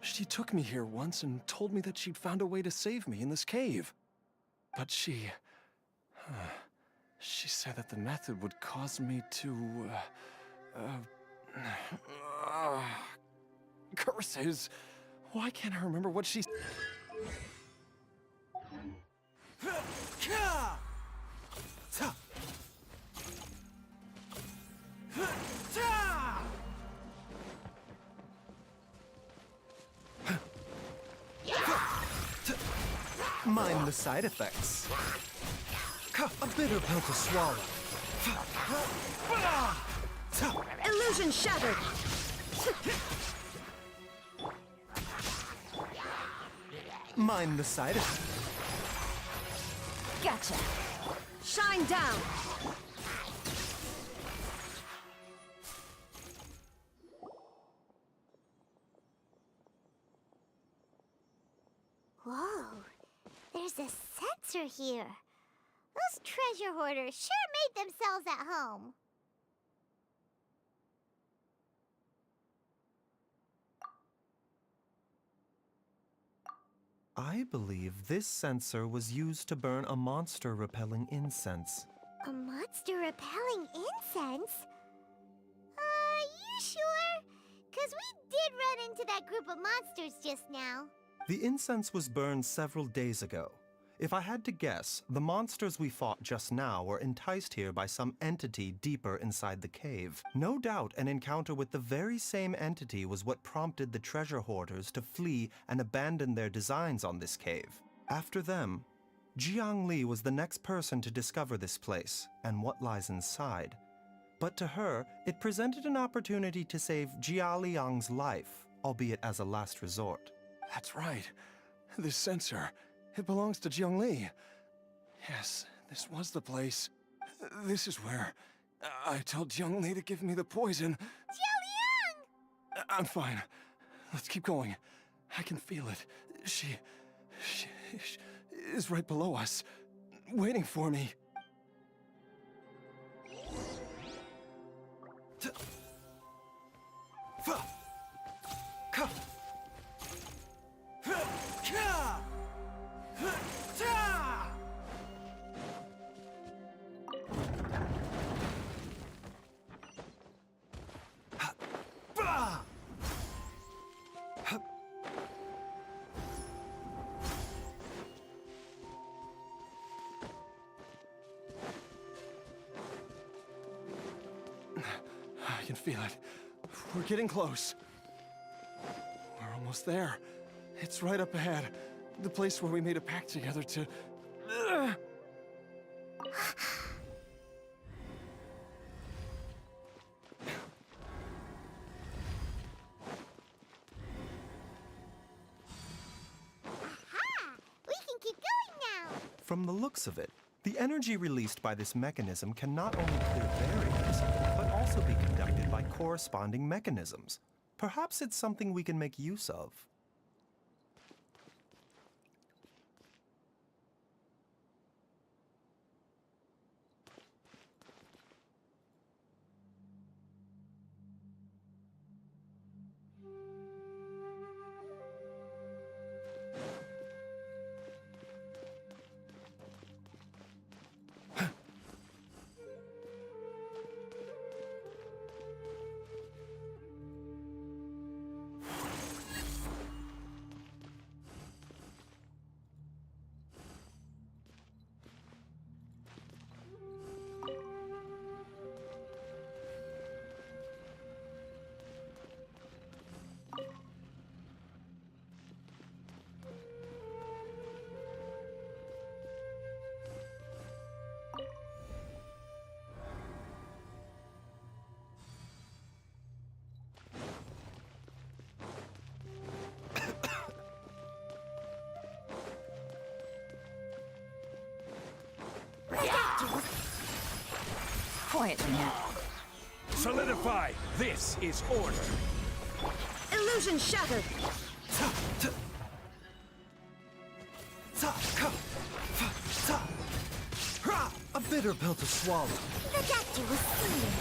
She took me here once and told me that she'd found a way to save me in this cave. But she said that the method would cause me to, curses. Why can't I remember what she... Mind the side effects. A bitter pill to swallow. Illusion shattered! Mind the side effects. Gotcha! Shine down! Whoa, there's a sensor here. Those treasure hoarders sure made themselves at home. I believe this sensor was used to burn a monster-repelling incense. A monster-repelling incense? Are you sure? 'Cause we did run into that group of monsters just now. The incense was burned several days ago. If I had to guess, the monsters we fought just now were enticed here by some entity deeper inside the cave. No doubt an encounter with the very same entity was what prompted the treasure hoarders to flee and abandon their designs on this cave. After them, Jiang Li was the next person to discover this place and what lies inside. But to her, it presented an opportunity to save Jia Liang's life, albeit as a last resort. That's right. This sensor, it belongs to Jiang Li. Yes, this was the place. This is where I told Jiang Li to give me the poison. Jia Liang! I'm fine. Let's keep going. I can feel it. She is right below us, waiting for me. I can feel it. We're getting close. We're almost there. It's right up ahead. The place where we made a pact together to... We can keep going now! From the looks of it, the energy released by this mechanism can not only clear barriers, but also be conducted by corresponding mechanisms. Perhaps it's something we can make use of. Quiet now. Solidify! This is order! Illusion shattered! A bitter pill to swallow. The doctor was seeing.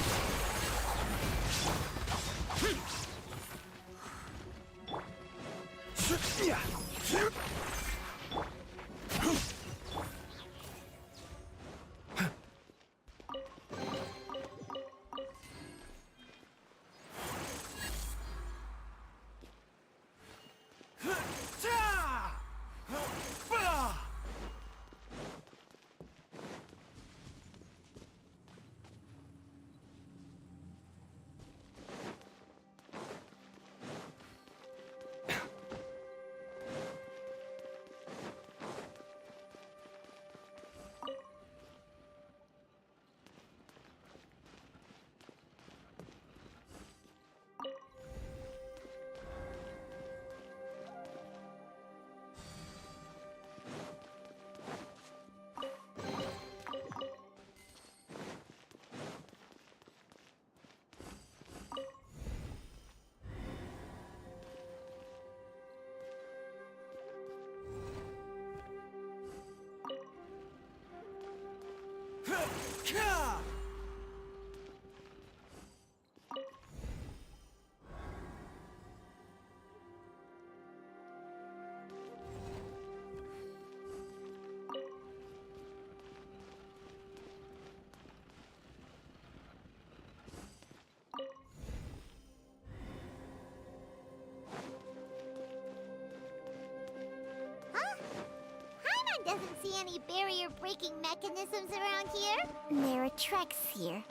doesn't see any barrier-breaking mechanisms around here. There are tracks here,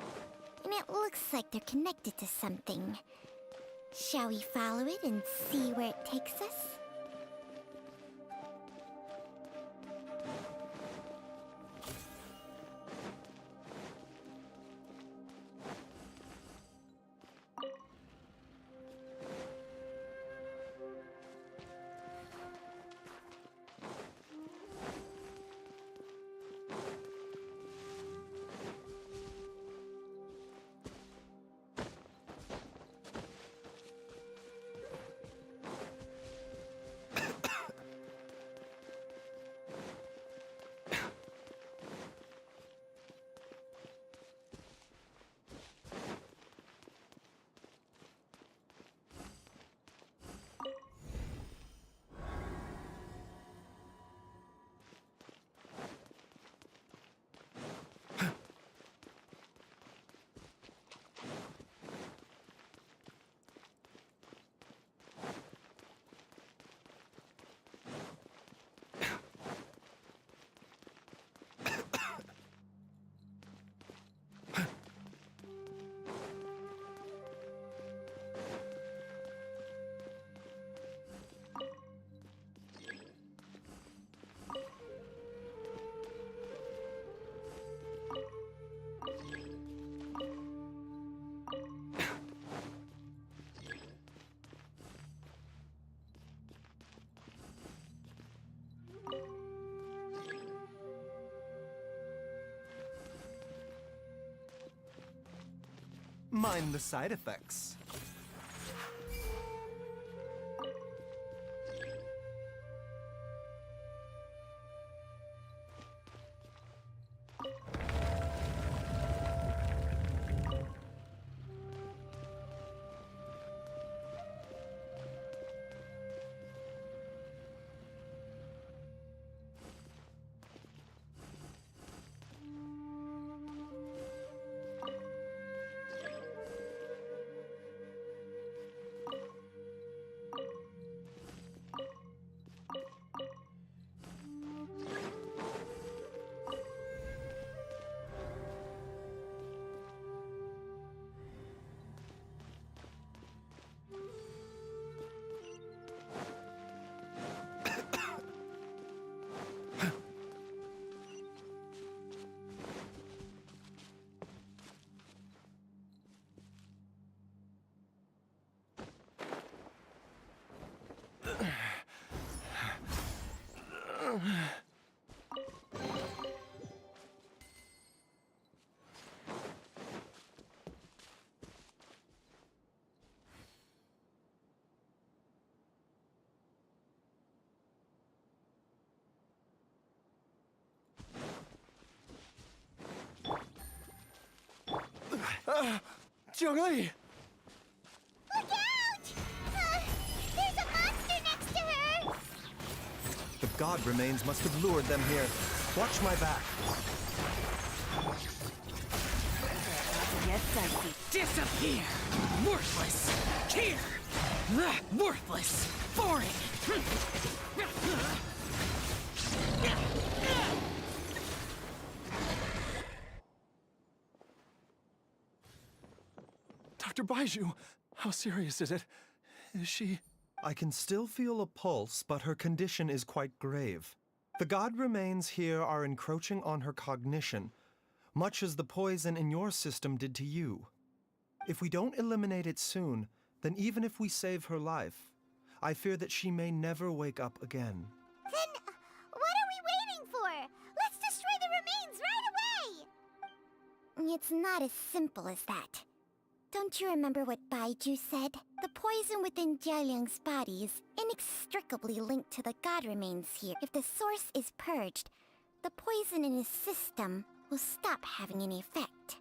and it looks like they're connected to something. Shall we follow it and see where it takes us? Mind the side effects. Zhongli! Look out! There's a monster next to her! The god remains must have lured them here. Watch my back. Get dicey. Disappear! Worthless! Here! Worthless! Foreign! Dr. Baiju, how serious is it? Is she... I can still feel a pulse, but her condition is quite grave. The god remains here are encroaching on her cognition, much as the poison in your system did to you. If we don't eliminate it soon, then even if we save her life, I fear that she may never wake up again. Then, what are we waiting for? Let's destroy the remains right away! It's not as simple as that. Don't you remember what Baiju said? The poison within Jialiang's body is inextricably linked to the god remains here. If the source is purged, the poison in his system will stop having any effect.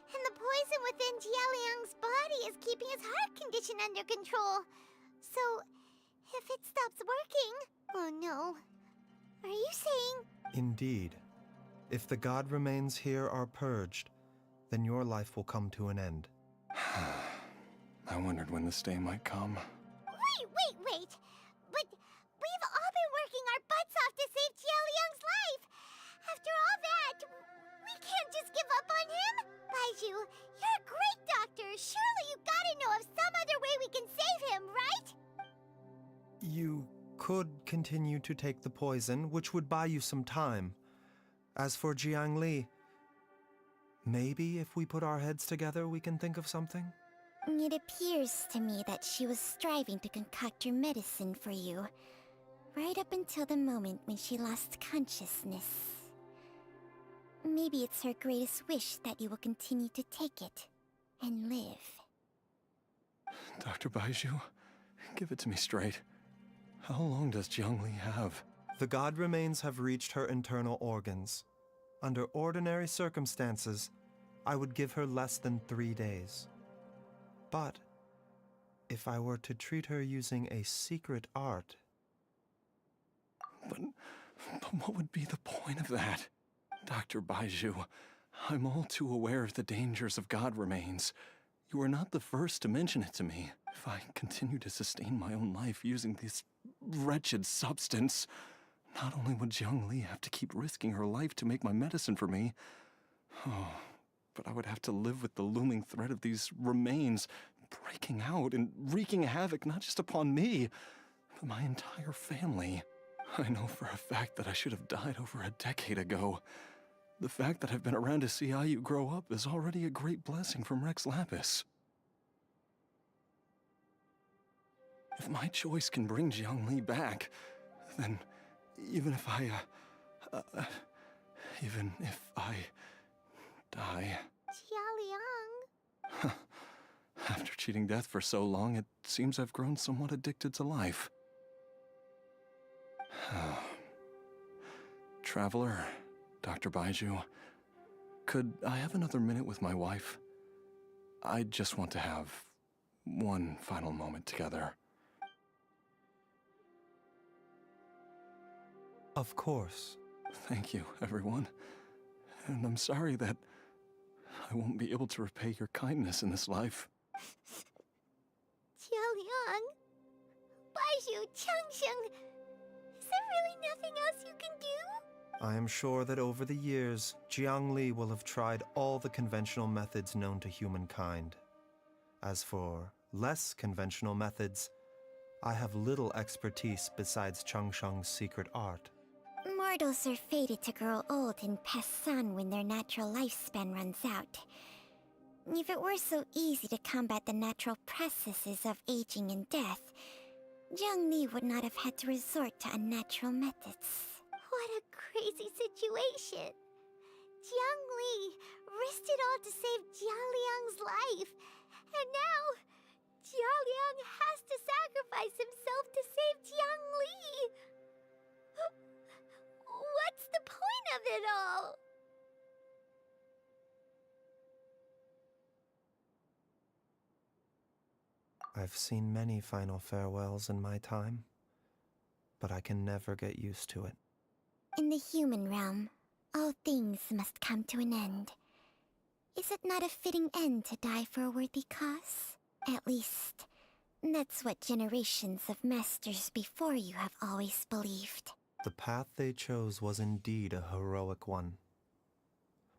And the poison within Jialiang's body is keeping his heart condition under control. So, if it stops working... Oh no. Are you saying... Indeed. If the god remains here are purged, then your life will come to an end. I wondered when this day might come. Wait! But we've all been working our butts off to save Liang's life. After all that, we can't just give up on him. Baiju, you're a great doctor. Surely you gotta know of some other way we can save him, right? You could continue to take the poison, which would buy you some time. As for Jiangli, maybe if we put our heads together, we can think of something? It appears to me that she was striving to concoct your medicine for you, right up until the moment when she lost consciousness. Maybe it's her greatest wish that you will continue to take it and live. Dr. Baiju, give it to me straight. How long does Jiangli have? The god remains have reached her internal organs. Under ordinary circumstances, I would give her less than 3 days. But if I were to treat her using a secret art... But what would be the point of that? Dr. Baiju, I'm all too aware of the dangers of god remains. You are not the first to mention it to me. If I continue to sustain my own life using this wretched substance, not only would Jiangli have to keep risking her life to make my medicine for me, but I would have to live with the looming threat of these remains breaking out and wreaking havoc not just upon me, but my entire family. I know for a fact that I should have died over a decade ago. The fact that I've been around to see how you grow up is already a great blessing from Rex Lapis. If my choice can bring Jiangli back, then even if I die... Jialiang. After cheating death for so long, it seems I've grown somewhat addicted to life. Traveler, Dr. Baiju, could I have another minute with my wife? I just want to have one final moment together. Of course. Thank you, everyone. And I'm sorry that I won't be able to repay your kindness in this life. Jialiang. Baiju, Changsheng. Is there really nothing else you can do? I am sure that over the years, Jiangli will have tried all the conventional methods known to humankind. As for less conventional methods, I have little expertise besides Changsheng's secret art. Mortals are fated to grow old and pass on when their natural lifespan runs out. If it were so easy to combat the natural processes of aging and death, Jiangli would not have had to resort to unnatural methods. What a crazy situation! Jiangli risked it all to save Jialiang's life, and now Jialiang has to sacrifice himself to save Jiangli! What's the point of it all? I've seen many final farewells in my time, but I can never get used to it. In the human realm, all things must come to an end. Is it not a fitting end to die for a worthy cause? At least, that's what generations of masters before you have always believed. The path they chose was indeed a heroic one.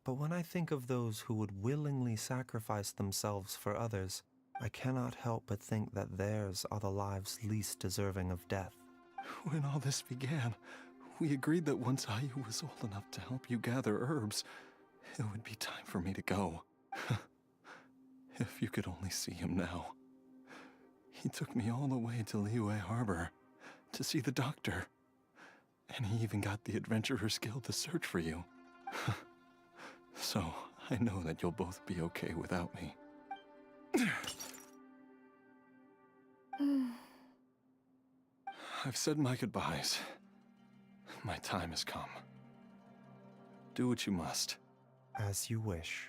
But when I think of those who would willingly sacrifice themselves for others, I cannot help but think that theirs are the lives least deserving of death. When all this began, we agreed that once Ayu was old enough to help you gather herbs, it would be time for me to go. If you could only see him now. He took me all the way to Liyue Harbor to see the doctor. And he even got the Adventurers Guild to search for you. So, I know that you'll both be okay without me. I've said my goodbyes. My time has come. Do what you must. As you wish.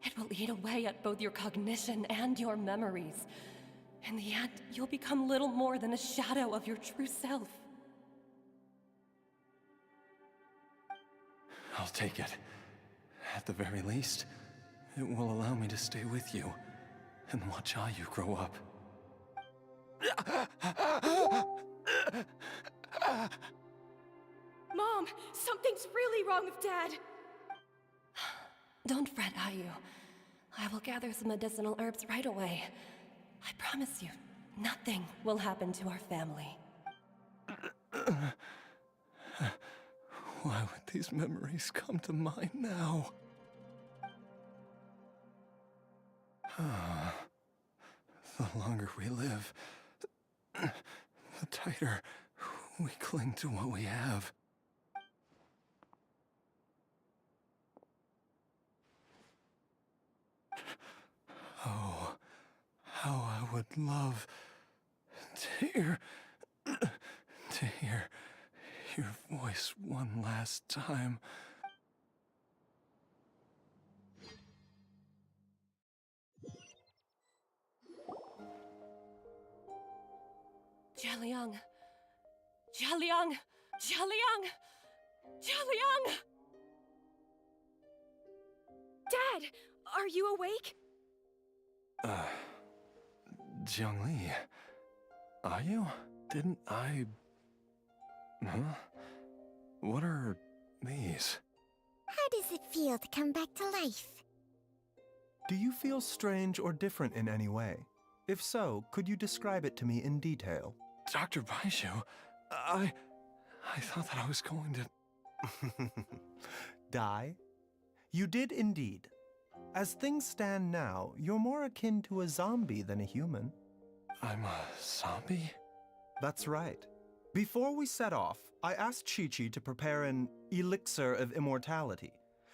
It will eat away at both your cognition and your memories. In the end, you'll become little more than a shadow of your true self. I'll take it. At the very least, it will allow me to stay with you and watch how you grow up. Mom, something's really wrong with Dad. Don't fret, Ayu. I will gather some medicinal herbs right away. I promise you, nothing will happen to our family. Why would these memories come to mind now? The longer we live, the tighter we cling to what we have. Oh, how I would love to hear your voice one last time. Jialiang! Jialiang! Jialiang! Jialiang! Dad, are you awake? Jiangli, are you? Didn't I... Huh? What are these? How does it feel to come back to life? Do you feel strange or different in any way? If so, could you describe it to me in detail? Dr. Baizhu, I thought that I was going to... Die? You did indeed. As things stand now, you're more akin to a zombie than a human. I'm a zombie? That's right. Before we set off, I asked Chi-Chi to prepare an elixir of immortality.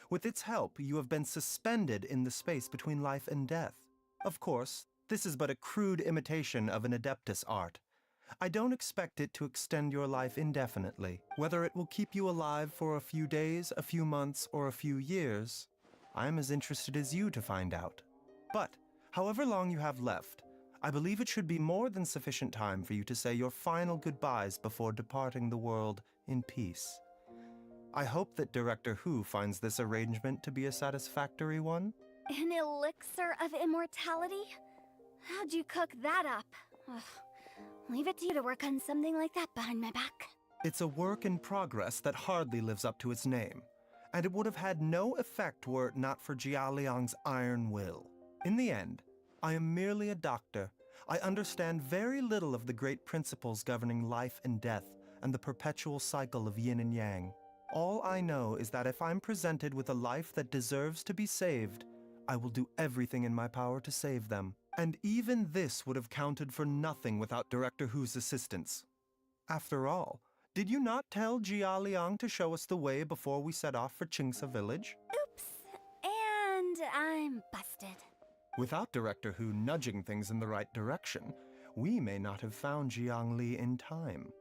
With its help, you have been suspended in the space between life and death. Of course, this is but a crude imitation of an Adeptus art. I don't expect it to extend your life indefinitely. Whether it will keep you alive for a few days, a few months, or a few years, I'm as interested as you to find out. But, however long you have left, I believe it should be more than sufficient time for you to say your final goodbyes before departing the world in peace. I hope that Director Hu finds this arrangement to be a satisfactory one. An elixir of immortality? How'd you cook that up? Ugh. Leave it to you to work on something like that behind my back. It's a work in progress that hardly lives up to its name, and it would have had no effect were it not for Jialiang's iron will. In the end, I am merely a doctor. I understand very little of the great principles governing life and death and the perpetual cycle of yin and yang. All I know is that if I'm presented with a life that deserves to be saved, I will do everything in my power to save them. And even this would have counted for nothing without Director Hu's assistance. After all, did you not tell Jia Liang to show us the way before we set off for Qingce Village? Oops. And I'm busted. Without Director Hu nudging things in the right direction, we may not have found Jiang Li in time.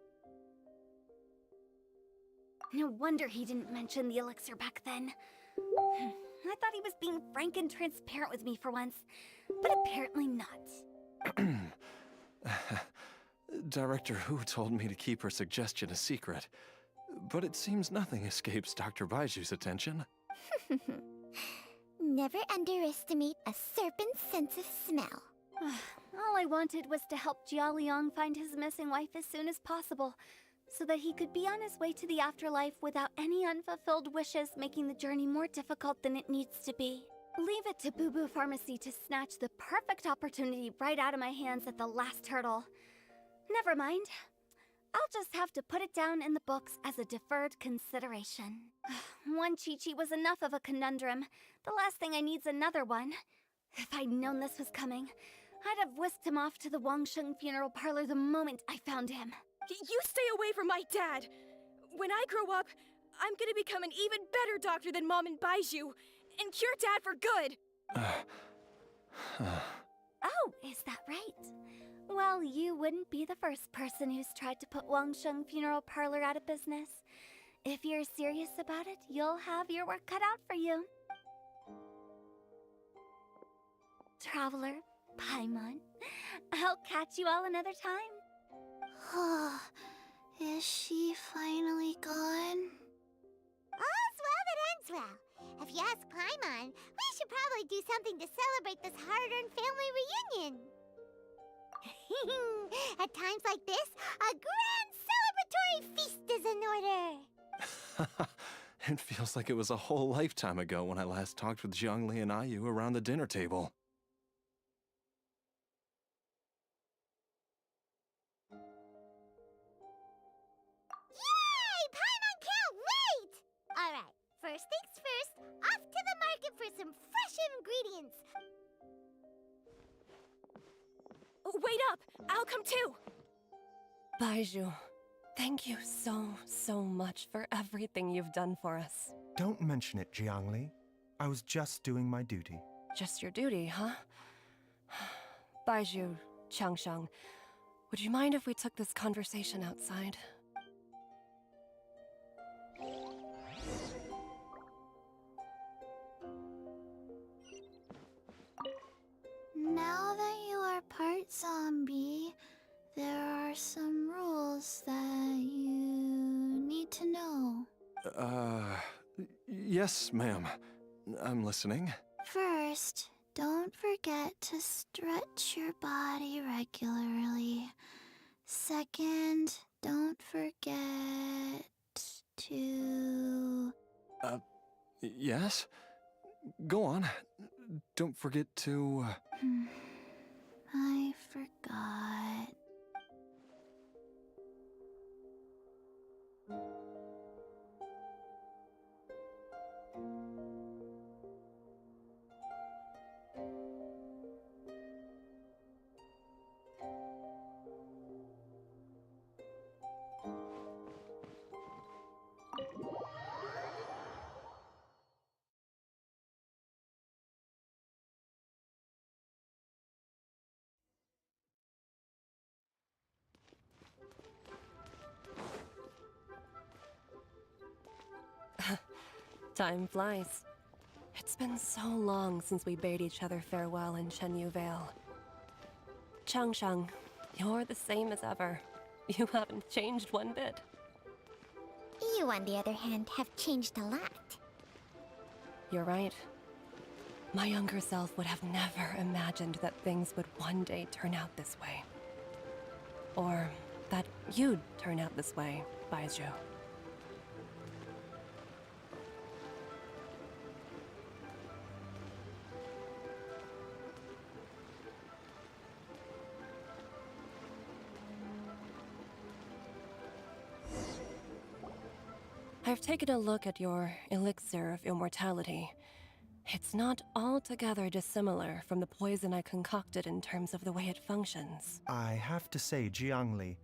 No wonder he didn't mention the elixir back then. I thought he was being frank and transparent with me for once, but apparently not. Director Hu told me to keep her suggestion a secret, but it seems nothing escapes Dr. Baiju's attention. Never underestimate a serpent's sense of smell. All I wanted was to help Jia Liang find his missing wife as soon as possible, so that he could be on his way to the afterlife without any unfulfilled wishes making the journey more difficult than it needs to be. Leave it to Boo Boo Pharmacy to snatch the perfect opportunity right out of my hands at the last hurdle. Never mind. I'll just have to put it down in the books as a deferred consideration. One Chi-Chi was enough of a conundrum. The last thing I need's another one. If I'd known this was coming, I'd have whisked him off to the Wangsheng funeral parlor the moment I found him. You stay away from my dad! When I grow up, I'm gonna become an even better doctor than Mom and Baizhu, and cure Dad for good! Oh, is that right? Well, you wouldn't be the first person who's tried to put Wangsheng Funeral Parlor out of business. If you're serious about it, you'll have your work cut out for you. Traveler, Paimon, I'll catch you all another time. Is she finally gone? All's well that Well, if you ask Paimon, we should probably do something to celebrate this hard-earned family reunion. At times like this, a grand celebratory feast is in order. It feels like it was a whole lifetime ago when I last talked with Zhongli and Ayu around the dinner table. Yay! Paimon can't wait! Alright, first things first, off to the market for some fresh ingredients. Wait up! I'll come too! Baizhu, thank you so much for everything you've done for us. Don't mention it, Jiangli. I was just doing my duty. Just your duty, huh? Baizhu, Changsheng, would you mind if we took this conversation outside? Now that you are part zombie, there are some rules that you need to know. Yes, ma'am. I'm listening. First, don't forget to stretch your body regularly. Second, don't forget to... Yes? Go on. Don't forget to... I forgot. Time flies. It's been so long since we bade each other farewell in Chenyu Vale. Changsheng, you're the same as ever. You haven't changed one bit. You, on the other hand, have changed a lot. You're right. My younger self would have never imagined that things would one day turn out this way. Or that you'd turn out this way, Baizhu. I've taken a look at your elixir of immortality. It's not altogether dissimilar from the poison I concocted in terms of the way it functions. I have to say, Jiangli,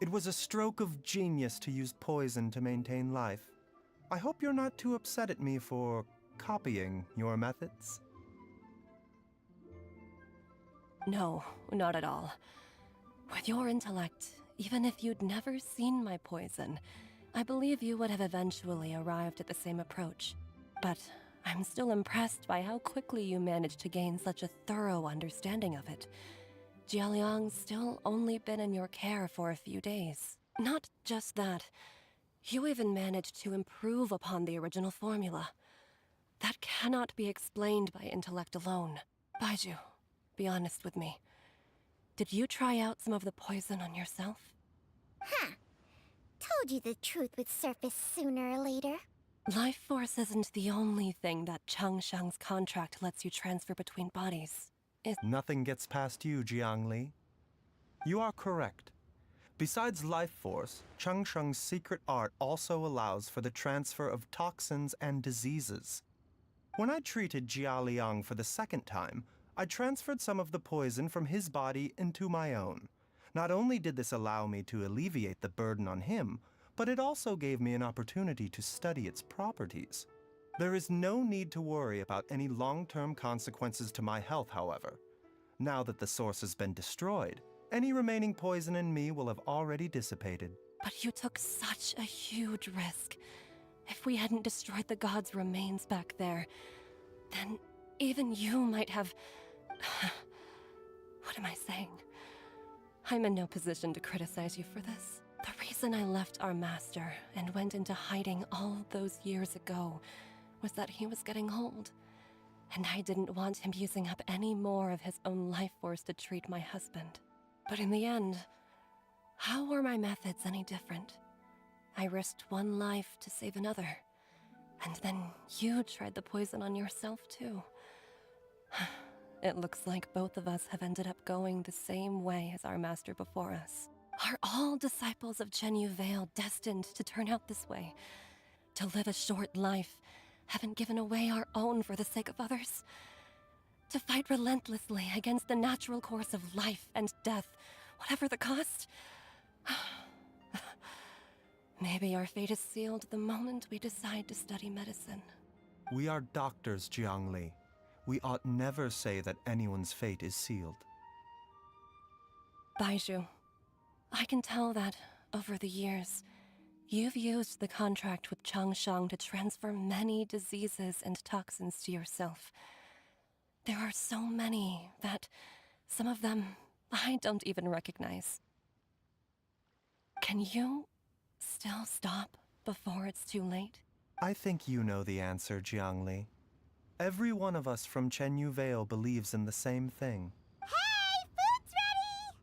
it was a stroke of genius to use poison to maintain life. I hope you're not too upset at me for copying your methods. No, not at all. With your intellect, even if you'd never seen my poison, I believe you would have eventually arrived at the same approach. But I'm still impressed by how quickly you managed to gain such a thorough understanding of it. Jialiang's still only been in your care for a few days. Not just that, you even managed to improve upon the original formula. That cannot be explained by intellect alone. Baizhu, be honest with me. Did you try out some of the poison on yourself? Huh. Told you the truth would surface sooner or later. Life force isn't the only thing that Changsheng's contract lets you transfer between bodies. Nothing gets past you, Jiangli. You are correct. Besides life force, Changsheng's secret art also allows for the transfer of toxins and diseases. When I treated Jialiang for the second time, I transferred some of the poison from his body into my own. Not only did this allow me to alleviate the burden on him, but it also gave me an opportunity to study its properties. There is no need to worry about any long-term consequences to my health, however. Now that the source has been destroyed, any remaining poison in me will have already dissipated. But you took such a huge risk. If we hadn't destroyed the god's remains back there, then even you might have... What am I saying? I'm in no position to criticize you for this. The reason I left our master and went into hiding all those years ago was that he was getting old, and I didn't want him using up any more of his own life force to treat my husband. But in the end, how were my methods any different? I risked one life to save another, and then you tried the poison on yourself too. It looks like both of us have ended up going the same way as our master before us. Are all disciples of Chenyu Vale destined to turn out this way? To live a short life, having given away our own for the sake of others? To fight relentlessly against the natural course of life and death, whatever the cost? Maybe our fate is sealed the moment we decide to study medicine. We are doctors, Jiangli. We ought never say that anyone's fate is sealed. Baizhu, I can tell that, over the years, you've used the contract with Changshang to transfer many diseases and toxins to yourself. There are so many that, some of them, I don't even recognize. Can you still stop before it's too late? I think you know the answer, Jiangli. Every one of us from Chenyu Vale believes in the same thing. Hey, food's ready!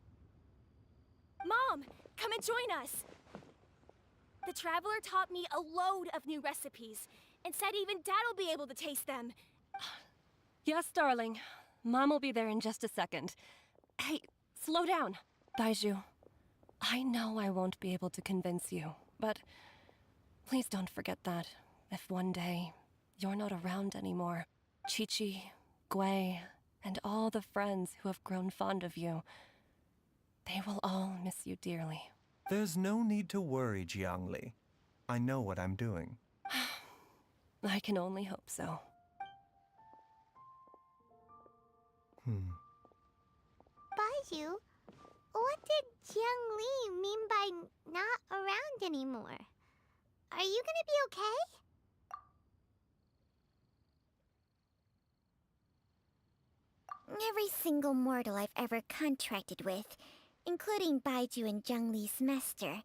Mom, come and join us. The Traveler taught me a load of new recipes, and said even Dad'll be able to taste them. Yes, darling. Mom will be there in just a second. Hey, slow down. Baizhu, I know I won't be able to convince you, but please don't forget that if one day you're not around anymore, Chi-Chi, Gui, and all the friends who have grown fond of you, they will all miss you dearly. There's no need to worry, Jiangli. I know what I'm doing. I can only hope so. Baizhu, what did Jiangli mean by not around anymore? Are you gonna be okay? Every single mortal I've ever contracted with, including Baizhu and Zhengli's master,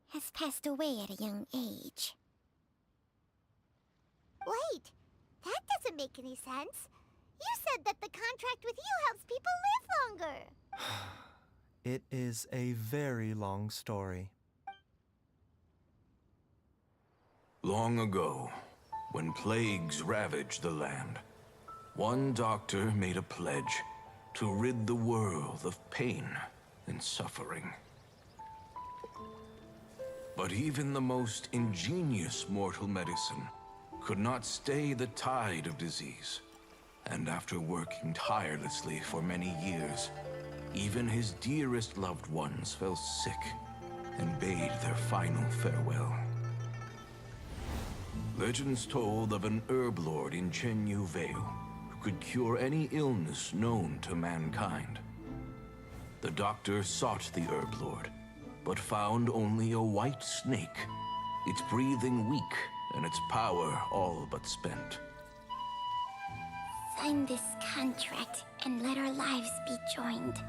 has passed away at a young age. Wait, that doesn't make any sense. You said that the contract with you helps people live longer. It is a very long story. Long ago, when plagues ravaged the land, one doctor made a pledge to rid the world of pain and suffering. But even the most ingenious mortal medicine could not stay the tide of disease. And after working tirelessly for many years, even his dearest loved ones fell sick and bade their final farewell. Legends told of an herb lord in Chenyu Vale who could cure any illness known to mankind. The doctor sought the herb lord, but found only a white snake, its breathing weak and its power all but spent. Sign this contract and let our lives be joined.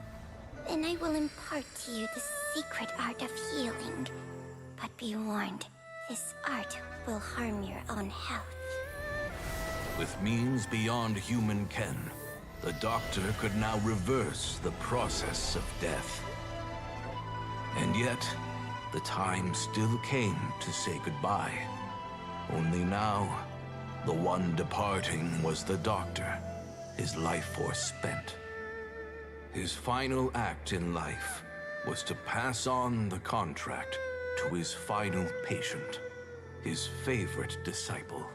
Then I will impart to you the secret art of healing. But be warned, this art will harm your own health. With means beyond human ken, the doctor could now reverse the process of death. And yet, the time still came to say goodbye. Only now, the one departing was the doctor, his life force spent. His final act in life was to pass on the contract to his final patient, his favorite disciple.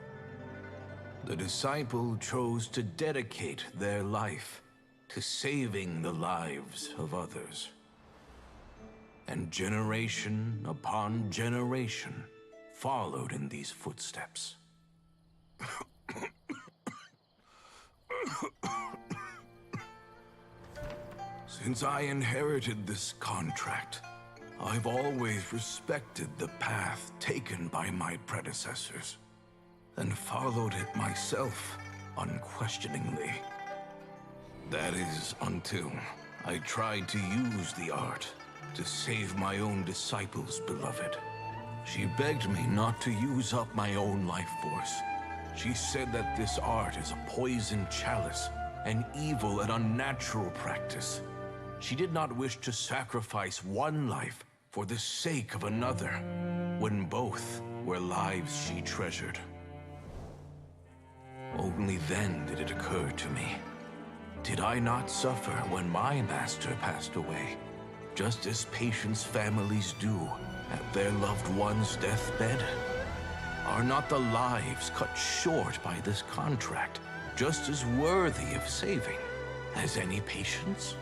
The disciple chose to dedicate their life to saving the lives of others. And generation upon generation followed in these footsteps. Since I inherited this contract, I've always respected the path taken by my predecessors, and followed it myself unquestioningly. That is, until I tried to use the art to save my own disciple's beloved. She begged me not to use up my own life force. She said that this art is a poison chalice, an evil and unnatural practice. She did not wish to sacrifice one life for the sake of another, when both were lives she treasured. Only then did it occur to me. Did I not suffer when my master passed away, just as patients' families do at their loved one's deathbed? Are not the lives cut short by this contract just as worthy of saving as any patients?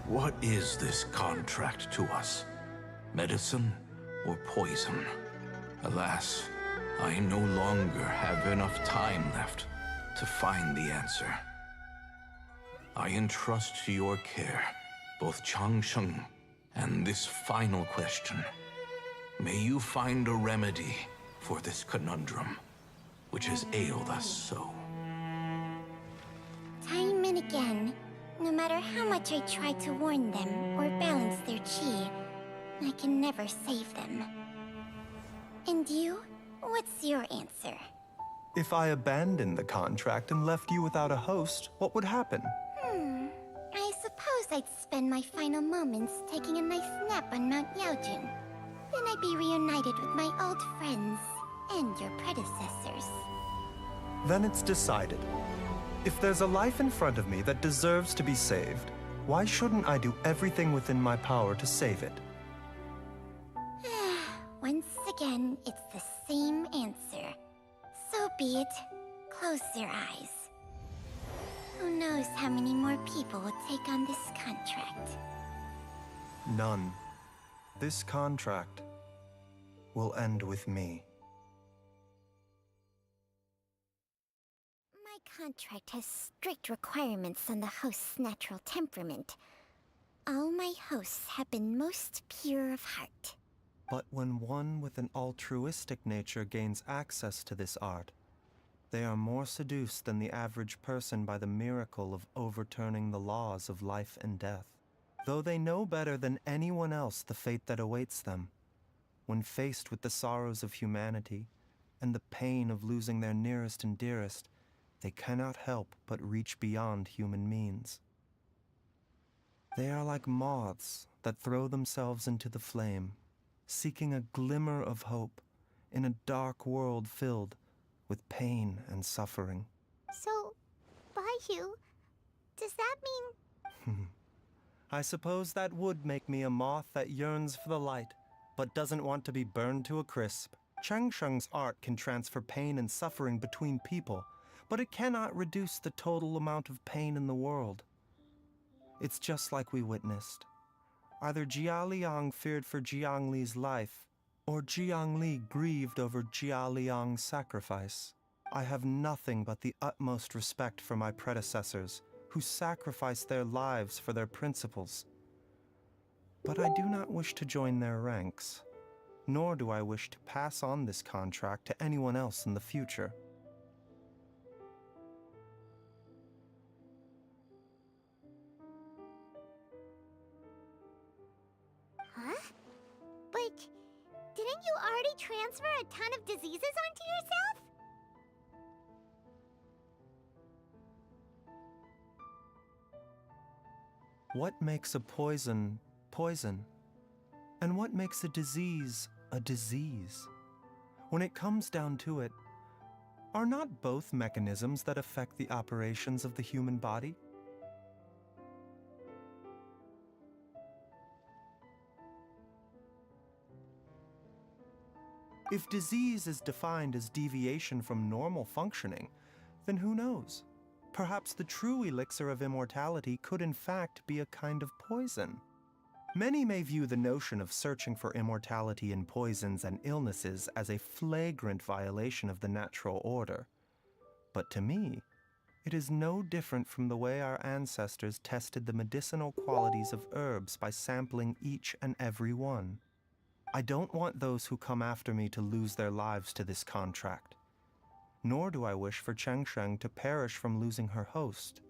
What is this contract to us? Medicine or poison? Alas, I no longer have enough time left to find the answer. I entrust to your care both Changsheng and this final question. May you find a remedy for this conundrum, which has ailed us so. Time and again, no matter how much I try to warn them or balance their chi, I can never save them. And you? What's your answer? If I abandoned the contract and left you without a host, what would happen? I suppose I'd spend my final moments taking a nice nap on Mount Yaojin. Then I'd be reunited with my old friends and your predecessors. Then it's decided. If there's a life in front of me that deserves to be saved, why shouldn't I do everything within my power to save it? Once again, it's the same answer. So be it. Close your eyes. Who knows how many more people will take on this contract? None. This contract will end with me. My contract has strict requirements on the host's natural temperament. All my hosts have been most pure of heart. But when one with an altruistic nature gains access to this art, they are more seduced than the average person by the miracle of overturning the laws of life and death. Though they know better than anyone else the fate that awaits them, when faced with the sorrows of humanity and the pain of losing their nearest and dearest, they cannot help but reach beyond human means. They are like moths that throw themselves into the flame, seeking a glimmer of hope in a dark world filled with pain and suffering. So, Baihu, does that mean... I suppose that would make me a moth that yearns for the light, but doesn't want to be burned to a crisp. Changsheng's art can transfer pain and suffering between people, but it cannot reduce the total amount of pain in the world. It's just like we witnessed. Either Jia Liang feared for Jiang Li's life, or Jiang Li grieved over Jia Liang's sacrifice. I have nothing but the utmost respect for my predecessors, who sacrificed their lives for their principles. But I do not wish to join their ranks, nor do I wish to pass on this contract to anyone else in the future. Huh? But didn't you already transfer a ton of diseases onto yourself? What makes a poison, poison? And what makes a disease, a disease? When it comes down to it, are not both mechanisms that affect the operations of the human body? If disease is defined as deviation from normal functioning, then who knows? Perhaps the true elixir of immortality could in fact be a kind of poison. Many may view the notion of searching for immortality in poisons and illnesses as a flagrant violation of the natural order. But to me, it is no different from the way our ancestors tested the medicinal qualities of herbs by sampling each and every one. I don't want those who come after me to lose their lives to this contract. Nor do I wish for Changsheng to perish from losing her host.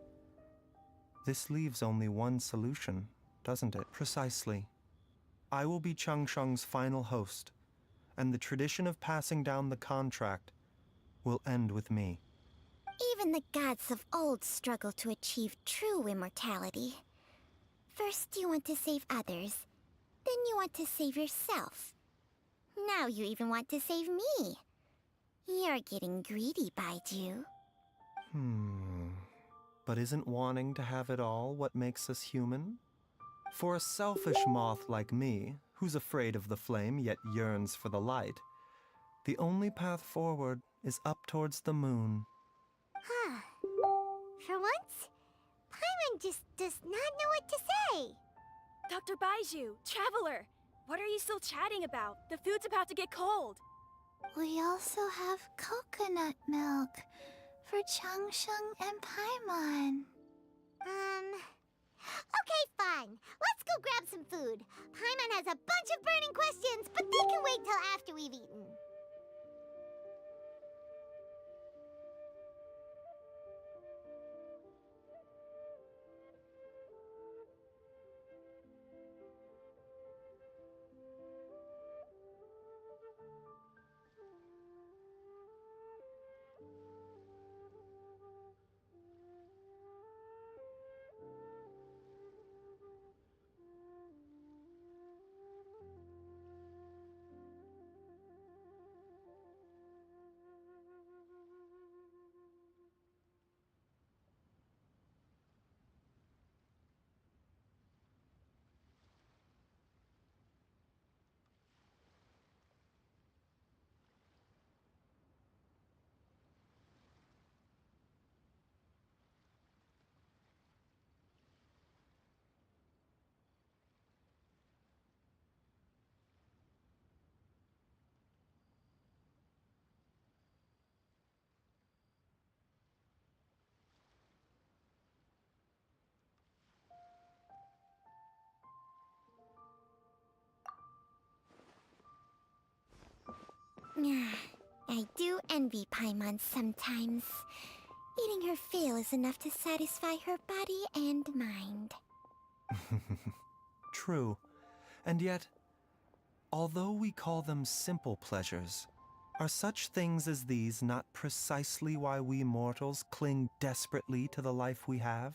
This leaves only one solution, doesn't it? Precisely. I will be Changsheng's final host, and the tradition of passing down the contract will end with me. Even the gods of old struggle to achieve true immortality. First you want to save others, then you want to save yourself. Now you even want to save me. You're getting greedy, Baiju. But isn't wanting to have it all what makes us human? For a selfish moth like me, who's afraid of the flame yet yearns for the light, the only path forward is up towards the moon. Huh. For once, Paimon just does not know what to say. Dr. Baiju, Traveler, what are you still chatting about? The food's about to get cold. We also have coconut milk for Changsheng and Paimon. Okay, fine. Let's go grab some food. Paimon has a bunch of burning questions, but they can wait till after we've eaten. I do envy Paimon sometimes. Eating her fill is enough to satisfy her body and mind. True. And yet, although we call them simple pleasures, are such things as these not precisely why we mortals cling desperately to the life we have?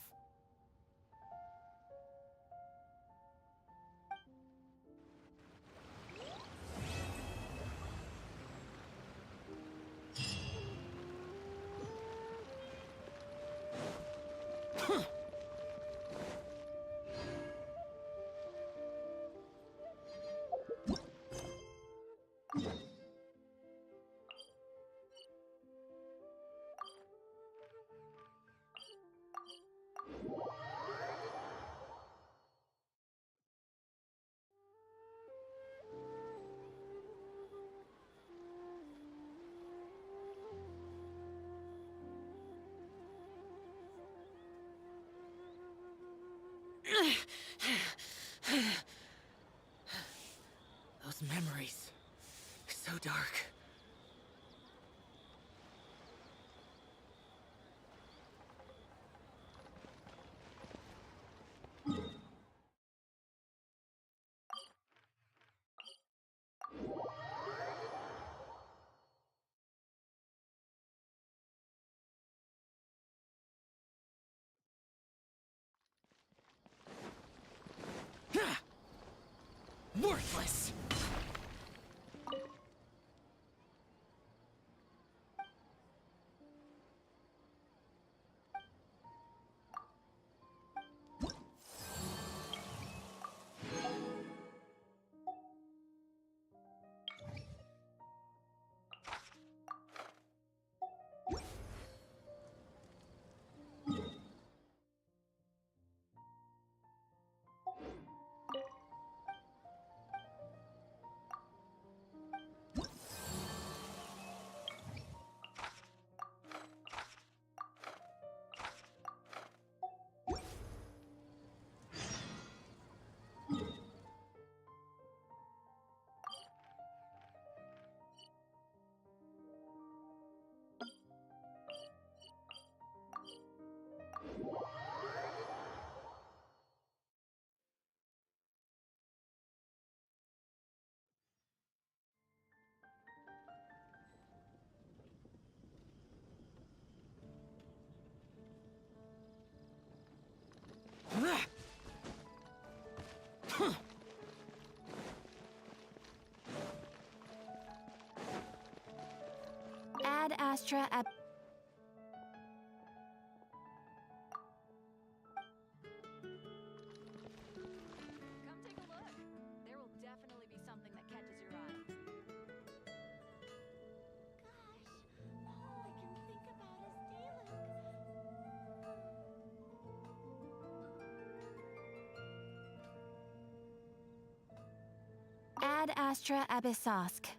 Those memories. So dark. Worthless! Astra Ab... Come take a look. There will definitely be something that catches your eye. Gosh, all I can think about is Dalek. Ad Astra Abyssosk.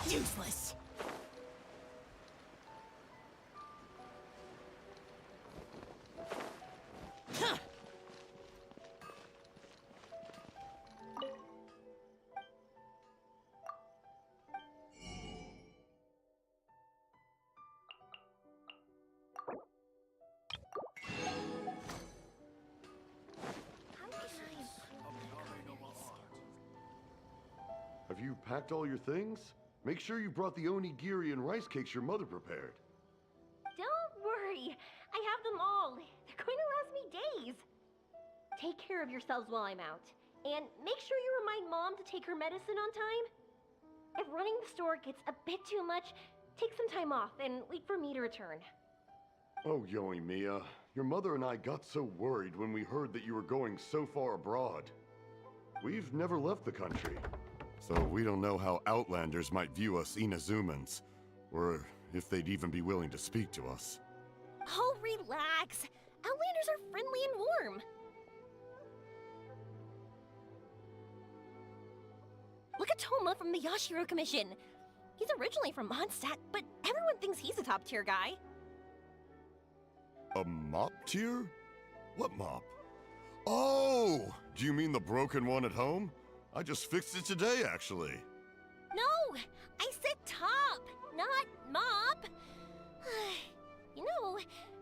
Useless! Huh. Have you packed all your things? Make sure you brought the onigiri and rice cakes your mother prepared. Don't worry. I have them all. They're going to last me days. Take care of yourselves while I'm out. And make sure you remind Mom to take her medicine on time. If running the store gets a bit too much, take some time off and wait for me to return. Oh, Yoimiya, your mother and I got so worried when we heard that you were going so far abroad. We've never left the country, so we don't know how Outlanders might view us Inazumans, or if they'd even be willing to speak to us. Oh, relax. Outlanders are friendly and warm. Look at Toma from the Yashiro Commission. He's originally from Mondstadt, but everyone thinks he's a top-tier guy. A mop tier? What mop? Oh! Do you mean the broken one at home? I just fixed it today, actually. No! I said top, not mop. You know,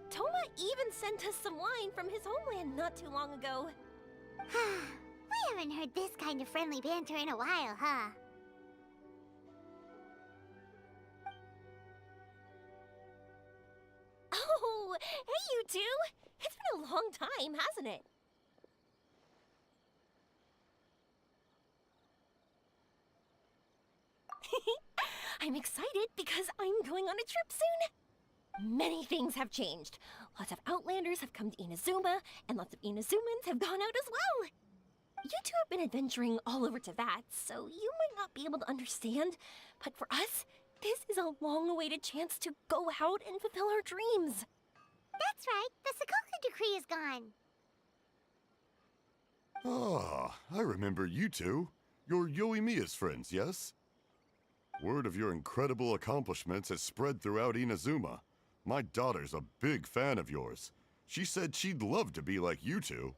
Toma even sent us some wine from his homeland not too long ago. We haven't heard this kind of friendly banter in a while, huh? Oh, hey you two! It's been a long time, hasn't it? I'm excited because I'm going on a trip soon. Many things have changed. Lots of Outlanders have come to Inazuma, and lots of Inazumans have gone out as well. You two have been adventuring all over Teyvat, so you might not be able to understand, but for us, this is a long-awaited chance to go out and fulfill our dreams. That's right, the Sakoku decree is gone. Ah, I remember you two. You're Yoimiya's friends, yes? Word of your incredible accomplishments has spread throughout Inazuma. My daughter's a big fan of yours. She said she'd love to be like you two.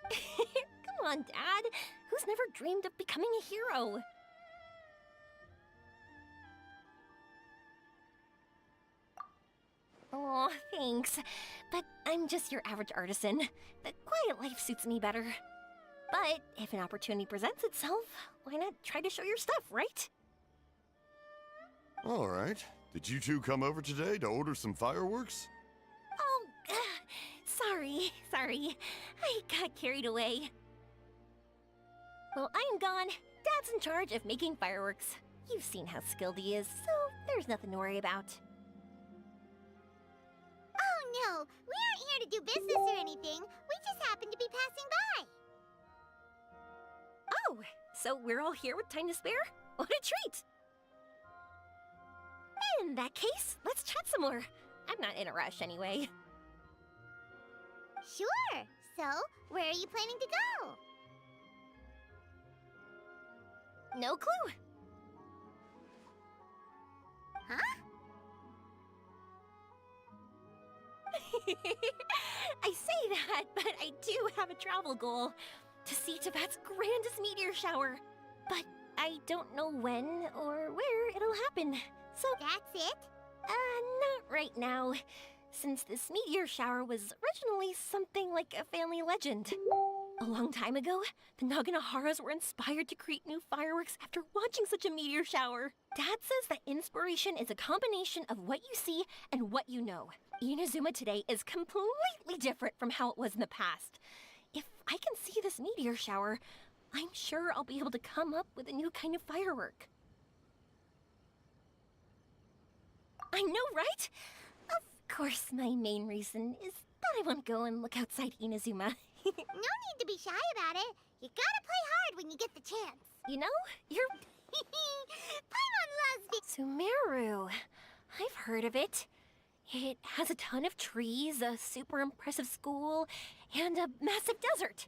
Come on, Dad. Who's never dreamed of becoming a hero? Aw, thanks. But I'm just your average artisan. The quiet life suits me better. But if an opportunity presents itself, why not try to show your stuff, right? All right. Did you two come over today to order some fireworks? Oh, sorry. I got carried away. Well, I'm gone. Dad's in charge of making fireworks. You've seen how skilled he is, so there's nothing to worry about. Oh no, we aren't here to do business or anything. We just happen to be passing by. Oh, so we're all here with time to spare? What a treat! In that case, let's chat some more. I'm not in a rush anyway. Sure. So, where are you planning to go? No clue. Huh? I say that, but I do have a travel goal. To see Tibet's grandest meteor shower. But I don't know when or where it'll happen. So... That's it? Not right now. Since this meteor shower was originally something like a family legend. A long time ago, the Naganaharas were inspired to create new fireworks after watching such a meteor shower. Dad says that inspiration is a combination of what you see and what you know. Inazuma today is completely different from how it was in the past. If I can see this meteor shower, I'm sure I'll be able to come up with a new kind of firework. I know, right? Of course, my main reason is that I want to go and look outside Inazuma. No need to be shy about it. You gotta play hard when you get the chance. You know, you're... Paimon loves Sumeru. I've heard of it. It has a ton of trees, a super impressive school, and a massive desert.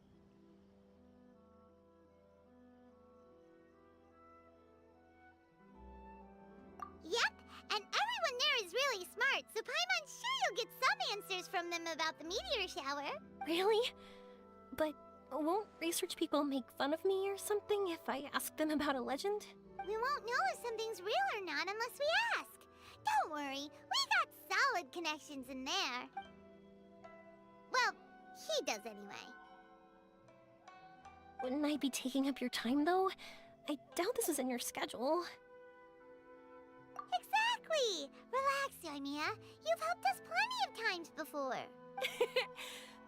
Yep, and everyone there is really smart, so Paimon's sure you'll get some answers from them about the meteor shower. Really? But won't research people make fun of me or something if I ask them about a legend? We won't know if something's real or not unless we ask. Don't worry, we got solid connections in there. Well, he does anyway. Wouldn't I be taking up your time, though? I doubt this is in your schedule. Exactly! Relax, Yoimiya. You've helped us plenty of times before.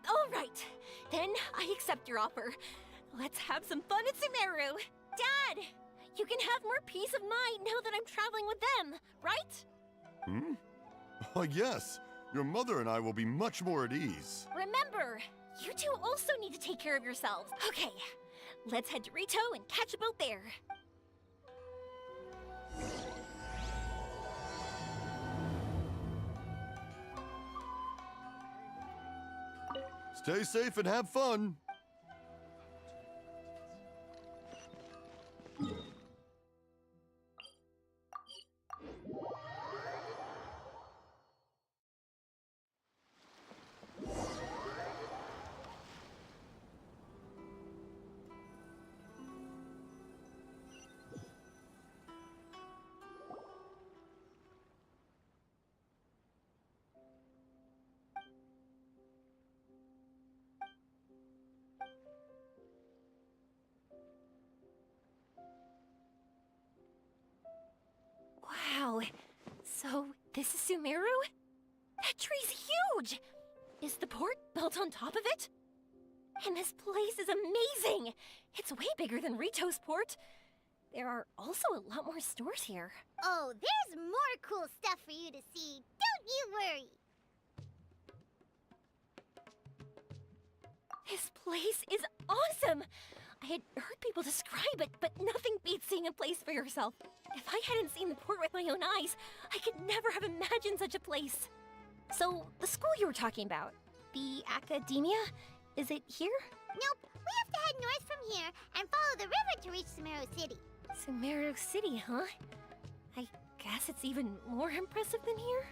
All right, then I accept your offer. Let's have some fun at Sumeru. Dad, you can have more peace of mind now that I'm traveling with them, right? Hmm? Oh, yes. Your mother and I will be much more at ease. Remember, you two also need to take care of yourselves. Okay, let's head to Rito and catch a boat there. Stay safe and have fun. Wow, so this is Sumeru? That tree's huge! Is the port built on top of it? And this place is amazing! It's way bigger than Rito's port. There are also a lot more stores here. Oh, there's more cool stuff for you to see. Don't you worry. This place is awesome! I had heard people describe it, but nothing beats seeing a place for yourself. If I hadn't seen the port with my own eyes, I could never have imagined such a place. So, the school you were talking about, the academia, is it here? Nope, we have to head north from here and follow the river to reach Sumeru City. Sumeru City, huh? I guess it's even more impressive than here?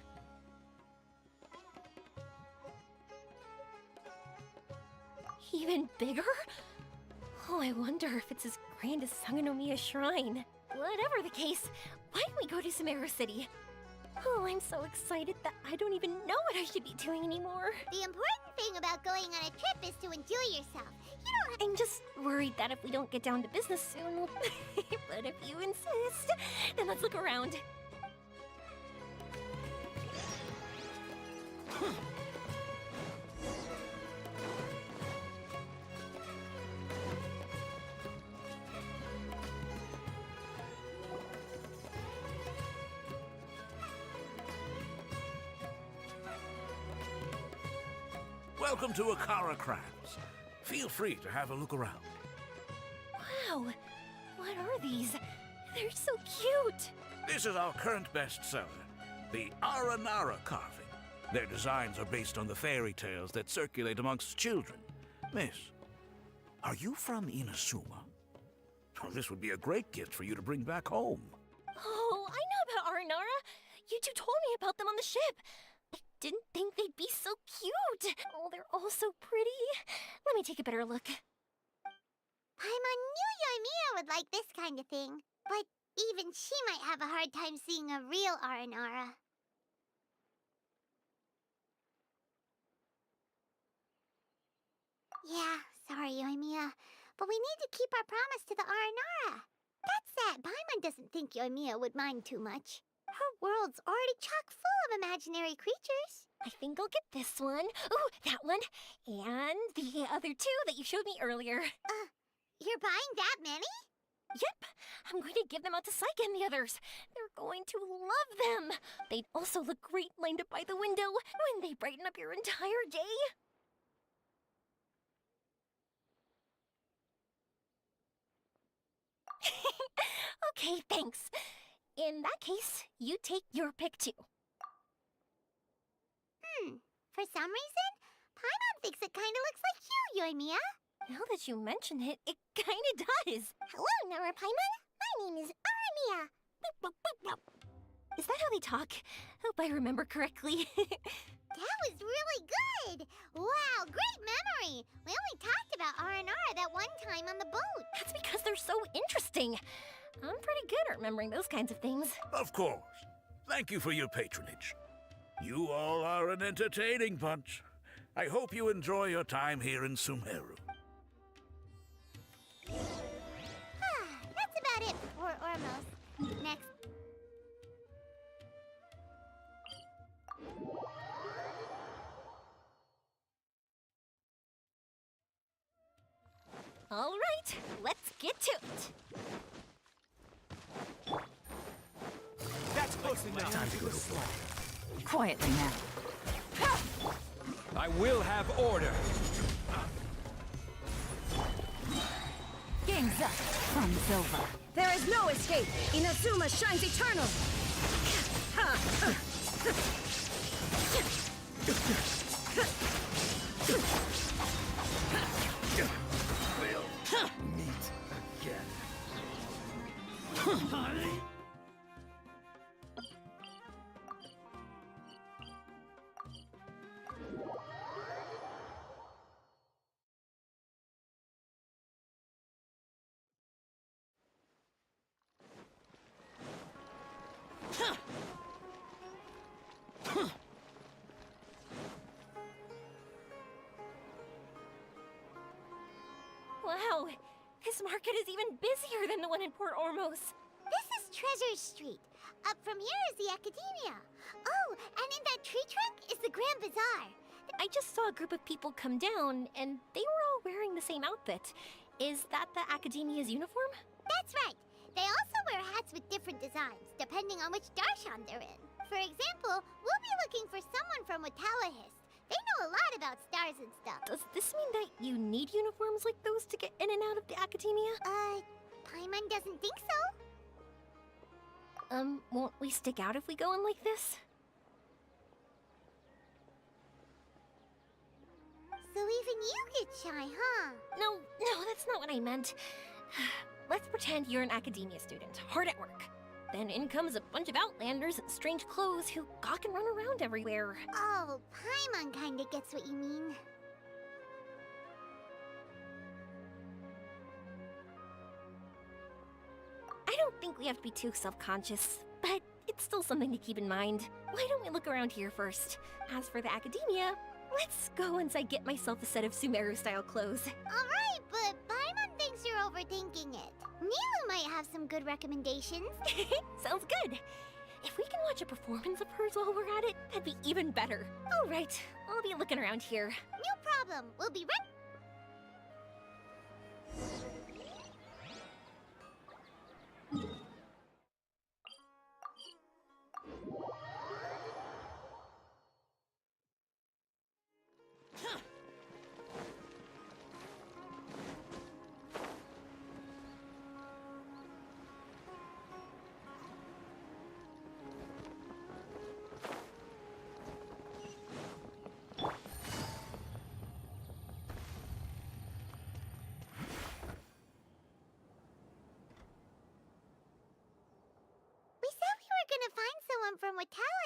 Even bigger? Oh, I wonder if it's as grand as Sangonomiya Shrine. Whatever the case, why don't we go to Sumeru City? Oh, I'm so excited that I don't even know what I should be doing anymore. The important thing about going on a trip is to enjoy yourself. You don't I'm just worried that if we don't get down to business soon... But if you insist, then let's look around. Welcome to Akara Crabs. Feel free to have a look around. Wow, what are these? They're so cute. This is our current bestseller, the Aranara carving. Their designs are based on the fairy tales that circulate amongst children. Miss, are you from Inazuma? Oh, this would be a great gift for you to bring back home. Oh, I know about Aranara. You two told me about them on the ship. I didn't think they'd be so cute. Oh, they're all so pretty. Let me take a better look. Paimon knew Yoimiya would like this kind of thing, but even she might have a hard time seeing a real Aranara. Yeah, sorry, Yoimiya, but we need to keep our promise to the Aranara. That said, Paimon doesn't think Yoimiya would mind too much. Her world's already chock full of imaginary creatures. I think I'll get this one. Ooh, that one. And the other two that you showed me earlier. You're buying that many? Yep. I'm going to give them out to Saika and the others. They're going to love them. They'd also look great lined up by the window when they brighten up your entire day. Okay, thanks. In that case, you take your pick too. For some reason, Paimon thinks it kinda looks like you, Yoimiya. Now that you mention it, it kinda does. Hello, Nara Paimon. My name is Armia. Is that how they talk? Hope I remember correctly. That was really good! Wow, great memory! We only talked about Aranara that one time on the boat. That's because they're so interesting. I'm pretty good at remembering those kinds of things. Of course. Thank you for your patronage. You all are an entertaining bunch. I hope you enjoy your time here in Sumeru. That's about it, or almost. Next. All right, let's get to it. That's close enough. Time to go to work. Quietly now. I will have order. Game's up. Fun's over. There is no escape. Inazuma shines eternal. We'll meet again. Wow, this market is even busier than the one in Port Ormos. This is Treasure Street. Up from here is the Academia. Oh, and in that tree trunk is the Grand Bazaar. I just saw a group of people come down, and they were all wearing the same outfit. Is that the Academia's uniform? That's right. They also wear hats with different designs, depending on which darshan they're in. For example, we'll be looking for someone from Watawahist. They know a lot about stars and stuff. Does this mean that you need uniforms like those to get in and out of the Academia? Paimon doesn't think so. Won't we stick out if we go in like this? So even you get shy, huh? No, that's not what I meant. Let's pretend you're an Academia student, hard at work. Then in comes a bunch of Outlanders in strange clothes who gawk and run around everywhere. Oh, Paimon kinda gets what you mean. I don't think we have to be too self-conscious, but it's still something to keep in mind. Why don't we look around here first? As for the Academia, let's go once I get myself a set of Sumeru-style clothes. Alright, but Paimon thinks you're overthinking it. Nilu might have some good recommendations. Sounds good. If we can watch a performance of hers while we're at it, that'd be even better. All right, I'll be looking around here. No problem. We'll be right...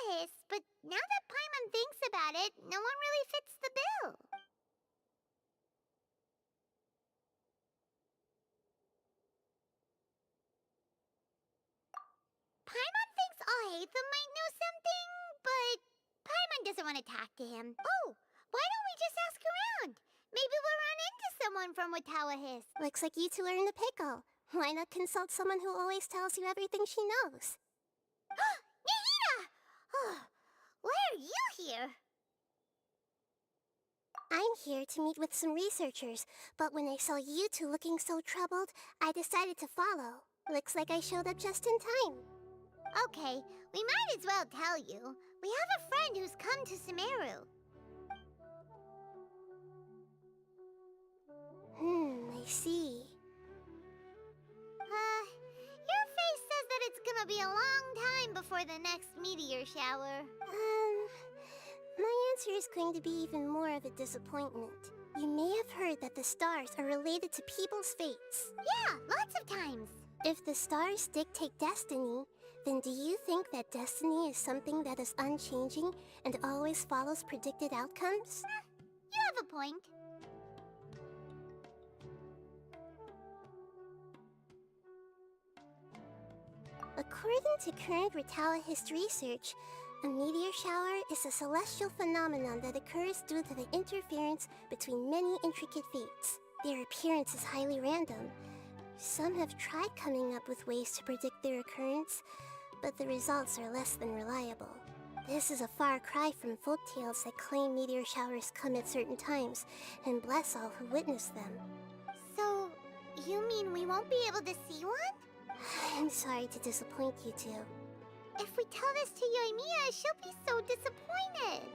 Hiss, but now that Paimon thinks about it, no one really fits the bill. Paimon thinks Alhaitham might know something, but Paimon doesn't want to talk to him. Oh, why don't we just ask around? Maybe we'll run into someone from Watawa Hiss. Looks like you two are in a pickle. Why not consult someone who always tells you everything she knows? Nahida! Why are you here? I'm here to meet with some researchers, but when I saw you two looking so troubled, I decided to follow. Looks like I showed up just in time. Okay, we might as well tell you. We have a friend who's come to Sumeru. I see. Your face says that it's gonna be a long time before the next meteor shower. My answer is going to be even more of a disappointment. You may have heard that the stars are related to people's fates. Yeah, lots of times. If the stars dictate destiny, then do you think that destiny is something that is unchanging and always follows predicted outcomes? You have a point. According to current Watawa Hiss research, a meteor shower is a celestial phenomenon that occurs due to the interference between many intricate fates. Their appearance is highly random. Some have tried coming up with ways to predict their occurrence, but the results are less than reliable. This is a far cry from folktales that claim meteor showers come at certain times and bless all who witness them. So, you mean we won't be able to see one? I'm sorry to disappoint you two. If we tell this to Yoimiya, she'll be so disappointed.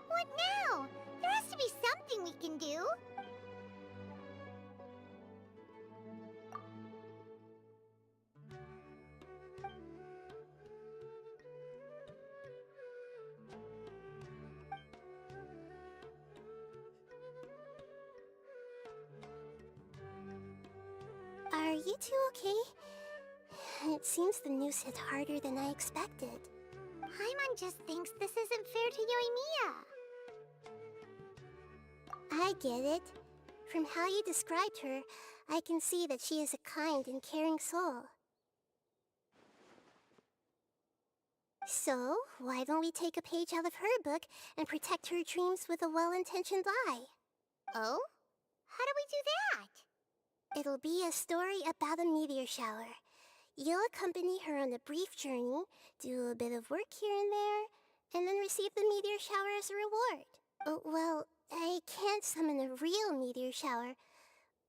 What now? There has to be something we can do. Are you two okay? It seems the news hit harder than I expected. Paimon just thinks this isn't fair to Yoimiya. I get it. From how you described her, I can see that she is a kind and caring soul. So, why don't we take a page out of her book and protect her dreams with a well-intentioned lie? Oh? How do we do that? It'll be a story about a meteor shower. You'll accompany her on a brief journey, do a bit of work here and there, and then receive the meteor shower as a reward. Oh, well, I can't summon a real meteor shower,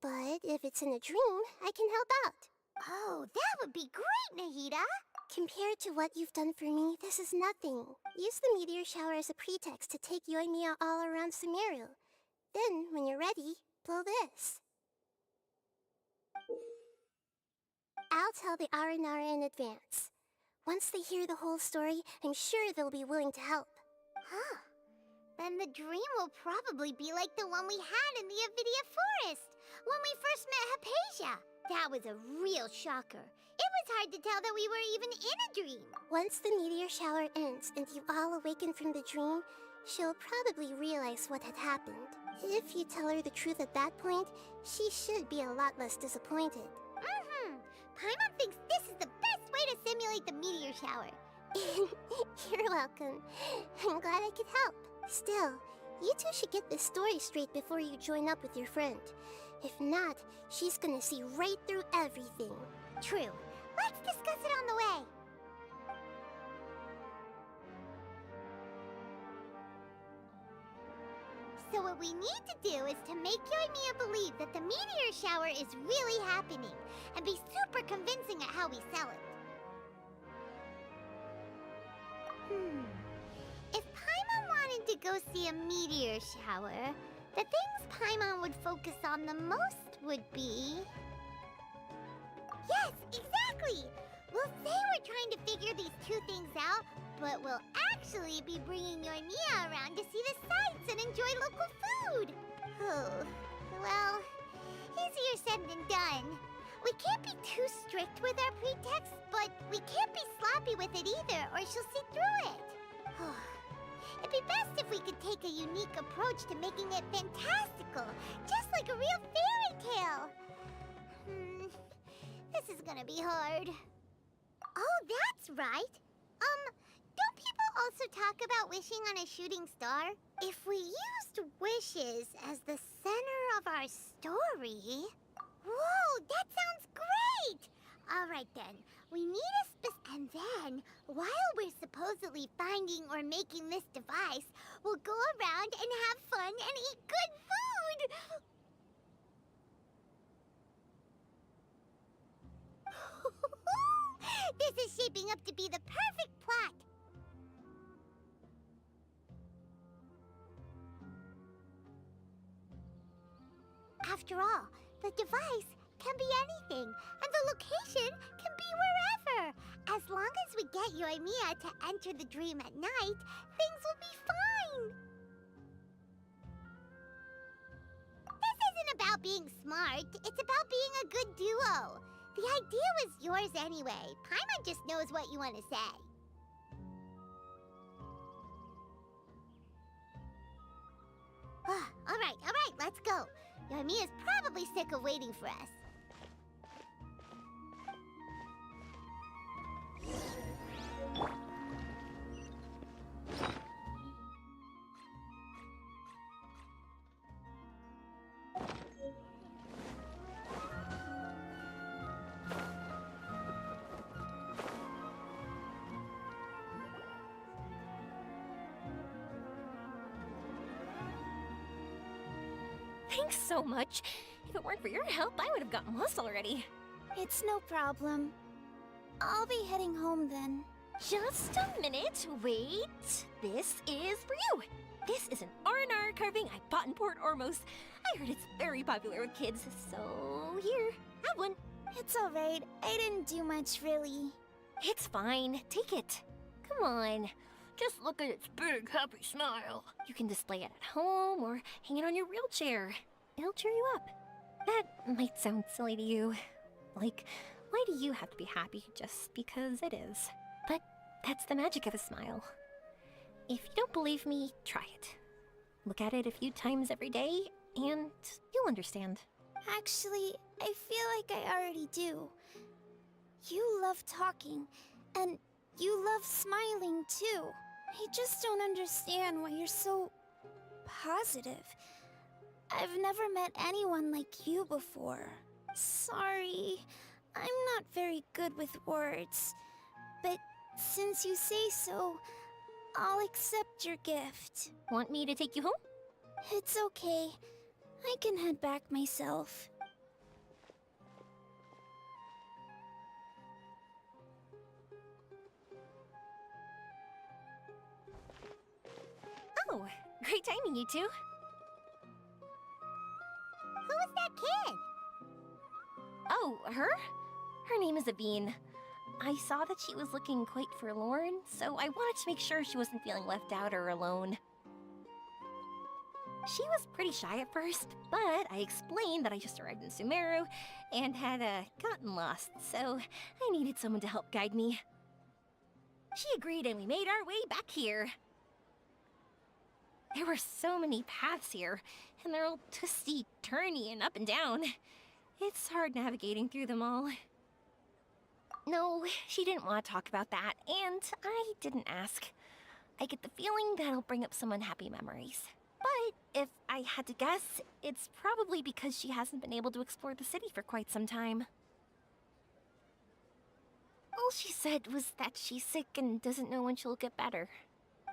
but if it's in a dream, I can help out. Oh, that would be great, Nahida! Compared to what you've done for me, this is nothing. Use the meteor shower as a pretext to take Yoimiya all around Sumeru. Then, when you're ready, blow this. I'll tell the Aranara in advance. Once they hear the whole story, I'm sure they'll be willing to help. Huh. Then the dream will probably be like the one we had in the Avidia Forest, when we first met Hypatia. That was a real shocker. It was hard to tell that we were even in a dream. Once the meteor shower ends and you all awaken from the dream, she'll probably realize what had happened. If you tell her the truth at that point, she should be a lot less disappointed. Paimon thinks this is the best way to simulate the meteor shower. You're welcome. I'm glad I could help. Still, you two should get this story straight before you join up with your friend. If not, she's gonna see right through everything. True. Let's discuss it on the way. So what we need to do is to make Yoimiya believe that the meteor shower is really happening, and be super convincing at how we sell it. If Paimon wanted to go see a meteor shower, the things Paimon would focus on the most would be... Yes, exactly! We'll say we're trying to figure these two things out, but we'll actually be bringing Yoimiya around to see the sights and enjoy local food! Oh, well, easier said than done. We can't be too strict with our pretexts, but we can't be sloppy with it either, or she'll see through it. It'd be best if we could take a unique approach to making it fantastical, just like a real fairy tale. This is gonna be hard. Oh, that's right. Don't people also talk about wishing on a shooting star? If we used wishes as the center of our story... Whoa, that sounds great! Alright then, we need a and then, while we're supposedly finding or making this device, we'll go around and have fun and eat good food! This is shaping up to be the perfect plot! After all, the device can be anything, and the location can be wherever. As long as we get Yoimiya to enter the dream at night, things will be fine. This isn't about being smart, it's about being a good duo. The idea was yours anyway. Paimon just knows what you want to say. Alright, let's go. Yoimiya's probably sick of waiting for us. Thanks so much. If it weren't for your help, I would have gotten lost already. It's no problem. I'll be heading home then. Just a minute, wait. This is for you. This is an R&R carving I bought in Port Ormos. I heard it's very popular with kids, so here, have one. It's alright. I didn't do much, really. It's fine. Take it. Come on. Just look at its big, happy smile. You can display it at home or hang it on your wheelchair. It'll cheer you up. That might sound silly to you. Like, why do you have to be happy just because it is? But that's the magic of a smile. If you don't believe me, try it. Look at it a few times every day, and you'll understand. Actually, I feel like I already do. You love talking, and you love smiling too. I just don't understand why you're so positive. I've never met anyone like you before. Sorry, I'm not very good with words. But since you say so, I'll accept your gift. Want me to take you home? It's okay. I can head back myself. Oh, great timing, you two. Who was that kid? Oh, her? Her name is Aveen. I saw that she was looking quite forlorn, so I wanted to make sure she wasn't feeling left out or alone. She was pretty shy at first, but I explained that I just arrived in Sumeru and had gotten lost, so I needed someone to help guide me. She agreed and we made our way back here. There were so many paths here, and they're all twisty, turny, and up and down. It's hard navigating through them all. No, she didn't want to talk about that, and I didn't ask. I get the feeling that'll bring up some unhappy memories. But if I had to guess, it's probably because she hasn't been able to explore the city for quite some time. All she said was that she's sick and doesn't know when she'll get better.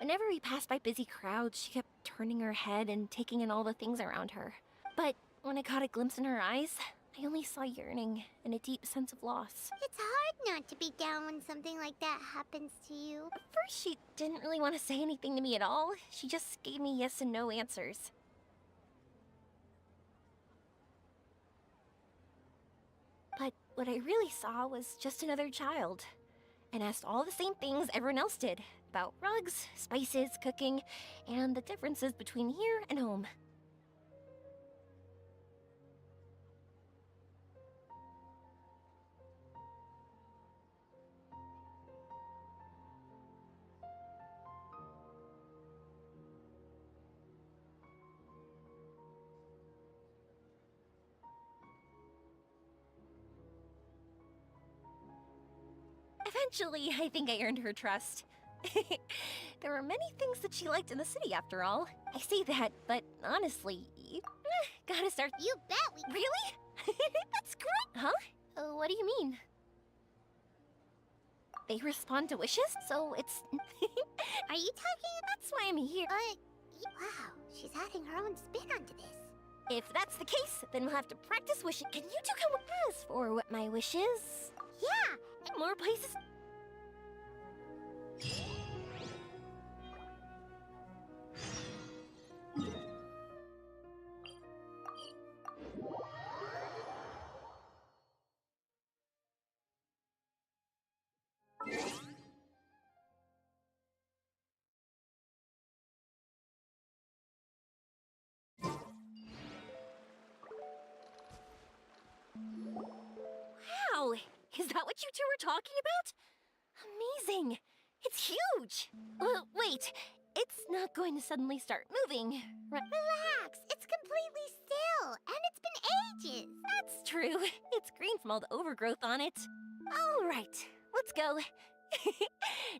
Whenever we passed by busy crowds, she kept turning her head and taking in all the things around her. But when I caught a glimpse in her eyes, I only saw yearning and a deep sense of loss. It's hard not to be down when something like that happens to you. At first, she didn't really want to say anything to me at all. She just gave me yes and no answers. But what I really saw was just another child, and asked all the same things everyone else did, about rugs, spices, cooking, and the differences between here and home. Eventually, I think I earned her trust. There were many things that she liked in the city, after all. I say that, but honestly, gotta start. You bet we. Really? That's great! Huh? What do you mean? They respond to wishes? So it's... Are you talking? That's why I'm here. Wow, she's adding her own spin onto this. If that's the case, then we'll have to practice wishing. Can you two come with us for what my wish is? Yeah! More places? Wow! Is that what you two were talking about? Amazing! It's huge! Wait, it's not going to suddenly start moving, right? Relax, it's completely still, and it's been ages. That's true. It's green from all the overgrowth on it. All right, let's go.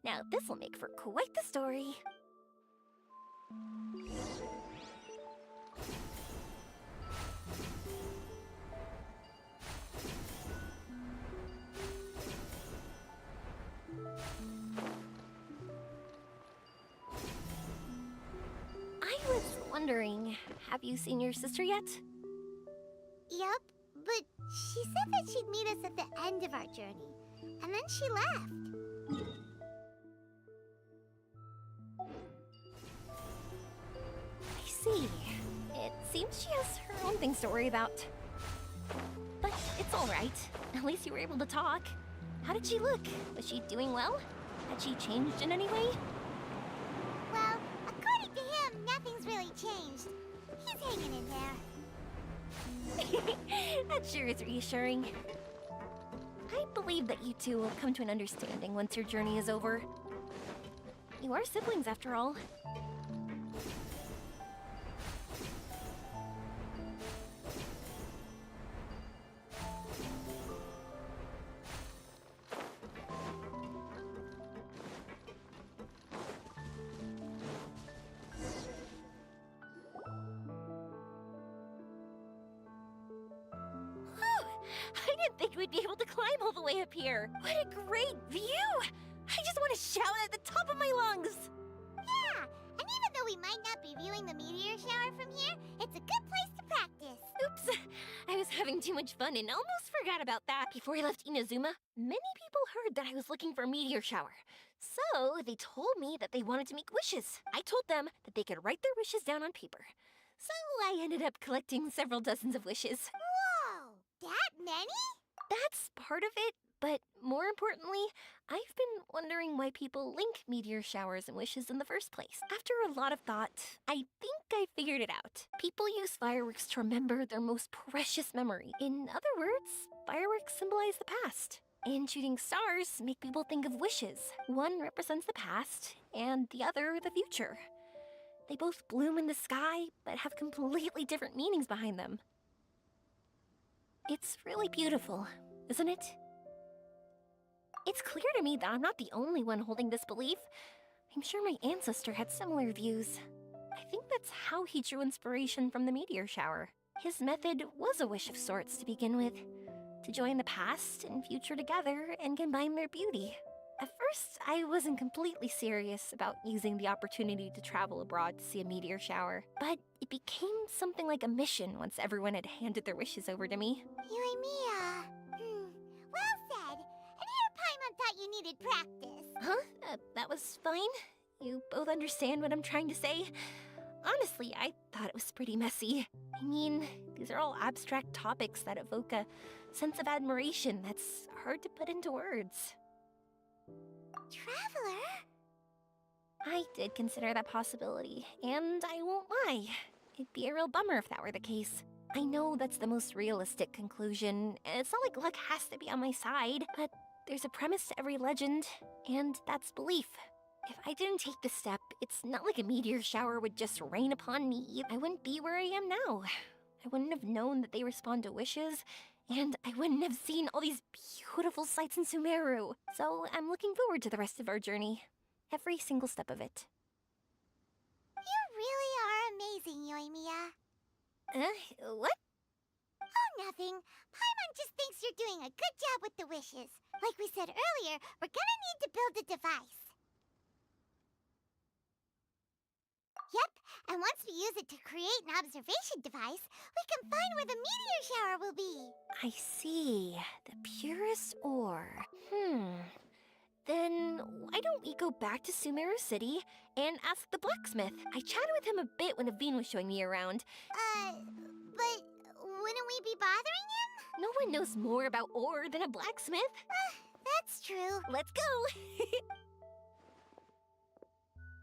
Now, this will make for quite the story. I was wondering, have you seen your sister yet? Yup, but she said that she'd meet us at the end of our journey, and then she left. I see. It seems she has her own things to worry about. But it's all right. At least you were able to talk. How did she look? Was she doing well? Had she changed in any way? Well, according to him, nothing's really changed. He's hanging in there. That sure is reassuring. I believe that you two will come to an understanding once your journey is over. You are siblings, after all. I didn't think we'd be able to climb all the way up here. What a great view! I just want to shout at the top of my lungs. Yeah, and even though we might not be viewing the meteor shower from here, it's a good place to practice. Oops, I was having too much fun and almost forgot about that. Before I left Inazuma, many people heard that I was looking for a meteor shower. So they told me that they wanted to make wishes. I told them that they could write their wishes down on paper. So I ended up collecting several dozens of wishes. Whoa, that many? That's part of it, but more importantly, I've been wondering why people link meteor showers and wishes in the first place. After a lot of thought, I think I figured it out. People use fireworks to remember their most precious memory. In other words, fireworks symbolize the past. And shooting stars make people think of wishes. One represents the past, and the other the future. They both bloom in the sky, but have completely different meanings behind them. It's really beautiful, isn't it? It's clear to me that I'm not the only one holding this belief. I'm sure my ancestor had similar views. I think that's how he drew inspiration from the meteor shower. His method was a wish of sorts to begin with, to join the past and future together and combine their beauty. At first, I wasn't completely serious about using the opportunity to travel abroad to see a meteor shower, but it became something like a mission once everyone had handed their wishes over to me. Mia. Well said. And here Paimon thought you needed practice. Huh? That was fine? You both understand what I'm trying to say? Honestly, I thought it was pretty messy. I mean, these are all abstract topics that evoke a sense of admiration that's hard to put into words. Traveler? I did consider that possibility, and I won't lie. It'd be a real bummer if that were the case. I know that's the most realistic conclusion, and it's not like luck has to be on my side, but there's a premise to every legend, and that's belief. If I didn't take this step, it's not like a meteor shower would just rain upon me. I wouldn't be where I am now. I wouldn't have known that they respond to wishes, And I wouldn't have seen all these beautiful sights in Sumeru. So I'm looking forward to the rest of our journey. Every single step of it. You really are amazing, Yoimiya. What? Oh, nothing. Paimon just thinks you're doing a good job with the wishes. Like we said earlier, we're gonna need to build a device. Yep, and once we use it to create an observation device, we can find where the meteor shower will be. I see. The purest ore. Then why don't we go back to Sumeru City and ask the blacksmith? I chatted with him a bit when Aveen was showing me around. But wouldn't we be bothering him? No one knows more about ore than a blacksmith. That's true. Let's go!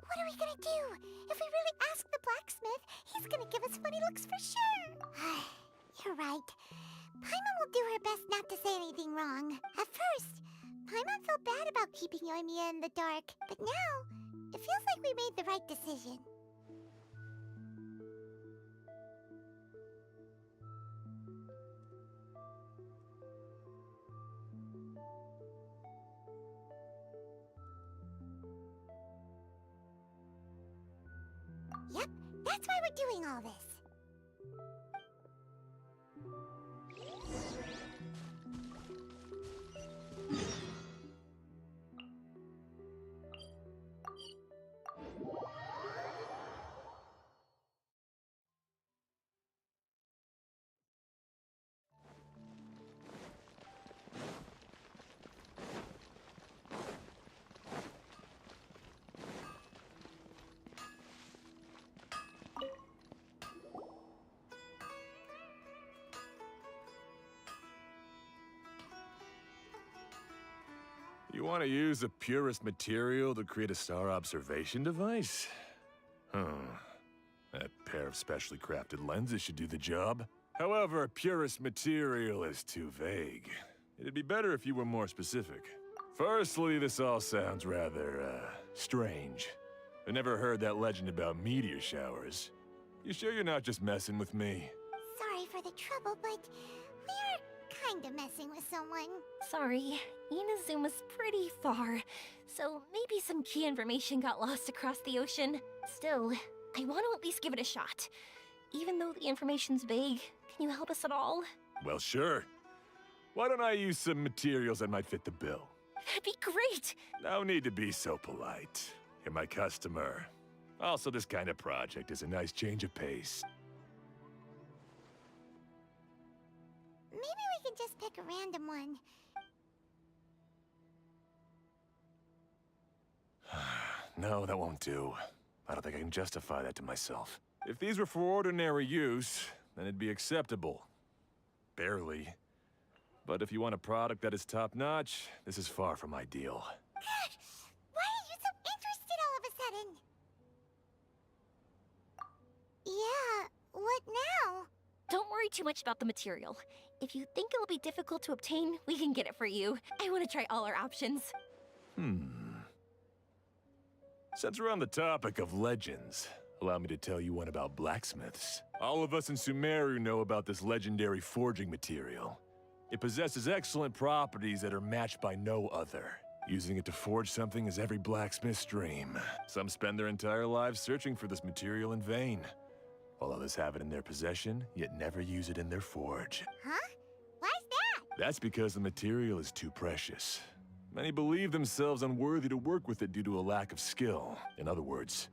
What are we gonna do? If we really ask the blacksmith, he's gonna give us funny looks for sure. You're right. Paimon will do her best not to say anything wrong. At first, Paimon felt bad about keeping Yoimiya in the dark, but now, it feels like we made the right decision. Yep, that's why we're doing all this. You want to use the purest material to create a star observation device? That pair of specially crafted lenses should do the job. However, purest material is too vague. It'd be better if you were more specific. Firstly, this all sounds rather, strange. I never heard that legend about meteor showers. You sure you're not just messing with me? Sorry for the trouble, but we are kinda messing with someone. Sorry, Inazuma's pretty far, so maybe some key information got lost across the ocean. Still, I want to at least give it a shot. Even though the information's vague, can you help us at all? Well, sure. Why don't I use some materials that might fit the bill? That'd be great! No need to be so polite. You're my customer. Also, this kind of project is a nice change of pace. Maybe we can just pick a random one. No, that won't do. I don't think I can justify that to myself. If these were for ordinary use, then it'd be acceptable. Barely. But if you want a product that is top-notch, this is far from ideal. God, why are you so interested all of a sudden? Yeah, what now? Don't worry too much about the material. If you think it'll be difficult to obtain, we can get it for you. I want to try all our options. Since we're on the topic of legends, allow me to tell you one about blacksmiths. All of us in Sumeru know about this legendary forging material. It possesses excellent properties that are matched by no other. Using it to forge something is every blacksmith's dream. Some spend their entire lives searching for this material in vain, while others have it in their possession, yet never use it in their forge. Huh? Why's that? That's because the material is too precious. Many believe themselves unworthy to work with it due to a lack of skill. In other words,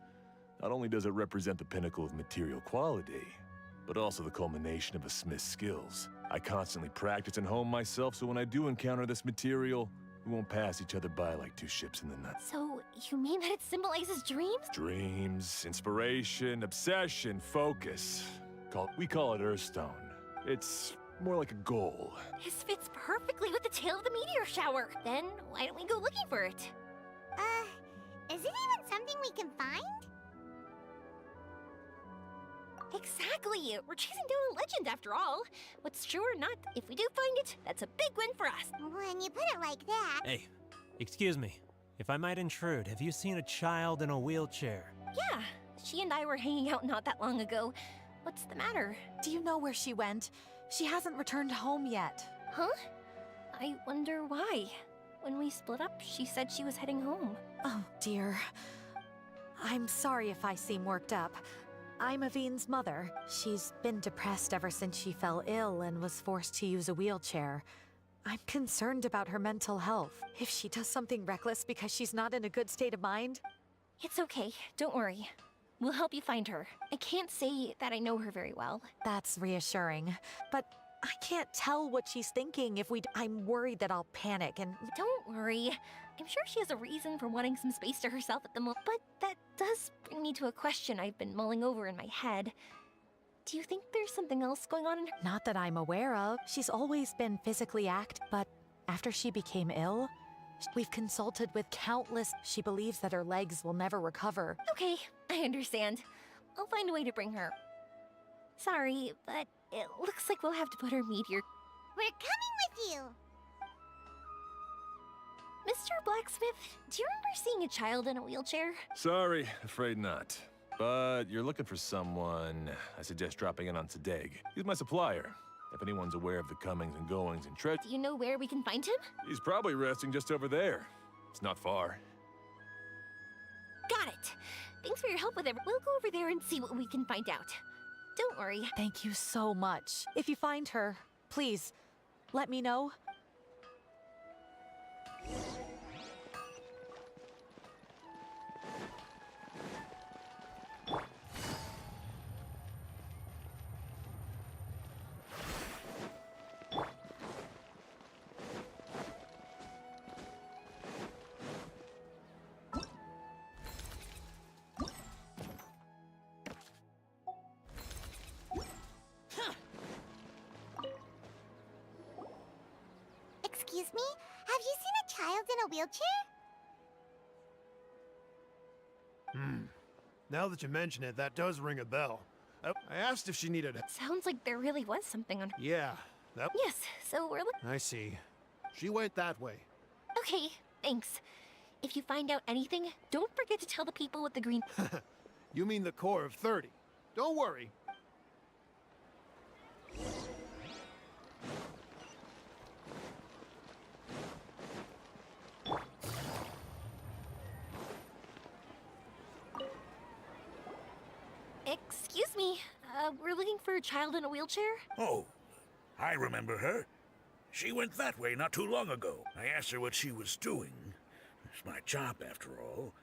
not only does it represent the pinnacle of material quality, but also the culmination of a smith's skills. I constantly practice and hone myself, so when I do encounter this material, we won't pass each other by like two ships in the night. So, you mean that it symbolizes dreams? Dreams, inspiration, obsession, focus. We call it Earthstone. It's more like a goal. This fits perfectly with the tale of the meteor shower. Then, why don't we go looking for it? Is it even something we can find? Exactly! We're chasing down a legend after all. What's true or not, if we do find it, that's a big win for us. When you put it like that... Hey, excuse me. If I might intrude, have you seen a child in a wheelchair? Yeah, she and I were hanging out not that long ago. What's the matter? Do you know where she went? She hasn't returned home yet. Huh? I wonder why. When we split up, she said she was heading home. Oh, dear. I'm sorry if I seem worked up. I'm Avine's mother. She's been depressed ever since she fell ill and was forced to use a wheelchair. I'm concerned about her mental health. If she does something reckless because she's not in a good state of mind. It's okay, don't worry. We'll help you find her. I can't say that I know her very well. That's reassuring. But I can't tell what she's thinking if I'm worried that I'll panic and... Don't worry. I'm sure she has a reason for wanting some space to herself at the moment. But that does bring me to a question I've been mulling over in my head. Do you think there's something else going on in her? Not that I'm aware of. She's always been physically active, but after she became ill, we've consulted with countless... She believes that her legs will never recover. Okay, I understand. I'll find a way to bring her. Sorry, but it looks like we'll have to put her meteor... We're coming with you! Mr. Blacksmith, do you remember seeing a child in a wheelchair? Sorry, afraid not. But you're looking for someone. I suggest dropping in on Sadeg. He's my supplier. If anyone's aware of the comings and goings and Do you know where we can find him? he's probably resting just over there. It's not far. Got it. Thanks for your help with it. We'll go over there and see what we can find out. Don't worry. Thank you so much. If you find her, please, let me know. Excuse me? Have you seen a child in a wheelchair? Now that you mention it, that does ring a bell. I asked if she needed... Sounds like there really was something on her. Yeah, that... Yes, so we're I see. She went that way. Okay, thanks. If you find out anything, don't forget to tell the people with the green... You mean the core of 30. Don't worry. Excuse me, we're looking for a child in a wheelchair? Oh, I remember her. She went that way not too long ago. I asked her what she was doing. It's my job, after all.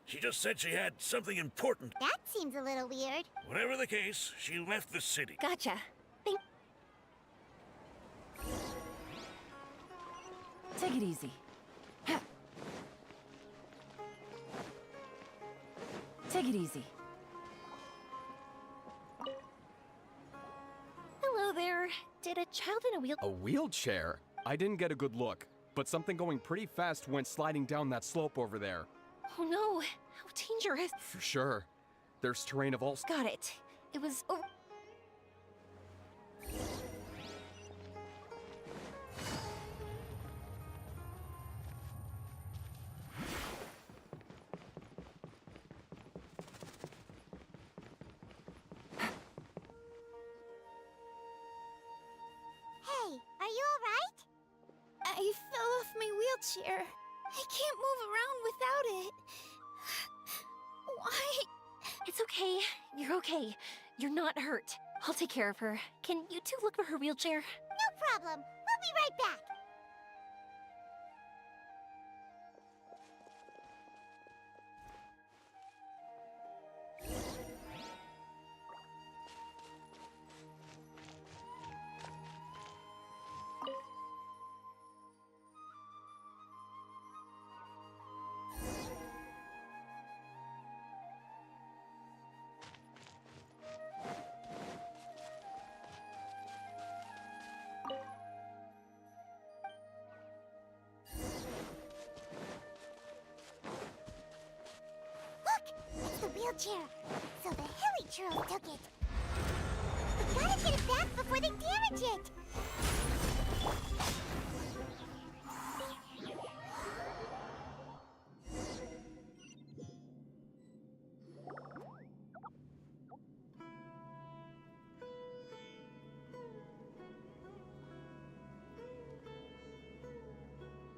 She just said she had something important. That seems a little weird. Whatever the case, she left the city. Gotcha. Take it easy. Take it easy. Hello there. Did a child in a wheel... A wheelchair? I didn't get a good look, but something going pretty fast went sliding down that slope over there. Oh no, how dangerous. For sure. There's terrain of all... Got it. It was... Hey, are you alright? I fell off my wheelchair. I can't move around without it. Why? It's okay. You're okay. You're not hurt. I'll take care of her. Can you two look for her wheelchair? No problem. We'll be right back. It's the wheelchair. So the hilly churls took it. We gotta get it back before they damage it.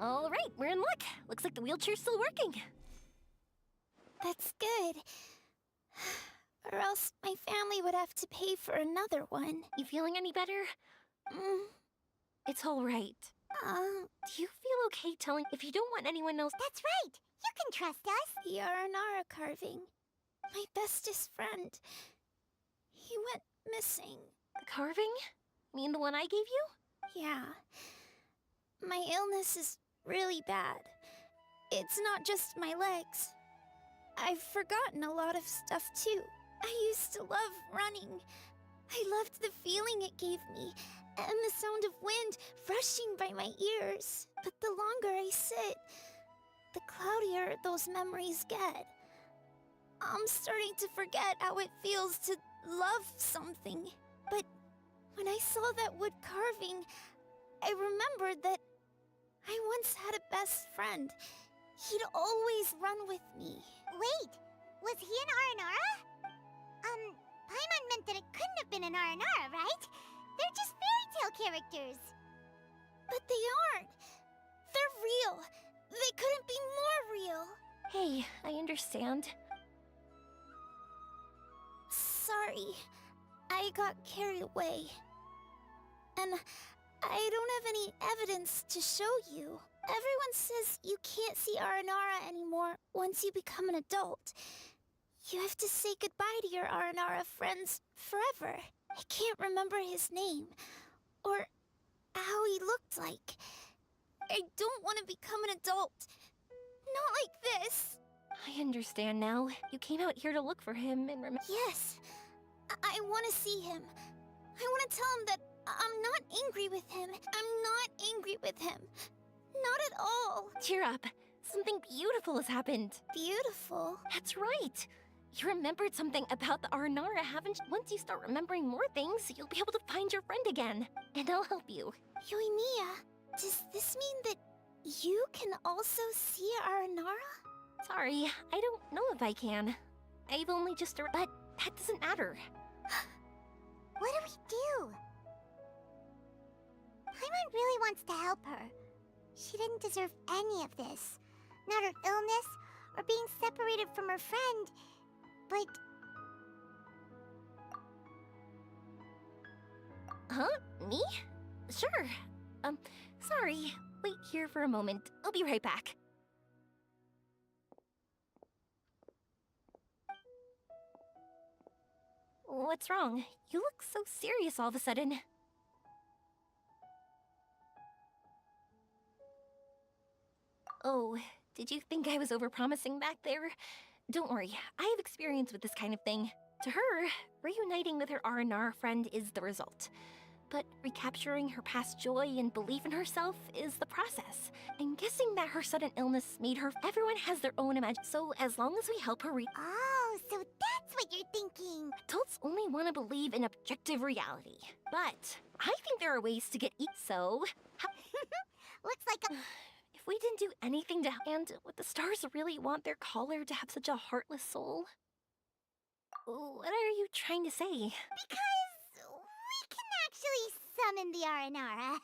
All right, we're in luck. Looks like the wheelchair's still working. That's good. Or else my family would have to pay for another one. You feeling any better? It's all right. Do you feel okay telling if you don't want anyone else? That's right. You can trust us. The Aranara carving. My bestest friend. He went missing. The carving? Mean the one I gave you? Yeah. My illness is really bad. It's not just my legs. I've forgotten a lot of stuff too. I used to love running. I loved the feeling it gave me, and the sound of wind rushing by my ears. But the longer I sit, the cloudier those memories get. I'm starting to forget how it feels to love something. But when I saw that wood carving, I remembered that I once had a best friend. He'd always run with me. Wait, was he an Aranara? Paimon meant that it couldn't have been an Aranara, right? They're just fairy tale characters. But they aren't. They're real. They couldn't be more real. Hey, I understand. Sorry. I got carried away. And I don't have any evidence to show you. Everyone says you can't see Aranara anymore once you become an adult. You have to say goodbye to your Aranara friends forever. I can't remember his name, or how he looked like. I don't want to become an adult. Not like this. I understand now. You came out here to look for him and remember. Yes. I want to see him. I want to tell him that I'm not angry with him. I'm not angry with him. Not at all. Cheer up. Something beautiful has happened. Beautiful? That's right. You remembered something about the Aranara, haven't you? Once you start remembering more things, you'll be able to find your friend again. And I'll help you. Yoimiya, does this mean that you can also see Aranara? Sorry, I don't know if I can. I've only just... But that doesn't matter. What do we do? Paimon really wants to help her. She didn't deserve any of this. Not her illness, or being separated from her friend. But... Huh? Me? Sure. Sorry. Wait here for a moment. I'll be right back. What's wrong? You look so serious all of a sudden. Oh, did you think I was overpromising back there? Don't worry, I have experience with this kind of thing. To her, reuniting with her Aranara friend is the result. But recapturing her past joy and belief in herself is the process. I'm guessing that her sudden illness made her... Everyone has their own imagination, so as long as we help her Oh, so that's what you're thinking! Adults only want to believe in objective reality. But I think there are ways to get so... Looks like a... If we didn't do anything to... And would the stars really want their caller to have such a heartless soul? What are you trying to say? Because we can actually summon the Aranara.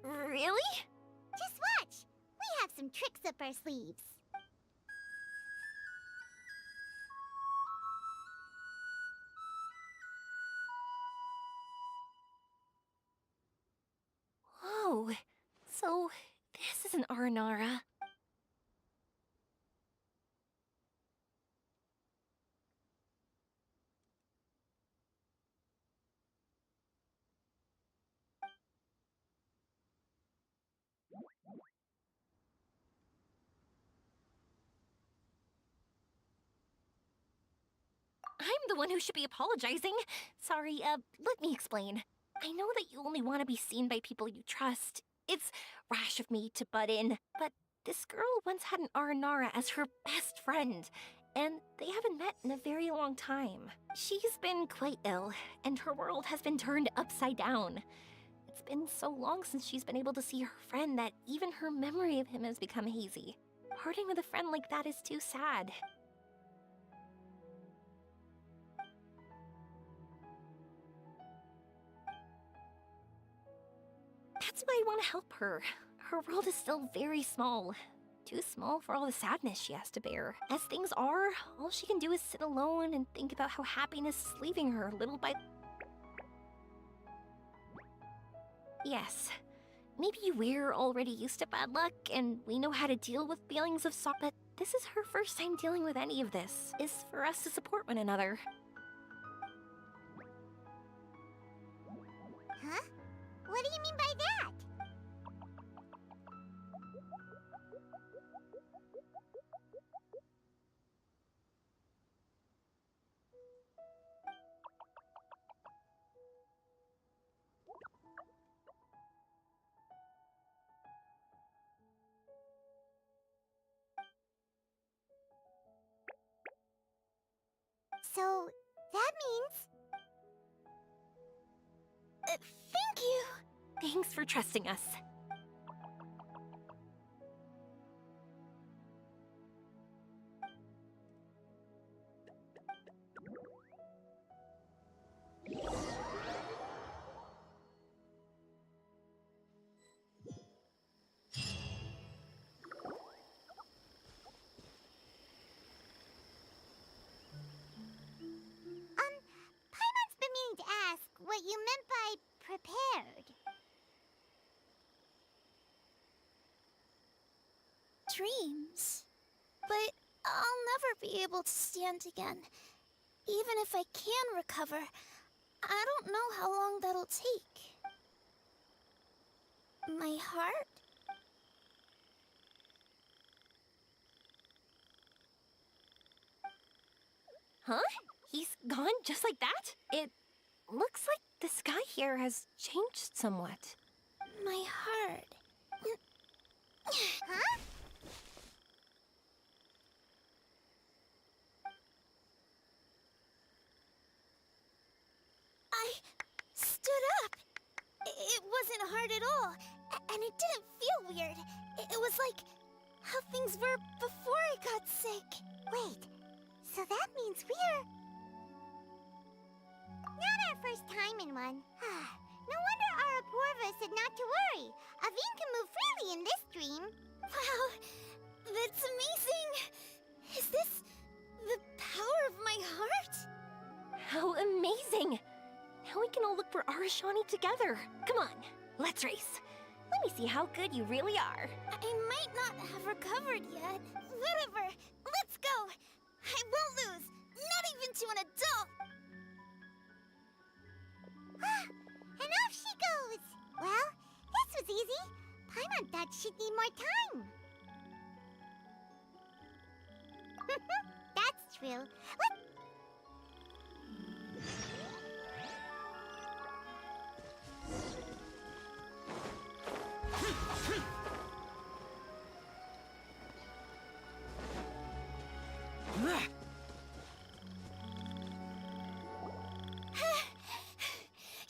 Really? Just watch! We have some tricks up our sleeves. Whoa, so this is an Aranara. I'm the one who should be apologizing. Sorry, let me explain. I know that you only want to be seen by people you trust. It's rash of me to butt in, but this girl once had an Aranara as her best friend, and they haven't met in a very long time. She's been quite ill, and her world has been turned upside down. It's been so long since she's been able to see her friend that even her memory of him has become hazy. Parting with a friend like that is too sad. That's why I want to help her. Her world is still very small. Too small for all the sadness she has to bear. As things are, all she can do is sit alone and think about how happiness is leaving her little by... Yes. Maybe we're already used to bad luck, and we know how to deal with feelings of sorrow, but this is her first time dealing with any of this. Is for us to support one another. Huh? What do you mean by that? So, that means... Thank you! Thanks for trusting us. Paimon's been meaning to ask what you meant by prepared. Dreams. But I'll never be able to stand again. Even if I can recover, I don't know how long that'll take. My heart? Huh? He's gone just like that? It looks like the sky here has changed somewhat. My heart. Huh? I stood up. It wasn't hard at all, and it didn't feel weird. It was like how things were before I got sick. Wait, so that means we're... not our first time in one. No wonder Araporva said not to worry. Aveen can move freely in this dream. Wow, that's amazing. Is this the power of my heart? How amazing! Now we can all look for Arashani together. Come on, let's race. Let me see how good you really are. I might not have recovered yet. Whatever, let's go. I won't lose, not even to an adult. And off she goes. Well, this was easy. Paimon thought she'd need more time. That's true.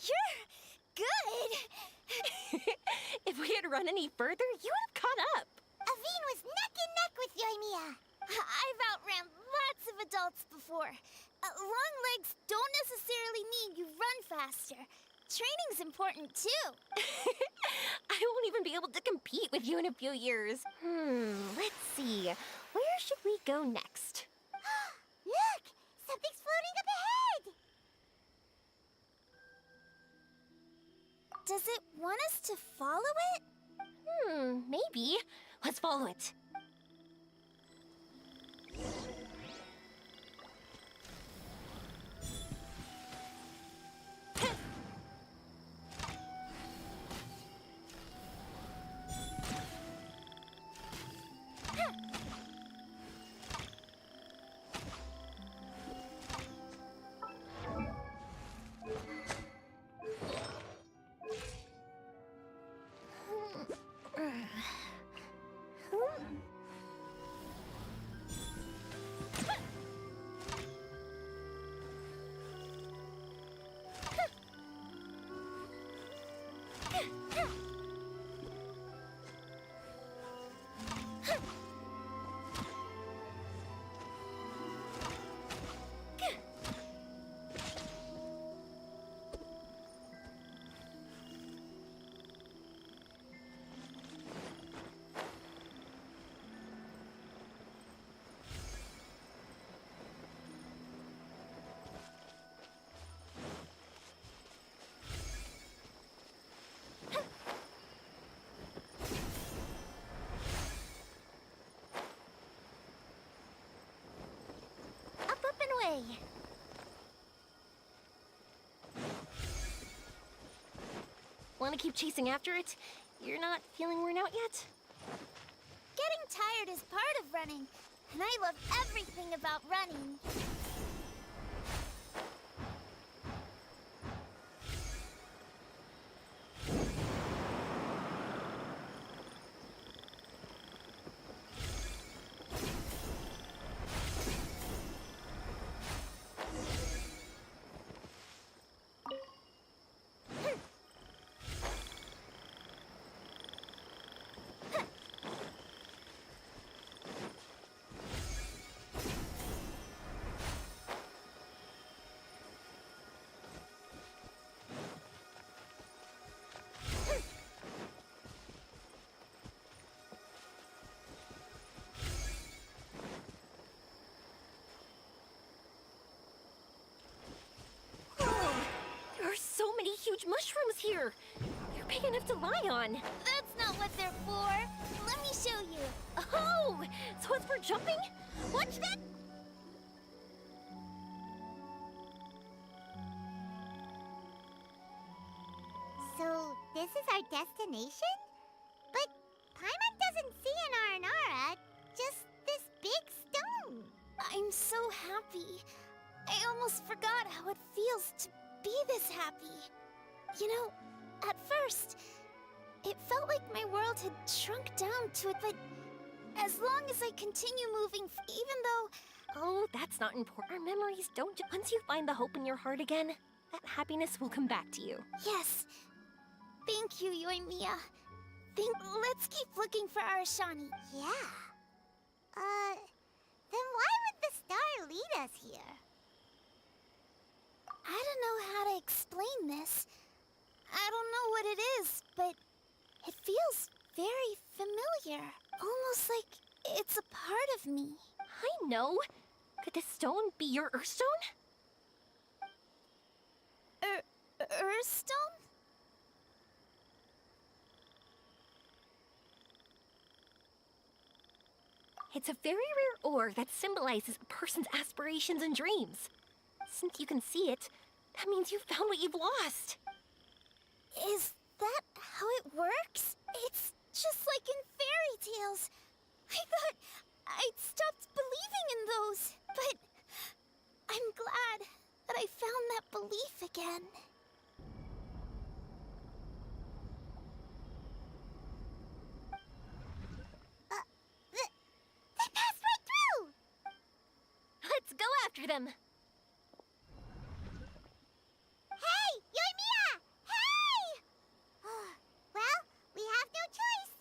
You're good! If we had run any further, you would have caught up. Aveen was neck and neck with Yoimiya. I've outran lots of adults before. Long legs don't necessarily mean you run faster. Training's important too. I won't even be able to compete with you in a few years. Let's see. Where should we go next? Look! Something's floating up ahead! Does it want us to follow it? Maybe. Let's follow it. want to keep chasing after it? You're not feeling worn out yet? Getting tired is part of running, and I love everything about running. So many huge mushrooms here! They're big enough to lie on! That's not what they're for! Let me show you! Oh! So it's for jumping? Watch that! So, this is our destination? But Paimon doesn't see an R&R ad, just this big stone! I'm so happy. I almost forgot how it feels to be this happy. You know, at first, it felt like my world had shrunk down to it, but as long as I continue moving, even though... Oh, that's not important. Our memories don't... Once you find the hope in your heart again, that happiness will come back to you. Yes. Thank you, Yoimiya. Let's keep looking for our Ashani. Yeah. Then why would the star lead us here? I don't know how to explain this. I don't know what it is, but it feels very familiar. Almost like it's a part of me. I know. Could this stone be your Earthstone? Earthstone? It's a very rare ore that symbolizes a person's aspirations and dreams. Since you can see it, that means you've found what you've lost. Is that how it works? It's just like in fairy tales. I thought I'd stopped believing in those, but I'm glad that I found that belief again. They passed right through! Let's go after them! Hey, Yoimiya! Hey! Well, we have no choice.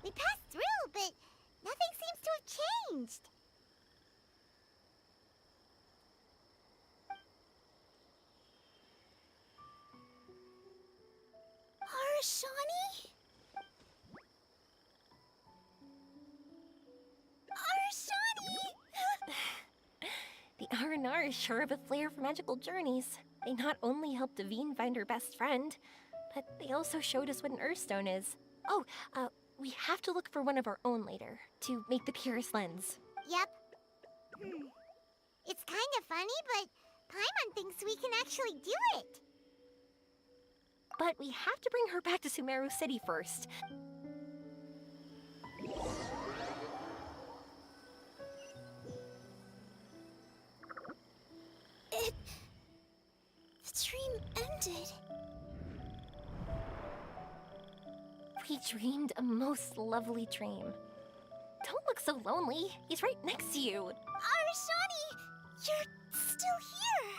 We passed through, but nothing seems to have changed. Arashani? The R&R is sure of a flair for magical journeys. They not only helped Davine find her best friend, but they also showed us what an Earthstone is. Oh, we have to look for one of our own later, to make the purest lens. Yep. It's kind of funny, but Paimon thinks we can actually do it. But we have to bring her back to Sumeru City first. The dream ended. We dreamed a most lovely dream. Don't look so lonely. He's right next to you. Arashani, you're still here.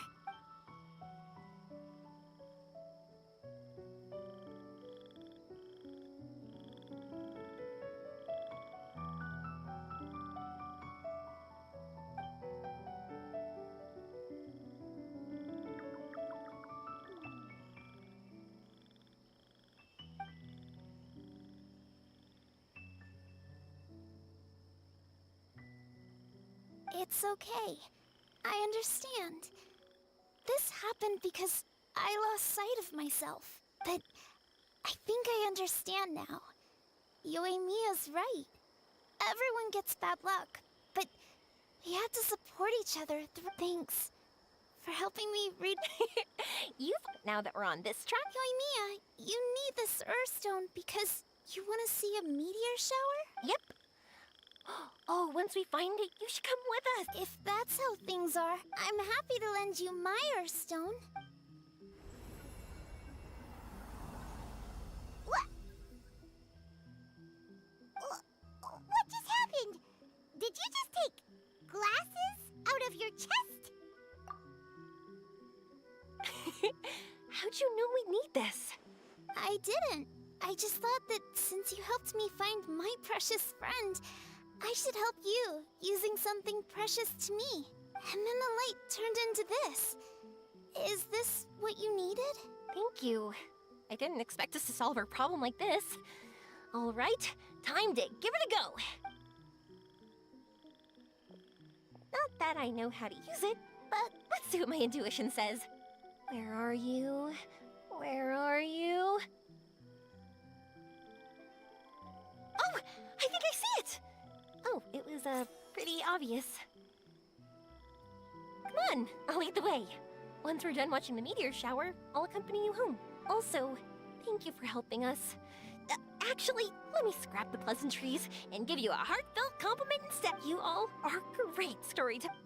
It's okay. I understand. This happened because I lost sight of myself. But I think I understand now. Yoimiya's right. Everyone gets bad luck, but We have to support each other through. Thanks for helping me read. Now that we're on this track, Yoimiya, you need this Earthstone because you want to see a meteor shower? Yep. Oh, once we find it, you should come with us. If that's how things are, I'm happy to lend you my Earthstone. What just happened? Did you just take glasses out of your chest? How'd you know we need this? I didn't. I just thought that since you helped me find my precious friend, I should help you, using something precious to me. And then the light turned into this. Is this what you needed? Thank you. I didn't expect us to solve our problem like this. All right, time to give it a go. Not that I know how to use it, but let's see what my intuition says. Where are you? Where are you? Oh, I think I see it! Oh, it was, pretty obvious. Come on, I'll lead the way. Once we're done watching the meteor shower, I'll accompany you home. Also, thank you for helping us. Actually, let me scrap the pleasantries and give you a heartfelt compliment instead. You all are great storytellers.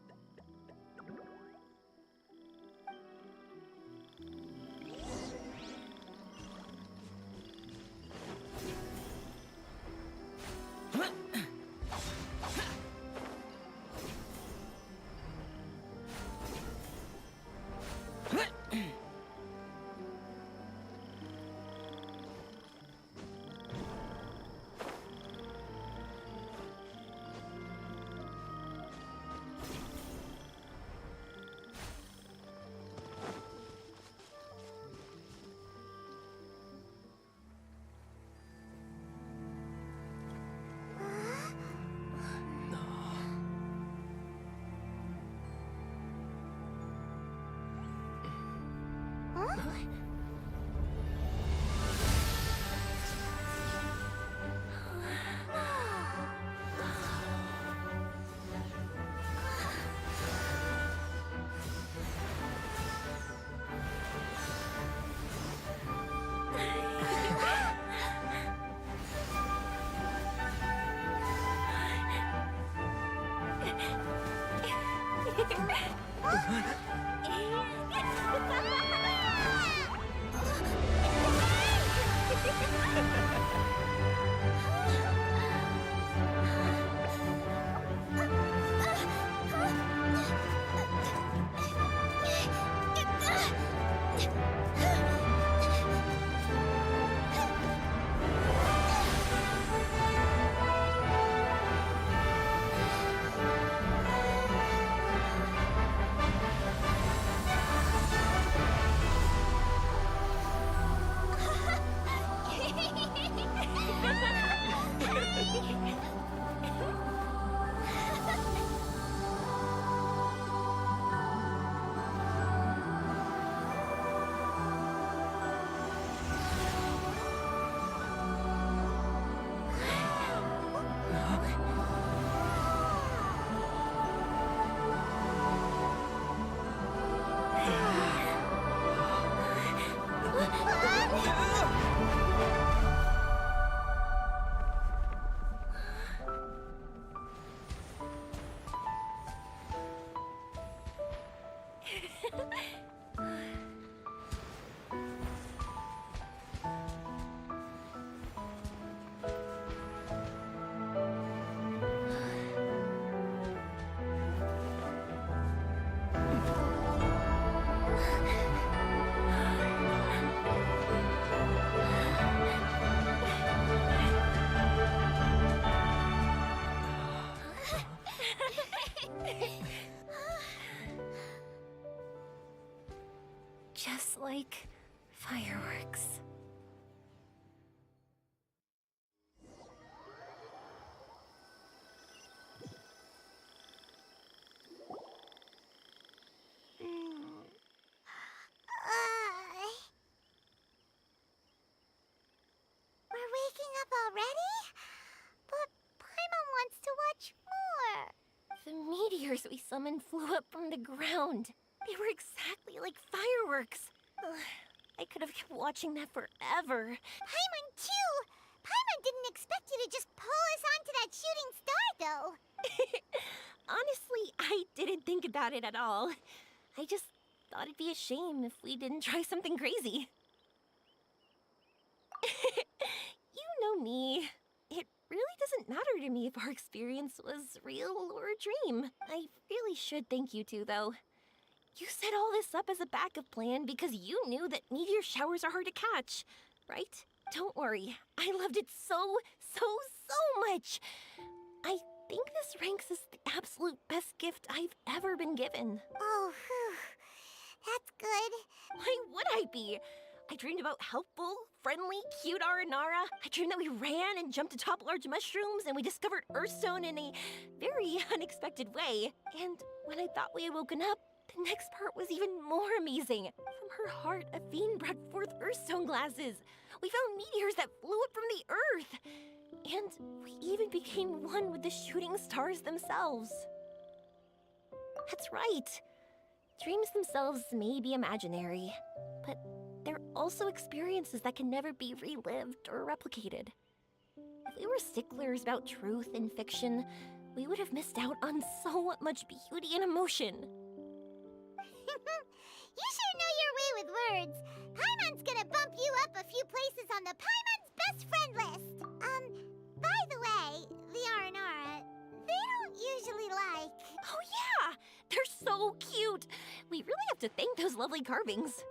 Just like fireworks. We're waking up already? But Paimon wants to watch more. The meteor them and flew up from the ground. They were exactly like fireworks. Ugh, I could have kept watching that forever. Paimon too! Paimon didn't expect you to just pull us onto that shooting star, though. Honestly, I didn't think about it at all. I just thought it'd be a shame if we didn't try something crazy. You know me. It really doesn't matter to me if our experience was real or a dream. I really should thank you two, though. You set all this up as a backup plan because you knew that meteor showers are hard to catch, right? Don't worry. I loved it so much. I think this ranks as the absolute best gift I've ever been given. Oh, whew. That's good. Why would I be? I dreamed about helpful, friendly, cute Aranara. I dreamed that we ran and jumped atop large mushrooms and we discovered Earthstone in a very unexpected way. And when I thought we had woken up, the next part was even more amazing. From her heart, Aveen brought forth Earthstone glasses. We found meteors that flew up from the Earth. And we even became one with the shooting stars themselves. That's right. Dreams themselves may be imaginary, but they're also experiences that can never be relived or replicated. If we were sticklers about truth in fiction, we would have missed out on so much beauty and emotion. You sure know your way with words. Paimon's gonna bump you up a few places on the Paimon's best friend list. By the way, the Aranara, they don't usually like... Oh yeah! They're so cute! We really have to thank those lovely carvings.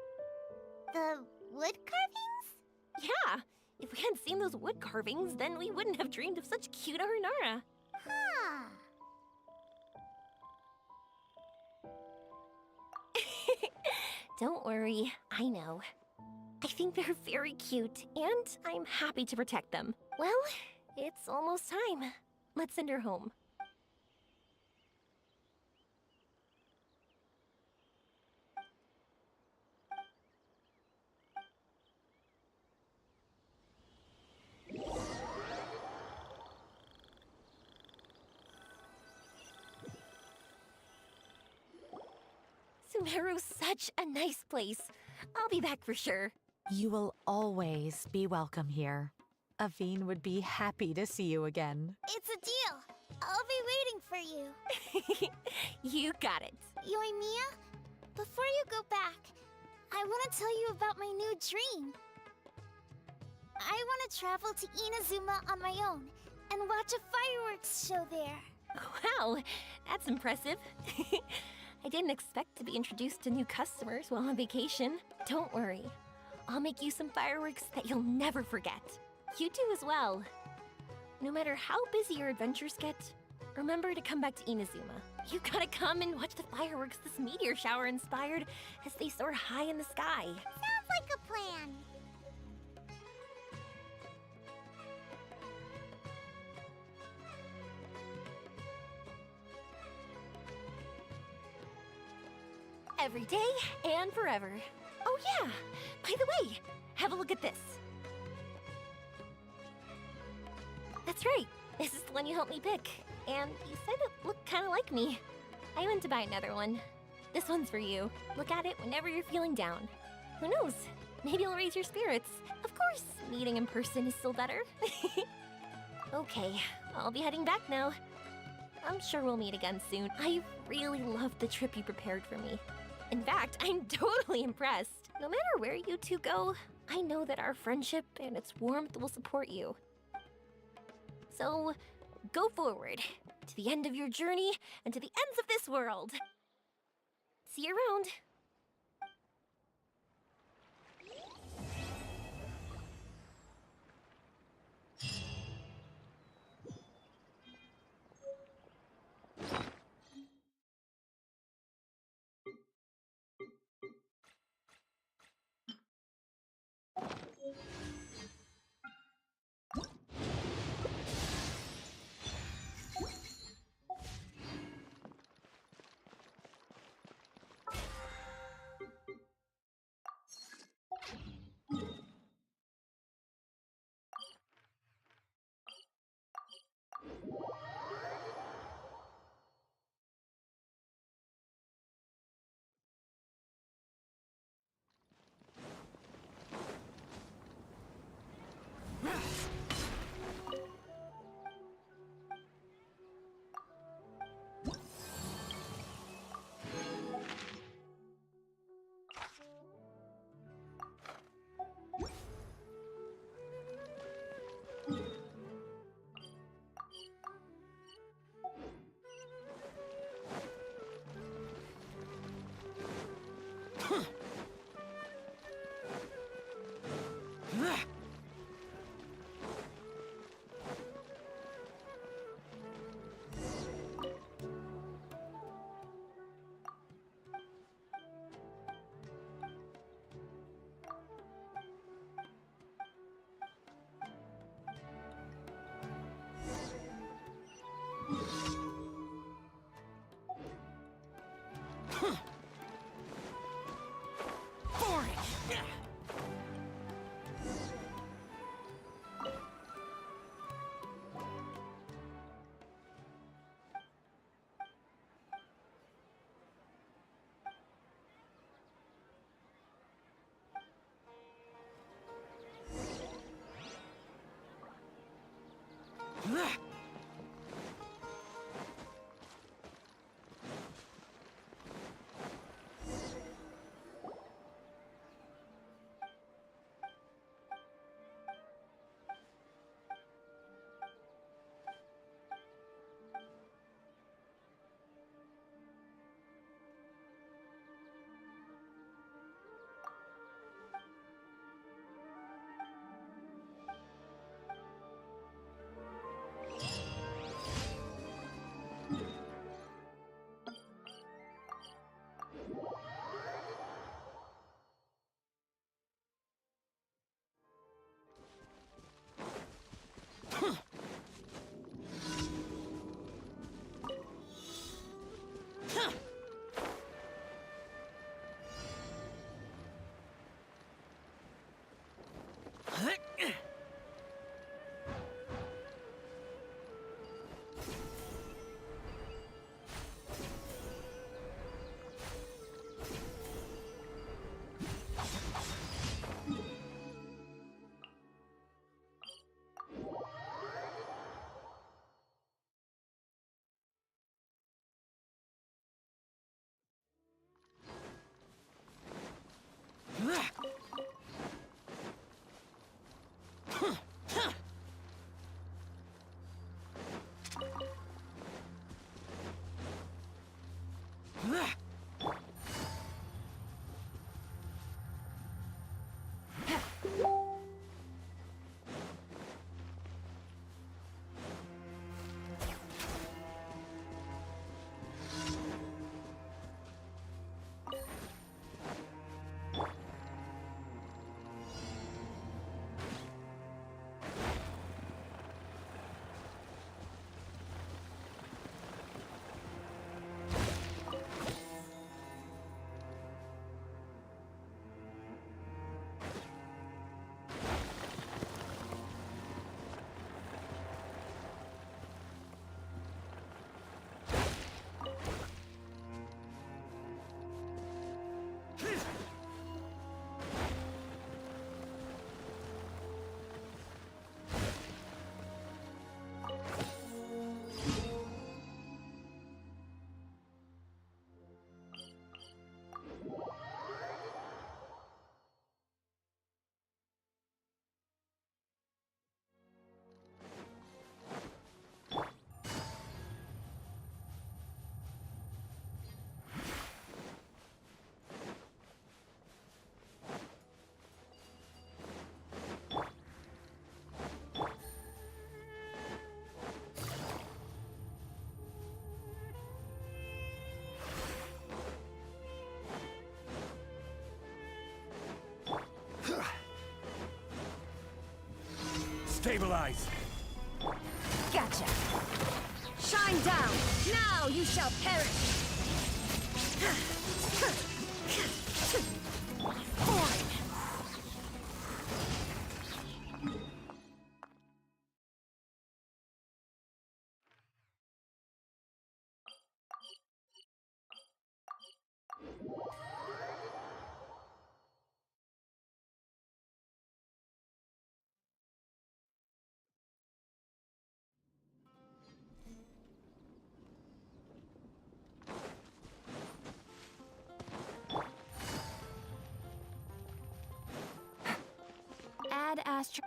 The wood carvings? Yeah! If we hadn't seen those wood carvings, then we wouldn't have dreamed of such cute Aranara. Huh. Don't worry, I know. I think they're very cute, and I'm happy to protect them. Well, it's almost time. Let's send her home. Sumeru's such a nice place. I'll be back for sure. You will always be welcome here. Aveen would be happy to see you again. It's a deal. I'll be waiting for you. You got it. Yoimiya, before you go back, I want to tell you about my new dream. I want to travel to Inazuma on my own and watch a fireworks show there. Wow, that's impressive. I didn't expect to be introduced to new customers while on vacation. Don't worry. I'll make you some fireworks that you'll never forget. You do as well. No matter how busy your adventures get, remember to come back to Inazuma. You gotta come and watch the fireworks this meteor shower inspired as they soar high in the sky. Sounds like a plan. Every day and forever. Oh yeah, by the way, have a look at this. That's right, this is the one you helped me pick. And you said it looked kind of like me. I went to buy another one. This one's for you. Look at it whenever you're feeling down. Who knows, maybe it'll raise your spirits. Of course, meeting in person is still better. Okay, I'll be heading back now. I'm sure we'll meet again soon. I really loved the trip you prepared for me. In fact, I'm totally impressed. No matter where you two go, I know that our friendship and its warmth will support you. So, go forward, to the end of your journey and to the ends of this world. See you around. Stabilize! Gotcha! Shine down! Now you shall perish! Add Astro.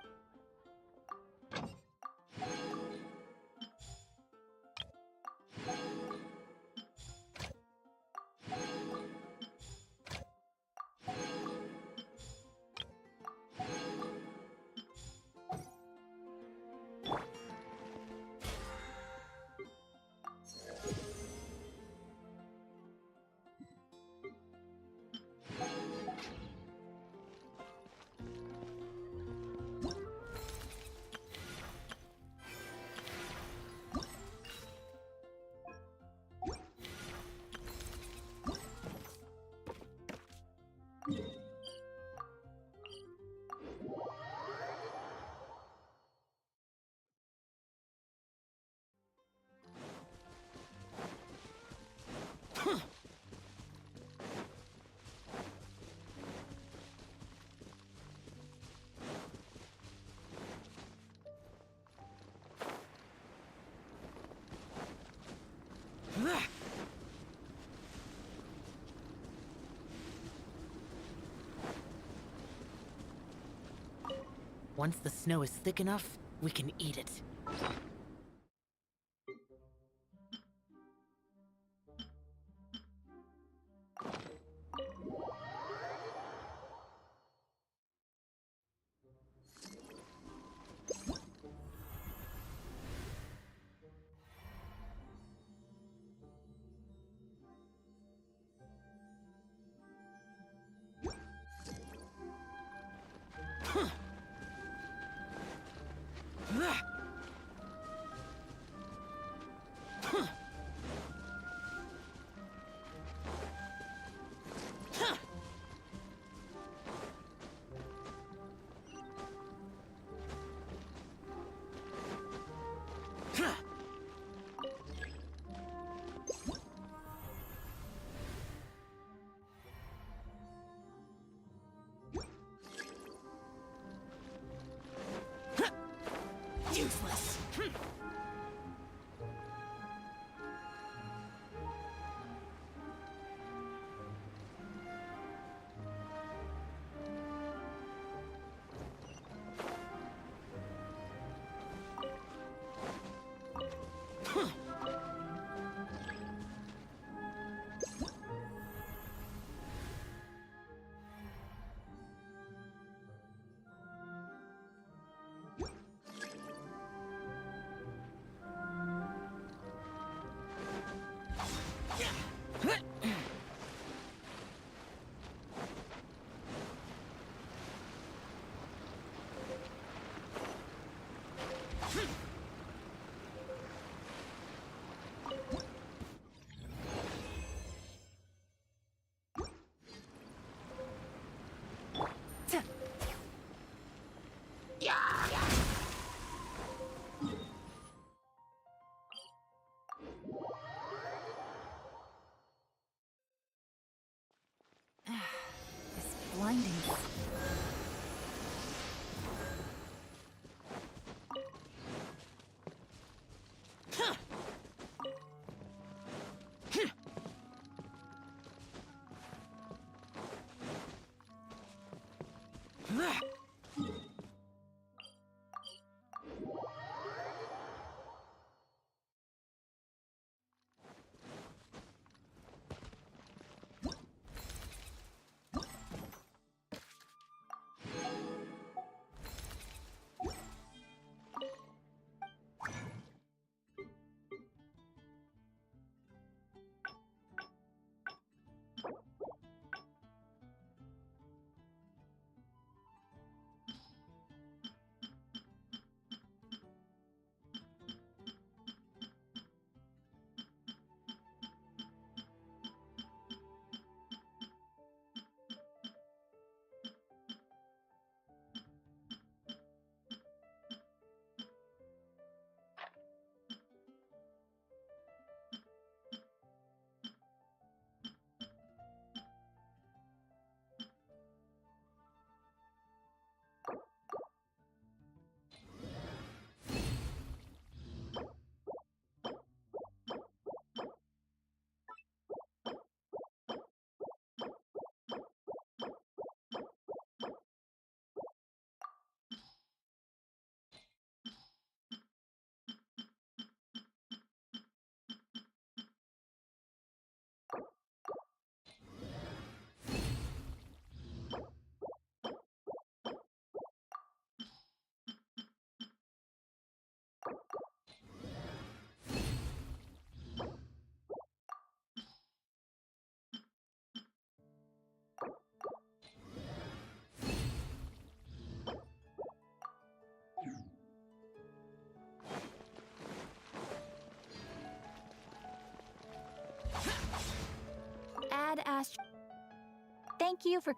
Once the snow is thick enough, we can eat it. Useless. It's blinding. Thank you for